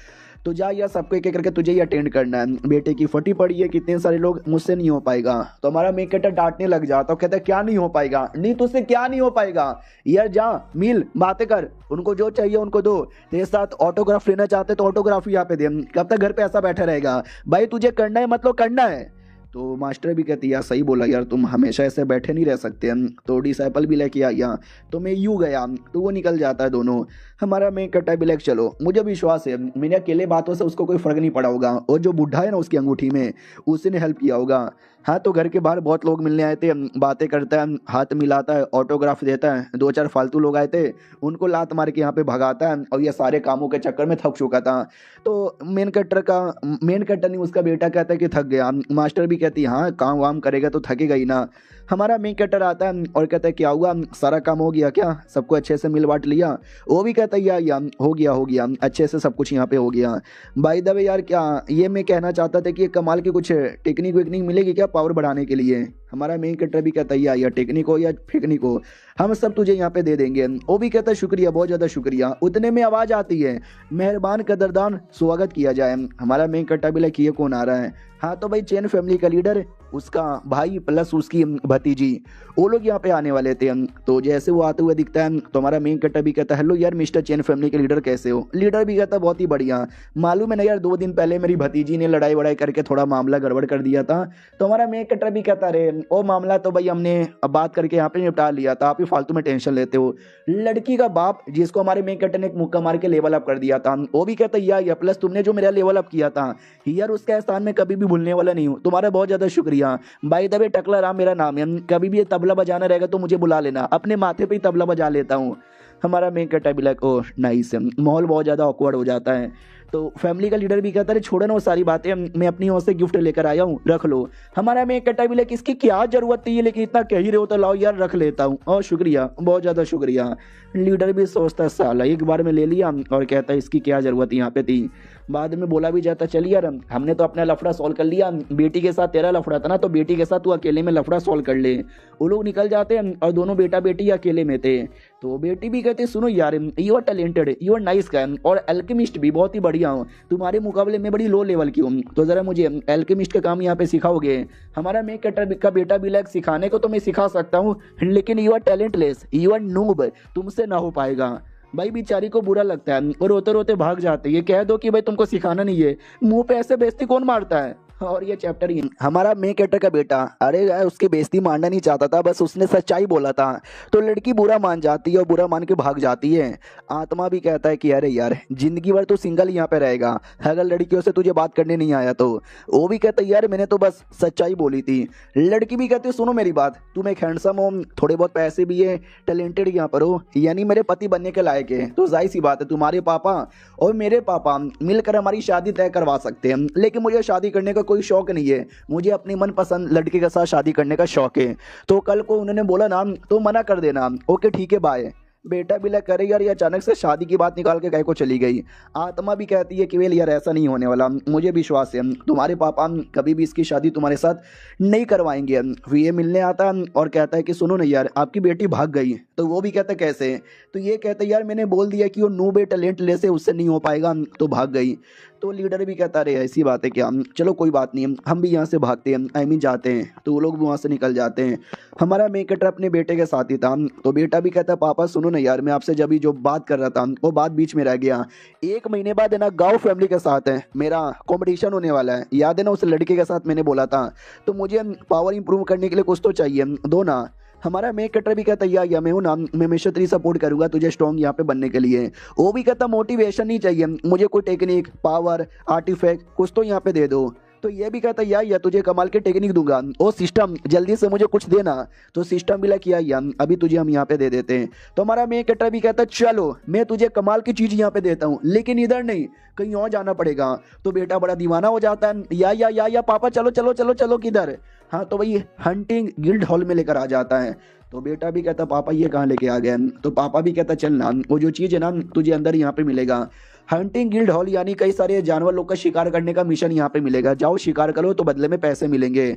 तो जा यार सबको एक एक करके तुझे ही अटेंड करना है, बेटे की फटी पड़ी है कितने सारे लोग, मुझसे नहीं हो पाएगा। तो हमारा मेन कैरेक्टर डांटने लग जाता है, कहता है क्या नहीं हो पाएगा, नहीं तुझसे क्या नहीं हो पाएगा यार, जा मिल बातें कर, उनको जो चाहिए उनको दो, तेरे साथ ऑटोग्राफ लेना चाहते तो ऑटोग्राफ यहाँ पे दे, कब तक घर पे ऐसा बैठा रहेगा भाई, तुझे करना है मतलब करना है। तो मास्टर भी कहती यार सही बोला यार तुम हमेशा ऐसे बैठे नहीं रह सकते। तो डिसाइपल भी लेके आया तो मैं यूँ गया तो वो निकल जाता है दोनों। हमारा मेन कैरेक्टर भी चलो मुझे विश्वास है मेरे अकेले बातों से उसको कोई फर्क नहीं पड़ा होगा, और जो बुढ़ा है ना उसकी अंगूठी में उसी ने हेल्प किया होगा। हाँ तो घर के बाहर बहुत लोग मिलने आए थे, बातें करता है, हाथ मिलाता है, ऑटोग्राफ देता है। 2-4 फालतू लोग आए थे उनको लात मार के यहाँ पे भगाता है, और ये सारे कामों के चक्कर में थक चुका था। तो मेन कैरेक्टर नहीं उसका बेटा कहता है कि थक गया। मास्टर भी कहती हाँ काम वाम करेगा तो थकेगा ही ना। हमारा मेन कैरेक्टर आता है और कहता है क्या हुआ सारा काम हो गया क्या, सबको अच्छे से मिल बांट लिया। वो भी कहता है या हो गया अच्छे से सब कुछ यहाँ पे हो गया। बाय द वे यार क्या ये मैं कहना चाहता था कि कमाल की कुछ टेक्निक वेक्निक मिलेगी क्या पावर बढ़ाने के लिए। हमारा मेन कैरेक्टर भी कहता है या टेक्निक हो या फेकनिक हो हम सब तुझे यहाँ पे दे देंगे। वो भी कहता है शुक्रिया बहुत ज़्यादा शुक्रिया। उतने में आवाज़ आती है मेहरबान कदरदान स्वागत किया जाए। हमारा मेन कैरेक्टर भी ये कौन आ रहा है। हाँ तो भाई चैन फैमिली का लीडर उसका भाई प्लस उसकी भतीजी वो लोग यहाँ पे आने वाले थे। तो जैसे वो आते हुए दिखता है तो हमारा मेन कैरेक्टर भी कहता है हेलो यार मिस्टर चैन फैमिली के लीडर कैसे हो। लीडर भी कहता है बहुत ही बढ़िया, मालूम है ना यार 2 दिन पहले मेरी भतीजी ने लड़ाई वड़ाई करके थोड़ा मामला गड़बड़ कर दिया था। तो हमारा मेन कैरेक्टर भी कहता रे वो मामला तो भाई हमने बात करके यहाँ पे निपटा लिया था, आप ही फालतू में टेंशन लेते हो। लड़की का बाप जिसको हमारे मेन कैरेक्टर ने एक मुक्का मार के लेवल अप कर दिया था वो भी कहता है या प्लस तुमने जो मेरा लेवल अप किया था यार उसका एहसान में कभी भी भूलने वाला नहीं हूँ, तुम्हारा बहुत ज्यादा शुक्रिया। बाय द वे टकला राम मेरा नाम है, कभी भी ये तबला बजाना रहेगा तो मुझे बुला लेना, अपने माथे पे ही तबला बजा लेता हूँ। हमारा मेन कैरेक्टर भी ओह नाइस है। माहौल बहुत ज़्यादा ऑकवर्ड हो जाता है। तो फैमिली का लीडर भी कहता है छोड़ो ना वो सारी बातें, मैं अपनी ओर से गिफ्ट लेकर आया हूँ, रख लो। हमारा मैं कहता भी लेकिन इसकी क्या जरूरत थी, लेकिन इतना कह ही रहे हो तो लाओ यार रख लेता हूँ, और शुक्रिया, बहुत ज़्यादा शुक्रिया। लीडर भी सोचता साला एक बार में ले लिया, और कहता है इसकी क्या जरूरत यहाँ पे थी। बाद में बोला भी जाता चल यार हमने तो अपना लफड़ा सॉल्व कर लिया, बेटी के साथ तेरा लफड़ा था ना, तो बेटी के साथ तू अकेले में लफड़ा सॉल्व कर ले। वो लोग निकल जाते हैं और दोनों बेटा बेटी अकेले में थे। तो बेटी भी कहती सुनो यार you are talented, you are nice guy, और एल्केमिस्ट भी बहुत ही बढ़िया हूँ, तुम्हारे मुकाबले में बड़ी लो लेवल की हूँ, तो ज़रा मुझे एल्केमिस्ट का काम यहाँ पे सिखाओगे। हमारा मेक कटर का बेटा भी लाइक सिखाने को तो मैं सिखा सकता हूँ, लेकिन you are talentless, you are noob, तुमसे ना हो पाएगा। भाई बेचारी को बुरा लगता है और रोते रोते भाग जाते हैं। ये कह दो कि भाई तुमको सिखाना नहीं है, मुंह पे ऐसे बेइज्जती कौन मारता है। और ये चैप्टर ही हमारा मे कैटर का बेटा, अरे यार उसकी बेइज्जती मारना नहीं चाहता था, बस उसने सच्चाई बोला था। तो लड़की बुरा मान जाती है और बुरा मान के भाग जाती है। आत्मा भी कहता है कि अरे यार जिंदगी भर तू सिंगल यहाँ पे रहेगा अगर लड़कियों से तुझे बात करने नहीं आया तो। वो भी कहता है यार मैंने तो बस सच्चाई बोली थी। लड़की भी कहती है सुनो मेरी बात, तुम एक हैंडसम हो, थोड़े बहुत पैसे भी है, टैलेंटेड यहाँ पर हो, यानी मेरे पति बनने के लायक है, तो जाहिर सी बात है तुम्हारे पापा और मेरे पापा मिलकर हमारी शादी तय करवा सकते हैं। लेकिन मुझे शादी करने का कोई शौक नहीं है, मुझे अपनी मनपसंद लड़के के साथ शादी करने का शौक है। तो कल को उन्होंने बोला ना तो मना कर देना, ओके ठीक है बाय। बेटा भी लग करे यार ये अचानक से शादी की बात निकाल के कह को चली गई। आत्मा भी कहती है कि वेल यार ऐसा नहीं होने वाला, मुझे विश्वास है तुम्हारे पापा कभी भी इसकी शादी तुम्हारे साथ नहीं करवाएंगे। फिर ये मिलने आता और कहता है कि सुनो ना यार आपकी बेटी भाग गई। तो वो भी कहता है कैसे, तो ये कहता है यार मैंने बोल दिया कि वो नो बे टैलेंट ले से उससे नहीं हो पाएगा, तो भाग गई। तो लीडर भी कहता रहे ऐसी बात है क्या, चलो कोई बात नहीं हम भी यहाँ से भागते हैं, आई मीन जाते हैं। तो वो लोग वहाँ से निकल जाते हैं। हमारा मेकटर अपने बेटे के साथ ही था। तो बेटा भी कहता पापा सुनो ना यार मैं आपसे जब जो बात कर रहा था वो बात बीच में रह गया। 1 महीने बाद है ना गाँव फैमिली के साथ है मेरा कॉम्पिटिशन होने वाला है, याद है ना उस लड़के के साथ मैंने बोला था, तो मुझे पावर इंप्रूव करने के लिए कुछ तो चाहिए, दो ना। हमारा मेक कटर भी कहता या मैं हूँ ना, मैं हमेशा तेरी सपोर्ट करूंगा तुझे स्ट्रॉन्ग यहाँ पे बनने के लिए। वो भी कहता मोटिवेशन नहीं चाहिए मुझे, कोई टेक्निक पावर आर्टिफैक्ट कुछ तो यहाँ पे दे दो। तो ये भी कहता या तुझे कमाल के टेक्निक दूंगा, ओ सिस्टम जल्दी से मुझे कुछ देना। तो सिस्टम भी किया या अभी तुझे हम यहाँ पे दे देते हैं। तो हमारा मेक कटर भी कहता चलो मैं तुझे कमाल की चीज़ यहाँ पे देता हूँ, लेकिन इधर नहीं कहीं और जाना पड़ेगा। तो बेटा बड़ा दीवाना हो जाता है, या पापा चलो चलो चलो चलो किधर। हाँ तो भाई हंटिंग गिल्ड हॉल में लेकर आ जाता है। तो बेटा भी कहता पापा ये कहाँ लेके आ गए। तो पापा भी कहता चल ना वो जो चीज़ है ना तुझे अंदर यहाँ पे मिलेगा। हंटिंग गिल्ड हॉल यानी कई सारे जानवर लोग का शिकार करने का मिशन यहाँ पे मिलेगा, जाओ शिकार करो तो बदले में पैसे मिलेंगे।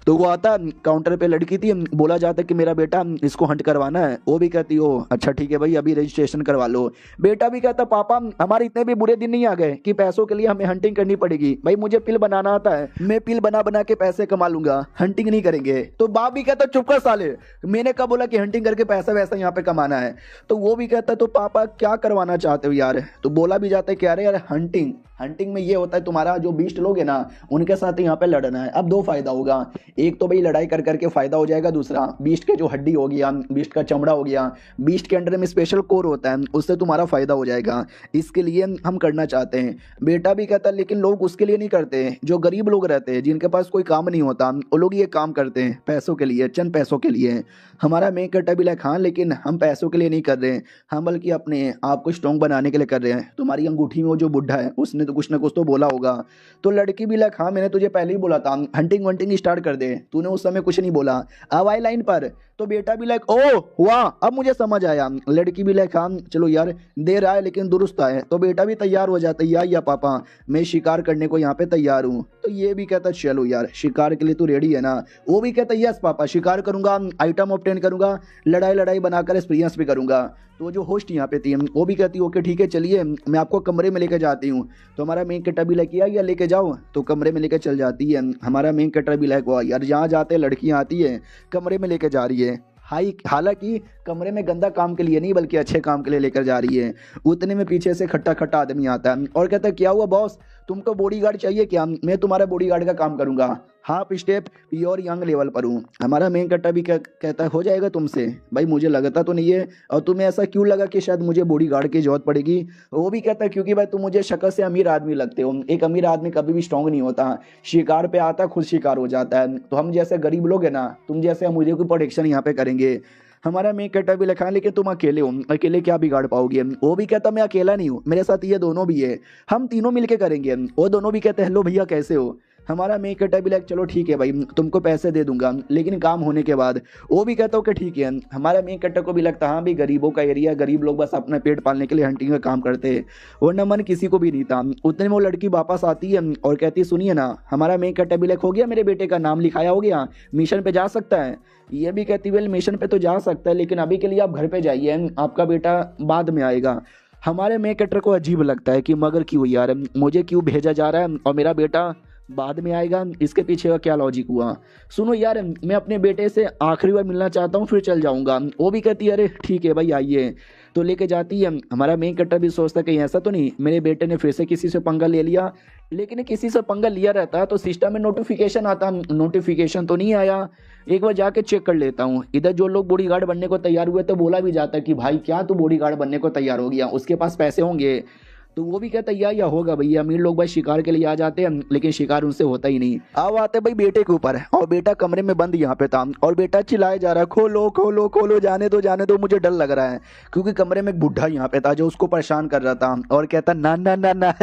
तो वो आता काउंटर पे लड़की थी, बोला जाता कि मेरा बेटा इसको हंट करवाना है। वो भी कहती हो अच्छा ठीक है भाई अभी रजिस्ट्रेशन करवा लो। बेटा भी कहता पापा हमारे इतने भी बुरे दिन नहीं आ गए कि पैसों के लिए हमें हंटिंग करनी पड़ेगी, भाई मुझे पिल बनाना आता है, मैं पिल बना बना के पैसे कमा लूंगा, हंटिंग नहीं करेंगे। तो बाप भी कहता चुप कर साले, मैंने कब बोला कि हंटिंग करके पैसा वैसा यहाँ पे कमाना है। तो वो भी कहता तो पापा क्या करवाना चाहते हो यार। तो बोला भी जाता है कि अरे यार हंटिंग में ये होता है तुम्हारा जो बीस्ट लोग है ना उनके साथ यहाँ पे लड़ना है। अब 2 फायदा होगा, एक तो भाई लड़ाई कर करके फायदा हो जाएगा, दूसरा बीस्ट के जो हड्डी हो गया, बीस्ट का चमड़ा हो गया, बीस्ट के अंडर में स्पेशल कोर होता है उससे तुम्हारा फायदा हो जाएगा, इसके लिए हम करना चाहते हैं। बेटा भी कहता लेकिन लोग उसके लिए नहीं करते, जो गरीब लोग रहते हैं जिनके पास कोई काम नहीं होता वो लोग ये काम करते हैं पैसों के लिए, चंद पैसों के लिए। हमारा मेक कटा भी हाँ लेकिन हम पैसों के लिए नहीं कर रहे हैं, हम बल्कि अपने आप को स्ट्रॉन्ग बनाने के लिए कर रहे हैं। तुम्हारी अंगूठी में वो जो बुढ़ा है उसने तो कुछ ना कुछ तो बोला होगा। तो लड़की भी हाँ मैंने तुझे पहले ही बोला था हंटिंग वंटिंग स्टार्ट कर दे, तूने उस समय कुछ नहीं बोला, अब आई लाइन पर। तो बेटा भी ओ वाह अब मुझे समझ आया। लड़की भी हाँ चलो यार देर आए लेकिन दुरुस्त आए। तो बेटा भी तैयार हो जाता है या पापा मैं शिकार करने को यहाँ पे तैयार हूँ। तो ये भी कहता चलो यार शिकार के लिए तू रेडी है ना। वो भी कहता यस पापा शिकार करूंगा, आइटम ऑब्टेन करूंगा, लड़ाई बनाकर एक्सपीरियंस भी करूंगा। तो जो होस्ट यहाँ पे थी वो भी कहती ओके ठीक है चलिए मैं आपको कमरे में लेकर जाती हूँ। तो हमारा मेन कटर भी लाइक या लेके जाओ, तो कमरे में लेकर चल जाती है। हमारा मेन कटर भी लाइक वाह यार जहाँ जाते लड़कियाँ आती है कमरे में लेकर जा रही है। हालांकि कमरे में गंदा काम के लिए नहीं बल्कि अच्छे काम के लिए लेकर जा रही है। उतने में पीछे से खट्टा खट्टा आदमी आता है और कहता है क्या हुआ बॉस तुमको बॉडीगार्ड चाहिए क्या, मैं तुम्हारा बॉडीगार्ड का काम करूंगा, half step pure young level पर हूँ। हमारा मेन कट्टा भी कहता है हो जाएगा तुमसे, भाई मुझे लगता तो नहीं है, और तुम्हें ऐसा क्यों लगा कि शायद मुझे बॉडीगार्ड की जरूरत पड़ेगी। वो भी कहता है क्योंकि भाई तुम मुझे शक्ल से अमीर आदमी लगते हो, एक अमीर आदमी कभी भी स्ट्रांग नहीं होता, शिकार पे आता खुद शिकार हो जाता है। तो हम जैसे गरीब लोग है ना तुम जैसे हम मुझे कोई प्रोटेक्शन यहाँ पे करेंगे। हमारा मेन कैरेक्टर भी लिखा है लेकिन तुम अकेले हो, अकेले क्या बिगाड़ पाओगे। वो भी कहता मैं अकेला नहीं हूँ, मेरे साथ ये दोनों भी है, हम तीनों मिलके करेंगे। वो दोनों भी कहते हैं हेलो भैया कैसे हो। हमारा मेन कैरेक्टर भी लाइक चलो ठीक है भाई तुमको पैसे दे दूंगा लेकिन काम होने के बाद। वो भी कहता हूँ कि ठीक है। हमारा मेन कैरेक्टर को भी लगता हाँ भी गरीबों का एरिया, गरीब लोग बस अपना पेट पालने के लिए हंटिंग का काम करते हैं, वरना मन किसी को भी नहीं था। उतने में वो लड़की वापस आती है और कहती है सुनिए ना, हमारा मेन कैरेक्टर भी लाइक हो गया, मेरे बेटे का नाम लिखाया हो गया, मिशन पे जा सकता है। ये भी कहती वेल मिशन पे तो जा सकता है लेकिन अभी के लिए आप घर पे जाइए, आपका बेटा बाद में आएगा। हमारे मेन कैरेक्टर को अजीब लगता है कि मगर क्यों यार, मुझे क्यों भेजा जा रहा है और मेरा बेटा बाद में आएगा, इसके पीछे का क्या लॉजिक हुआ। सुनो यार मैं अपने बेटे से आखिरी बार मिलना चाहता हूँ फिर चल जाऊंगा। वो भी कहती है अरे ठीक है भाई आइए, तो लेके जाती है। हमारा मेन कैरेक्टर भी सोचता है कहीं ऐसा तो नहीं मेरे बेटे ने फिर से किसी से पंगा ले लिया, लेकिन किसी से पंगा लिया रहता तो सिस्टम में नोटिफिकेशन आता, नोटिफिकेशन तो नहीं आया, एक बार जाके चेक कर लेता हूँ। इधर जो लोग बॉडीगार्ड बनने को तैयार हुए तो बोला भी जाता है कि भाई क्या तू बॉडीगार्ड बनने को तैयार हो गया, उसके पास पैसे होंगे। तो वो भी कहता है या होगा भैया, अमीर लोग भाई शिकार के लिए आ जाते हैं लेकिन शिकार उनसे होता ही नहीं। अब आते भाई बेटे के ऊपर और बेटा कमरे में बंद यहाँ पे था और बेटा चिल्लाए जा रहा है खोलो खोलो खोलो, जाने दो मुझे डर लग रहा है। क्योंकि कमरे में एक बुढ़ा यहाँ पे था जो उसको परेशान कर रहा था और कहता ना ना ना ना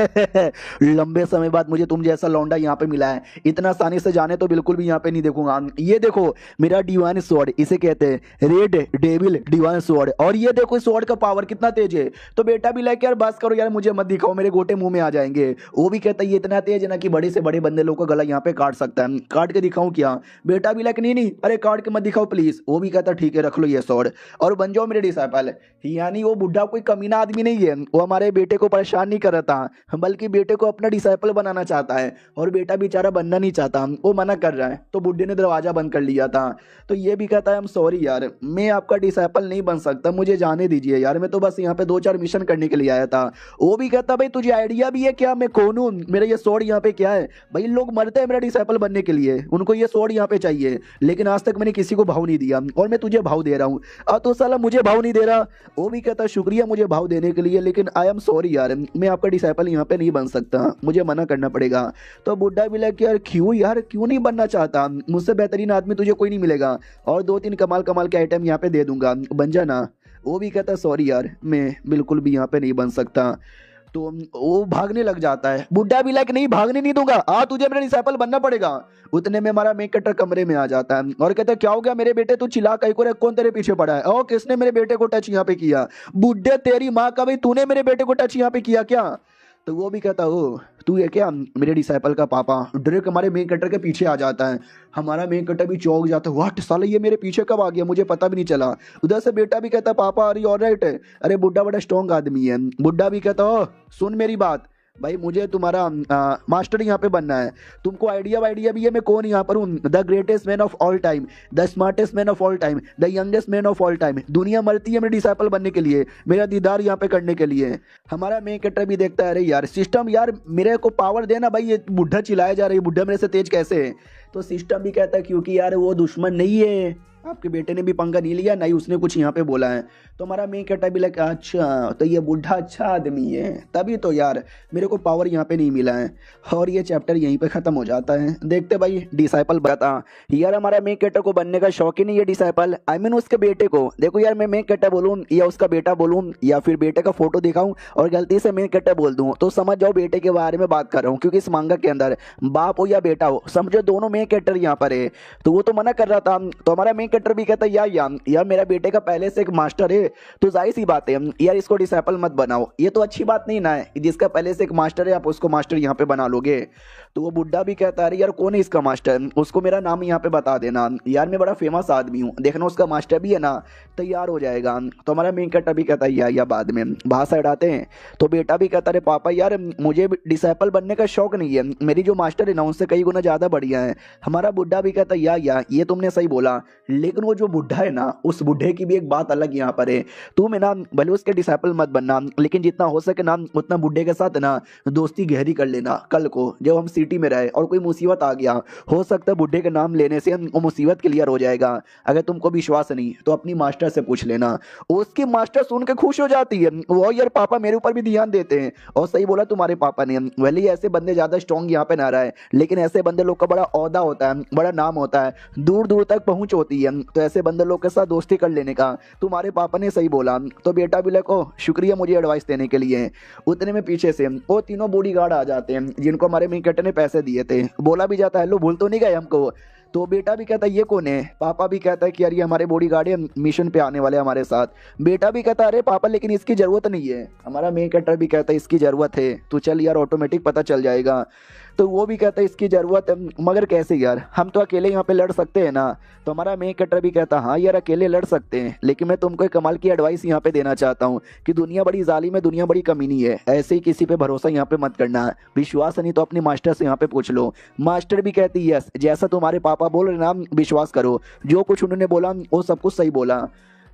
लंबे समय बाद मुझे तुम जैसा लौंडा यहाँ पे मिला है, इतना आसानी से जाने तो बिल्कुल भी यहाँ पे नहीं देखूंगा। ये देखो मेरा डिवाइन स्वॉर्ड, इसे कहते हैं रेड डेविल डिवाइन स्वॉर्ड, और ये देखो स्वॉर्ड का पावर कितना तेज है। तो बेटा भी लाइक यार बस करो यार मुझे मत दिखाओ, मेरे गोटे मुंह में आ जाएंगे। वो भी कहता है ये इतना तेज है ना कि बड़े से बड़े बंदे लोग का गला यहाँ पे काट सकता है, काट के दिखाऊं क्या। बेटा भी लाइक नहीं नहीं अरे काट के मत दिखाओ प्लीज। वो भी कहता ठीक है रख लो ये स्वॉर्ड और बन जाओ मेरे डिसाइपल। यानी वो बुढ़ा कोई कमीना आदमी नहीं है, वो हमारे बेटे को परेशान नहीं कर रहा था बल्कि बेटे को अपना डिसाइपल बनाना चाहता है और बेटा बेचारा बनना नहीं चाहता, वो मना कर रहा है। तो बुढ़े ने दरवाजा बंद कर लिया था। तो ये भी कहता है आई एम सॉरी यार मैं आपका डिसाइपल नहीं बन सकता, मुझे जाने दीजिए यार, मैं तो बस यहाँ पे 2-4 मिशन करने के लिए आया था। वो भी कहता भाई तुझे आइडिया भी है क्या मैं कौन हूँ, मेरा ये स्वॉर्ड यहाँ पे क्या है। भाई लोग मरते हैं मेरा डिसाइपल बनने के लिए, उनको ये स्वॉर्ड यहाँ पे चाहिए, लेकिन आज तक मैंने किसी को भाव नहीं दिया और मैं तुझे भाव दे रहा हूँ और तो साला मुझे भाव नहीं दे रहा। वो भी कहता शुक्रिया मुझे भाव देने के लिए लेकिन आई एम सॉरी यार मैं आपका डिसाइपल यहाँ पे नहीं बन सकता, मुझे मना करना पड़ेगा। तो बुड्ढा भी लगा यार क्यों नहीं बनना चाहता, मुझसे बेहतरीन आदमी तुझे कोई नहीं मिलेगा और 2-3 कमाल कमाल के आइटम यहाँ पे दे दूंगा, बन जाना। वो भी कहता सॉरी यार मैं बिल्कुल भी यहाँ पे नहीं बन सकता। तो वो भागने लग जाता है। बुड्ढा भी लाइक नहीं भागने नहीं दूंगा, तुझे मेरा डिसाइपल बनना पड़ेगा। उतने में हमारा मेक कटर कमरे में आ जाता है और कहता है क्या हो गया मेरे बेटे, तू चिल्ला कहीं को, कौन तेरे पीछे पड़ा है, ओ किसने मेरे बेटे को टच यहाँ पे किया। बुड्ढे तेरी माँ का भाई तूने मेरे बेटे को टच यहाँ पे किया क्या। तो वो भी कहता ओ तू ये क्या, मेरे डिसाइपल का पापा। डायरेक्ट हमारे मेन कटर के पीछे आ जाता है। हमारा मेन कटर भी चौंक जाता है, व्हाट साला ये मेरे पीछे कब आ गया, मुझे पता भी नहीं चला। उधर से बेटा भी कहता पापा अरे ऑलराइट है। अरे बुड्ढा बड़ा स्ट्रॉन्ग आदमी है। बुड्ढा भी कहता ओ सुन मेरी बात भाई, मुझे तुम्हारा मास्टर यहाँ पे बनना है, तुमको आइडिया भी है मैं कौन यहाँ पर हूँ, the greatest man of all time, the smartest man of all time, the youngest man of all time. दुनिया मरती है मेरे डिसाइपल बनने के लिए, मेरा दीदार यहाँ पे करने के लिए। हमारा मेन कैरेक्टर भी देखता है अरे यार सिस्टम यार मेरे को पावर देना भाई, ये बुढ़ा चिल्लाया जा रहा है, बुढ़ा मेरे से तेज कैसे है। तो सिस्टम भी कहता है क्योंकि यार वो दुश्मन नहीं है, आपके बेटे ने भी पंगा नहीं लिया, नहीं उसने कुछ यहाँ पे बोला है। तो हमारा मेन कैरेक्टर भी लगा अच्छा तो ये बुढ़ा अच्छा आदमी है, तभी तो यार मेरे को पावर यहाँ पे नहीं मिला है। और ये चैप्टर यहीं पे ख़त्म हो जाता है। देखते भाई डिसाइपल बता यार, हमारा मेन कैरेक्टर को बनने का शौक ही नहीं है डिसाइपल, आई मीन उसके बेटे को। देखो यार मैं मेन कैरेक्टर बोलूँ या उसका बेटा बोलूँ या फिर बेटे का फोटो दिखाऊँ और गलती से मेन कैरेक्टर बोल दूँ तो समझ जाओ बेटे के बारे में बात कर रहा हूँ, क्योंकि इस मांगा के अंदर बाप हो या बेटा हो समझो दोनों मेन कैरेक्टर यहाँ पर है। तो वो तो मना कर रहा था। तो हमारा मेन कैरेक्टर भी कहता है यार मेरा बेटे का पहले से एक मास्टर है, तो जाहिर सी बात है यार इसको डिसाइपल मत बनाओ, ये तो अच्छी बात नहीं ना है, जिसका पहले से एक मास्टर है आप उसको मास्टर यहाँ पे बना लोगे। तो वो बुड्ढा भी कहता है यार कौन है इसका मास्टर, उसको मेरा नाम यहाँ पे बता देना यार, मैं बड़ा फेमस आदमी हूँ, देखना उसका मास्टर भी है ना, तैयार हो जाएगा। तो हमारा मेन कैरेक्टर भी कहता है या बाद में बाहर साइड आते हैं। तो बेटा भी कहता है पापा यार मुझे डिसाइपल बनने का शौक नहीं है, मेरी जो मास्टर है ना उनसे कई गुना ज़्यादा बढ़िया है। हमारा बुड्ढा भी कहता है ये तुमने सही बोला, लेकिन वो जो बुड्ढा है ना उस बुड्ढे की भी एक बात अलग यहाँ पर है, तुम है ना भले उसके डिसाइपल मत बनना, लेकिन जितना हो सके ना उतना बुड्ढे के साथ ना दोस्ती गहरी कर लेना। कल को जब हम सिटी में रहे और कोई मुसीबत आ गया, हो सकता है बुड्ढे के नाम लेने से वो मुसीबत क्लियर हो जाएगा। अगर तुमको विश्वास नहीं तो अपनी मास्टर से पूछ लेना। उसकी मास्टर सुन के खुश हो जाती है, वो यार पापा मेरे ऊपर भी ध्यान देते हैं, और सही बोला तुम्हारे पापा ने, भले ही ऐसे बंदे ज्यादा स्ट्रॉन्ग यहाँ पे ना रहे, लेकिन ऐसे बंदे लोग का बड़ा औहदा होता है, बड़ा नाम होता है, दूर दूर तक पहुंच होती है। तो ऐसे बंदर लोग के साथ दोस्ती कर लेने का। तुम्हारे पापा ने सही बोला। तो बेटा भी लको शुक्रिया मुझे एडवाइस देने के लिए। उतने में पीछे से वो तीनों बॉडीगार्ड आ जाते हैं जिनको हमारे मेन कैरेक्टर ने पैसे दिए थे। बोला भी जाता है हेलो भूल तो नहीं गए हमको। तो बेटा भी कहता है ये कौन है। पापा भी कहता है कि यार ये हमारे बॉडीगार्ड है, मिशन पे आने वाले हमारे साथ। बेटा भी कहता है अरे पापा लेकिन इसकी जरूरत नहीं है। हमारा मेन कैरेक्टर भी कहता है इसकी जरूरत है, तू चल यार ऑटोमेटिक पता चल जाएगा। तो वो भी कहता है इसकी ज़रूरत है मगर कैसे यार, हम तो अकेले यहाँ पे लड़ सकते हैं ना। तो हमारा मेन कैरेक्टर भी कहता हाँ यार अकेले लड़ सकते हैं, लेकिन मैं तुमको एक कमाल की एडवाइस यहाँ पे देना चाहता हूँ कि दुनिया बड़ी जालिम है, दुनिया बड़ी कमीनी है। ऐसे ही किसी पे भरोसा यहाँ पे मत करना। विश्वास नहीं तो अपने मास्टर से यहाँ पे पूछ लो। मास्टर भी कहती यस जैसा तुम्हारे पापा बोल रहे ना विश्वास करो, जो कुछ उन्होंने बोला वो सब कुछ सही बोला।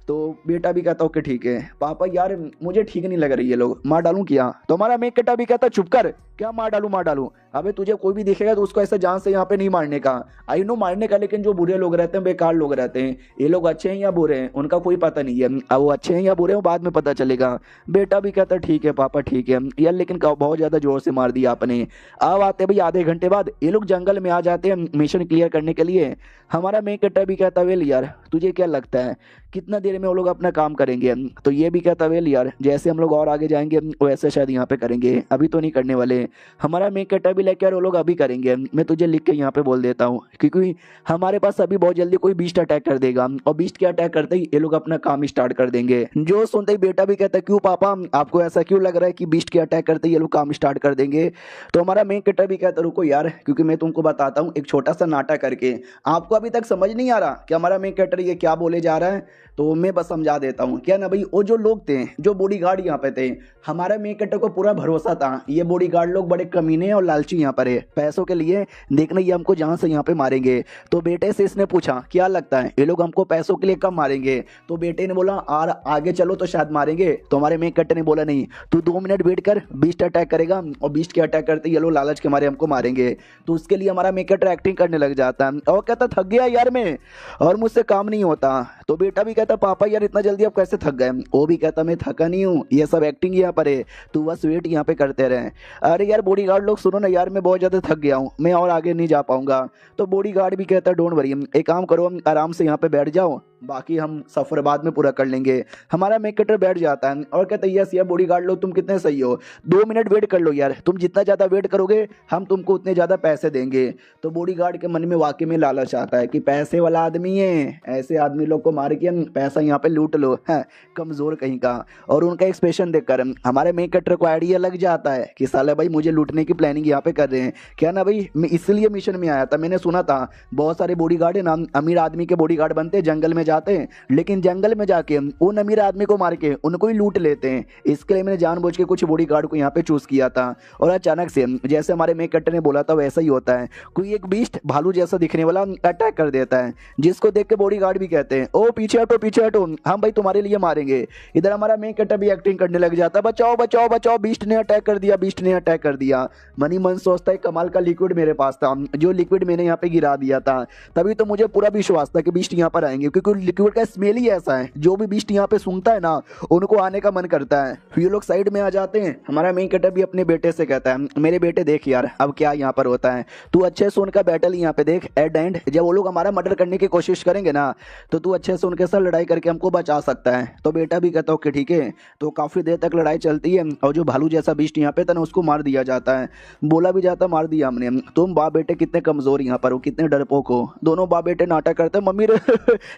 तो बेटा भी कहता ओके ठीक है। पापा यार मुझे ठीक नहीं लग रही है, लोग मार डालूं क्या। तो हमारा मेन कैरेक्टर भी कहता चुप कर, क्या मार डालूं। अबे तुझे कोई भी दिखेगा तो उसको ऐसे जान से यहाँ पे नहीं मारने का। आई नो मारने का, लेकिन जो बुरे लोग रहते हैं बेकार लोग रहते हैं। ये लोग अच्छे हैं या बुरे हैं उनका कोई पता नहीं है। अब वो अच्छे हैं या बुरे हैं वो बाद में पता चलेगा। बेटा भी कहता ठीक है पापा ठीक है यार, लेकिन बहुत ज्यादा जोर से मार दिया आपने। अब आते भाई आधे घंटे बाद ये लोग जंगल में आ जाते हैं मिशन क्लियर करने के लिए। हमारा मेन कैरेक्टर भी कहता वेल यार तुझे क्या लगता है कितना देर में वो लोग अपना काम करेंगे। तो ये भी कहता वेल यार जैसे हम लोग और आगे जाएंगे वैसे शायद यहाँ पे करेंगे, अभी तो नहीं करने वाले। हमारा मेन कैरेक्टर भी लेकर वो लोग अभी करेंगे, मैं तुझे लिख के यहाँ पे बोल देता हूँ, क्योंकि हमारे पास अभी बहुत जल्दी कोई बीस्ट अटैक कर देगा और बीस्ट के अटैक करते ही ये लोग अपना काम स्टार्ट कर देंगे। जो सुनते ही बेटा भी कहता है क्यों पापा आपको ऐसा क्यों लग रहा है कि बीस्ट के अटैक करते ही ये लोग काम स्टार्ट कर देंगे। तो हमारा मेन कैरेक्टर भी कहता रुको यार, क्योंकि मैं तुमको बताता हूँ एक छोटा सा नाटक करके। आपको अभी तक समझ नहीं आ रहा कि हमारा मेन कैरेक्टर ये क्या बोले जा रहा है, तो मैं बस समझा देता हूँ। क्या ना भाई वो जो लोग थे जो बॉडीगार्ड यहाँ पे थे, हमारे मेन कैरेक्टर को पूरा भरोसा था ये बॉडीगार्ड लोग बड़े कमीने और लालची यहाँ पर है, पैसों के लिए देखना ये हमको जहाँ से यहाँ पे मारेंगे। तो बेटे से इसने पूछा क्या लगता है ये लोग हमको पैसों के लिए कब मारेंगे। तो बेटे ने बोला और आगे चलो तो शायद मारेंगे। तो हमारे मेन कैरेक्टर ने बोला नहीं तू 2 मिनट वेट कर, बीस्ट अटैक करेगा और बीस्ट के अटैक करते ये लोग लालच के मारे हमको मारेंगे। तो उसके लिए हमारा मेन कैरेक्टर एक्टिंग करने लग जाता है और कहता थक गया यार मैं और मुझसे काम नहीं होता। तो बेटा भी कहता पापा यार इतना जल्दी आप कैसे थक गए। वो भी कहता मैं थका नहीं हूँ, ये सब एक्टिंग यहाँ पर है, तू बस वेट यहाँ पे करते रहे। अरे यार बॉडीगार्ड लोग सुनो ना यार, मैं बहुत ज़्यादा थक गया हूँ, मैं और आगे नहीं जा पाऊंगा। तो बॉडीगार्ड भी कहता डोंट वरी, एक काम करो आराम से यहाँ पे बैठ जाओ, बाकी हम सफ़र बाद में पूरा कर लेंगे। हमारा मेन कैरेक्टर बैठ जाता है और कहता है यस यार बॉडीगार्ड लोग तुम कितने सही हो, 2 मिनट वेट कर लो यार, तुम जितना ज़्यादा वेट करोगे हम तुमको उतने ज़्यादा पैसे देंगे। तो बॉडीगार्ड के मन में वाकई में लालच आता है कि पैसे वाला आदमी है, ऐसे आदमी लोग को मार के पैसा यहाँ पे लूट लो, है कमज़ोर कहीं का। और उनका एक्सप्रेशन देखकर हमारे मेन कैरेक्टर को आइडिया लग जाता है कि साले भाई मुझे लूटने की प्लानिंग यहाँ पे कर रहे हैं। क्या ना भाई मैं इसलिए मिशन में आया था, मैंने सुना था बहुत सारे बॉडीगार्ड है ना अमीर आदमी के बॉडीगार्ड बनते जंगल में जाते हैं, लेकिन जंगल में जाके उन अमीर आदमी को मार के उनको ही लूट लेते हैं। इसके लिए मैंने जानबूझ के कुछ बॉडीगार्ड को यहाँ पे चूज किया था। और अचानक से जैसे हमारे मेन कैरेक्टर ने बोला था वैसा ही होता है, कोई एक बीस्ट भालू जैसा दिखने वाला अटैक कर देता है, जिसको देख के बॉडीगार्ड भी कहते हैं ओ पीछे हटो हम भाई तुम्हारे लिए मारेंगे। इधर हमारा मेन कैरेक्टर भी एक्टिंग करने लग जाता है बचाओ बचाओ बचाओ, बीस्ट ने अटैक कर दिया। मनी मन सोचता है कमाल का लिक्विड मेरे पास था, जो लिक्विड मैंने यहाँ पे गिरा दिया था, तभी तो मुझे पूरा विश्वास था कि बीस्ट यहाँ पर आएंगे, क्योंकि लिक्विड का स्मेल ही ऐसा है, जो भी बीस्ट यहाँ पे सूंघता है ना उनको आने का मन करता है। ये लोग साइड में आ जाते हैं। हमारा मेन कैरेक्टर भी अपने बेटे से कहता है मेरे बेटे देख यार अब क्या यहाँ पर होता है, तू अच्छे से उनका बैटल यहाँ पे देख, एट एंड जब वो लोग हमारा मर्डर करने की कोशिश करेंगे ना तो तू अच्छे से उनके साथ लड़ाई करके हमको बचा सकता है। तो बेटा भी कहता ओके ठीक है। तो काफी देर तक लड़ाई चलती है और जो भालू जैसा बीस्ट यहाँ पे था ना उसको मार दिया जाता है। बोला भी जाता मार दिया हमने, तुम बाप बेटे कितने कमजोर यहाँ पर हो, कितने डरपोक हो। दोनों बाप बेटे नाटक करते मम्मी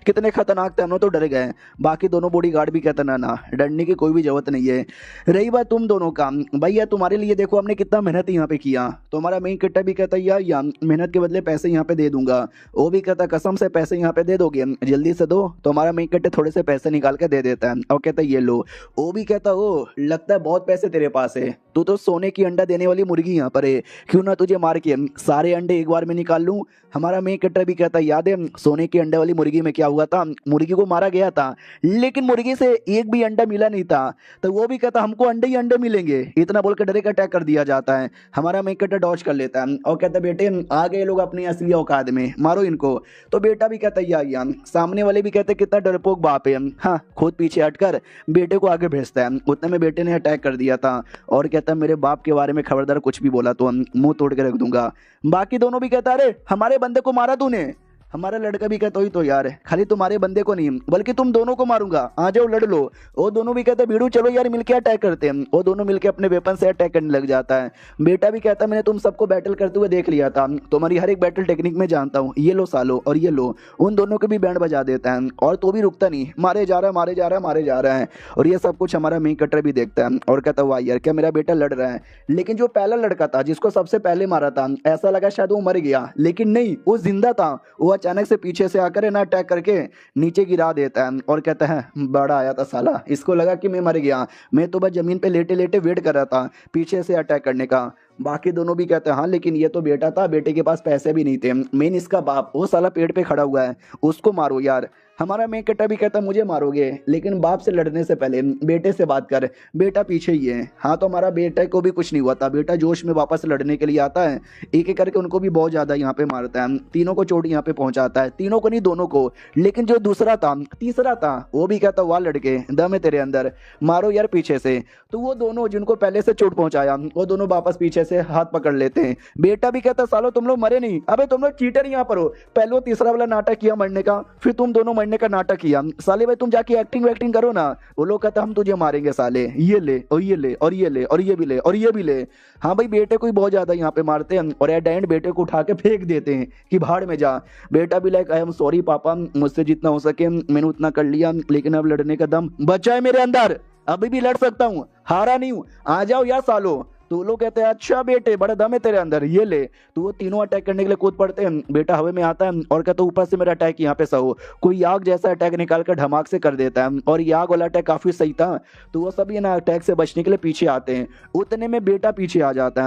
कितने खतरनाक थे, हम लोग तो डर गए। बाकी दोनों बॉडीगार्ड भी कहते ना डरने की कोई भी जरूरत नहीं है। रही बात तुम दोनों का, भैया तुम्हारे लिए देखो हमने कितना मेहनत यहाँ पे किया। तो हमारा मेन कैरेक्टर भी कहता है यार मेहनत के बदले पैसे यहाँ पे दे दूंगा। वो भी कहता कसम से पैसे यहाँ पे दे दोगे, जल्दी से दो। तो हमारा मेन कैरेक्टर थोड़े से पैसे निकाल के दे देता है और कहता है ये लो। वो भी कहता ओ लगता है बहुत पैसे तेरे पास है, तू तो सोने की अंडा देने वाली मुर्गी यहाँ पर है, क्यों ना तुझे मार के सारे अंडे एक बार में निकाल लूं। हमारा मेन कैरेक्टर भी कहता है याद है सोने की अंडे वाली मुर्गी में क्या हुआ था, मुर्गी को मारा गया था लेकिन मुर्गी से एक भी अंडा मिला नहीं था। तो वो भी कहता हमको अंडे ही अंडे मिलेंगे, इतना बोलकर डायरेक्ट अटैक कर दिया जाता है। हमारा मेन कैरेक्टर डॉज कर लेता है और कहता है बेटे आ गए लोग अपनी असली औकात में, मारो इनको। तो बेटा भी कहता है यार सामने वाले भी कहते कितना डरपोक बाप है, हाँ खुद पीछे हटकर बेटे को आगे भेजता है। उतने में बेटे ने अटैक कर दिया था और कहता है मेरे बाप के बारे में खबरदार कुछ भी बोला तो मुंह तोड़ के रख दूंगा। बाकी दोनों भी कहता अरे हमारे बंदे को मारा तूने, हमारा लड़का भी कहता ही तो यार, खाली तुम्हारे बंदे को नहीं बल्कि तुम दोनों को मारूंगा, आ जाओ लड़ लो। वो दोनों भी कहते भीड़ू चलो यार मिलके अटैक करते हैं। वो दोनों मिलके अपने वेपन से अटैक करने लग जाता है। बेटा भी कहता मैंने तुम सबको बैटल करते हुए देख लिया था, तुम्हारी हर एक बैटल टेक्निक में जानता हूँ, ये लो सालो और ये लो। उन दोनों के भी बैंड बजा देता है और तो भी रुकता नहीं, मारे जा रहा है मारे जा रहा है मारे जा रहा है। और ये सब कुछ हमारा मेन कटर भी देखता है और कहता वाह यार क्या मेरा बेटा लड़ रहा है। लेकिन जो पहला लड़का था जिसको सबसे पहले मारा था, ऐसा लगा शायद वो मर गया, लेकिन नहीं वो जिंदा था। वो अचानक से पीछे से आकर है ना अटैक करके नीचे गिरा देता है और कहता है बड़ा आया था साला, इसको लगा कि मैं मर गया, मैं तो बस जमीन पे लेटे लेटे वेट कर रहा था पीछे से अटैक करने का। बाकी दोनों भी कहते हैं हाँ लेकिन ये तो बेटा था, बेटे के पास पैसे भी नहीं थे, मेन इसका बाप वो साला पेड़ पे खड़ा हुआ है, उसको मारो यार। हमारा मेन कट्टा भी कहता मुझे मारोगे लेकिन बाप से लड़ने से पहले बेटे से बात कर, बेटा पीछे ही है। हाँ तो हमारा बेटे को भी कुछ नहीं हुआ था, बेटा जोश में वापस लड़ने के लिए आता है, एक एक करके उनको भी बहुत ज़्यादा यहाँ पे मारता है, तीनों को चोट यहाँ पे पहुंचाता है, तीनों को नहीं दोनों को। लेकिन जो दूसरा था तीसरा था वो भी कहता वाह लड़के दम है तेरे अंदर, मारो यार पीछे से। तो वो दोनों जिनको पहले से चोट पहुंचाया वो दोनों वापस पीछे से हाथ पकड़ लेते हैं। बेटा भी कहता सालो तुम लोग मरे नहीं, अबे तुम लोग चीटर यहाँ पर हो, पहले वो तीसरा वाला नाटक किया मरने का, फिर तुम दोनों मरने का नाटक किया, साले भाई तुम जाके एक्टिंग वैक्टिंग करो ना। वो लोग कहता हम तुझे मारेंगे साले, ये ले और ये ले और ये ले और ये भी ले और ये भी ले। हाँ भाई बेटे को ही बहुत ज्यादा यहाँ पे मारते हैं और एट एंड बेटे को उठा के फेंक देते हैं कि भाड़ में जा। बेटा भी लाइक आई एम सॉरी पापा, मुझसे जितना हो सके मैंने उतना कर लिया, लेकिन अब लड़ने का दम बचा है मेरे अंदर, अभी भी लड़ सकता हूँ, हारा नहीं हूँ, आ जाओ यार सालो। तो लोग कहते हैं अच्छा बेटे बड़ा दम है तेरे अंदर, ये ले। तो वो तीनों अटैक करने के लिए कूद पड़ते हैं। बेटा हवा में आता है और कहता है ऊपर से मेरा अटैक यहाँ पे सहो, कोई आग जैसा अटैक निकाल कर धमाक से कर देता है और ये आग वाला अटैक काफी सही था। तो वो सभी ना अटैक से बचने के लिए पीछे आते हैं, उतने में बेटा पीछे आ जाता है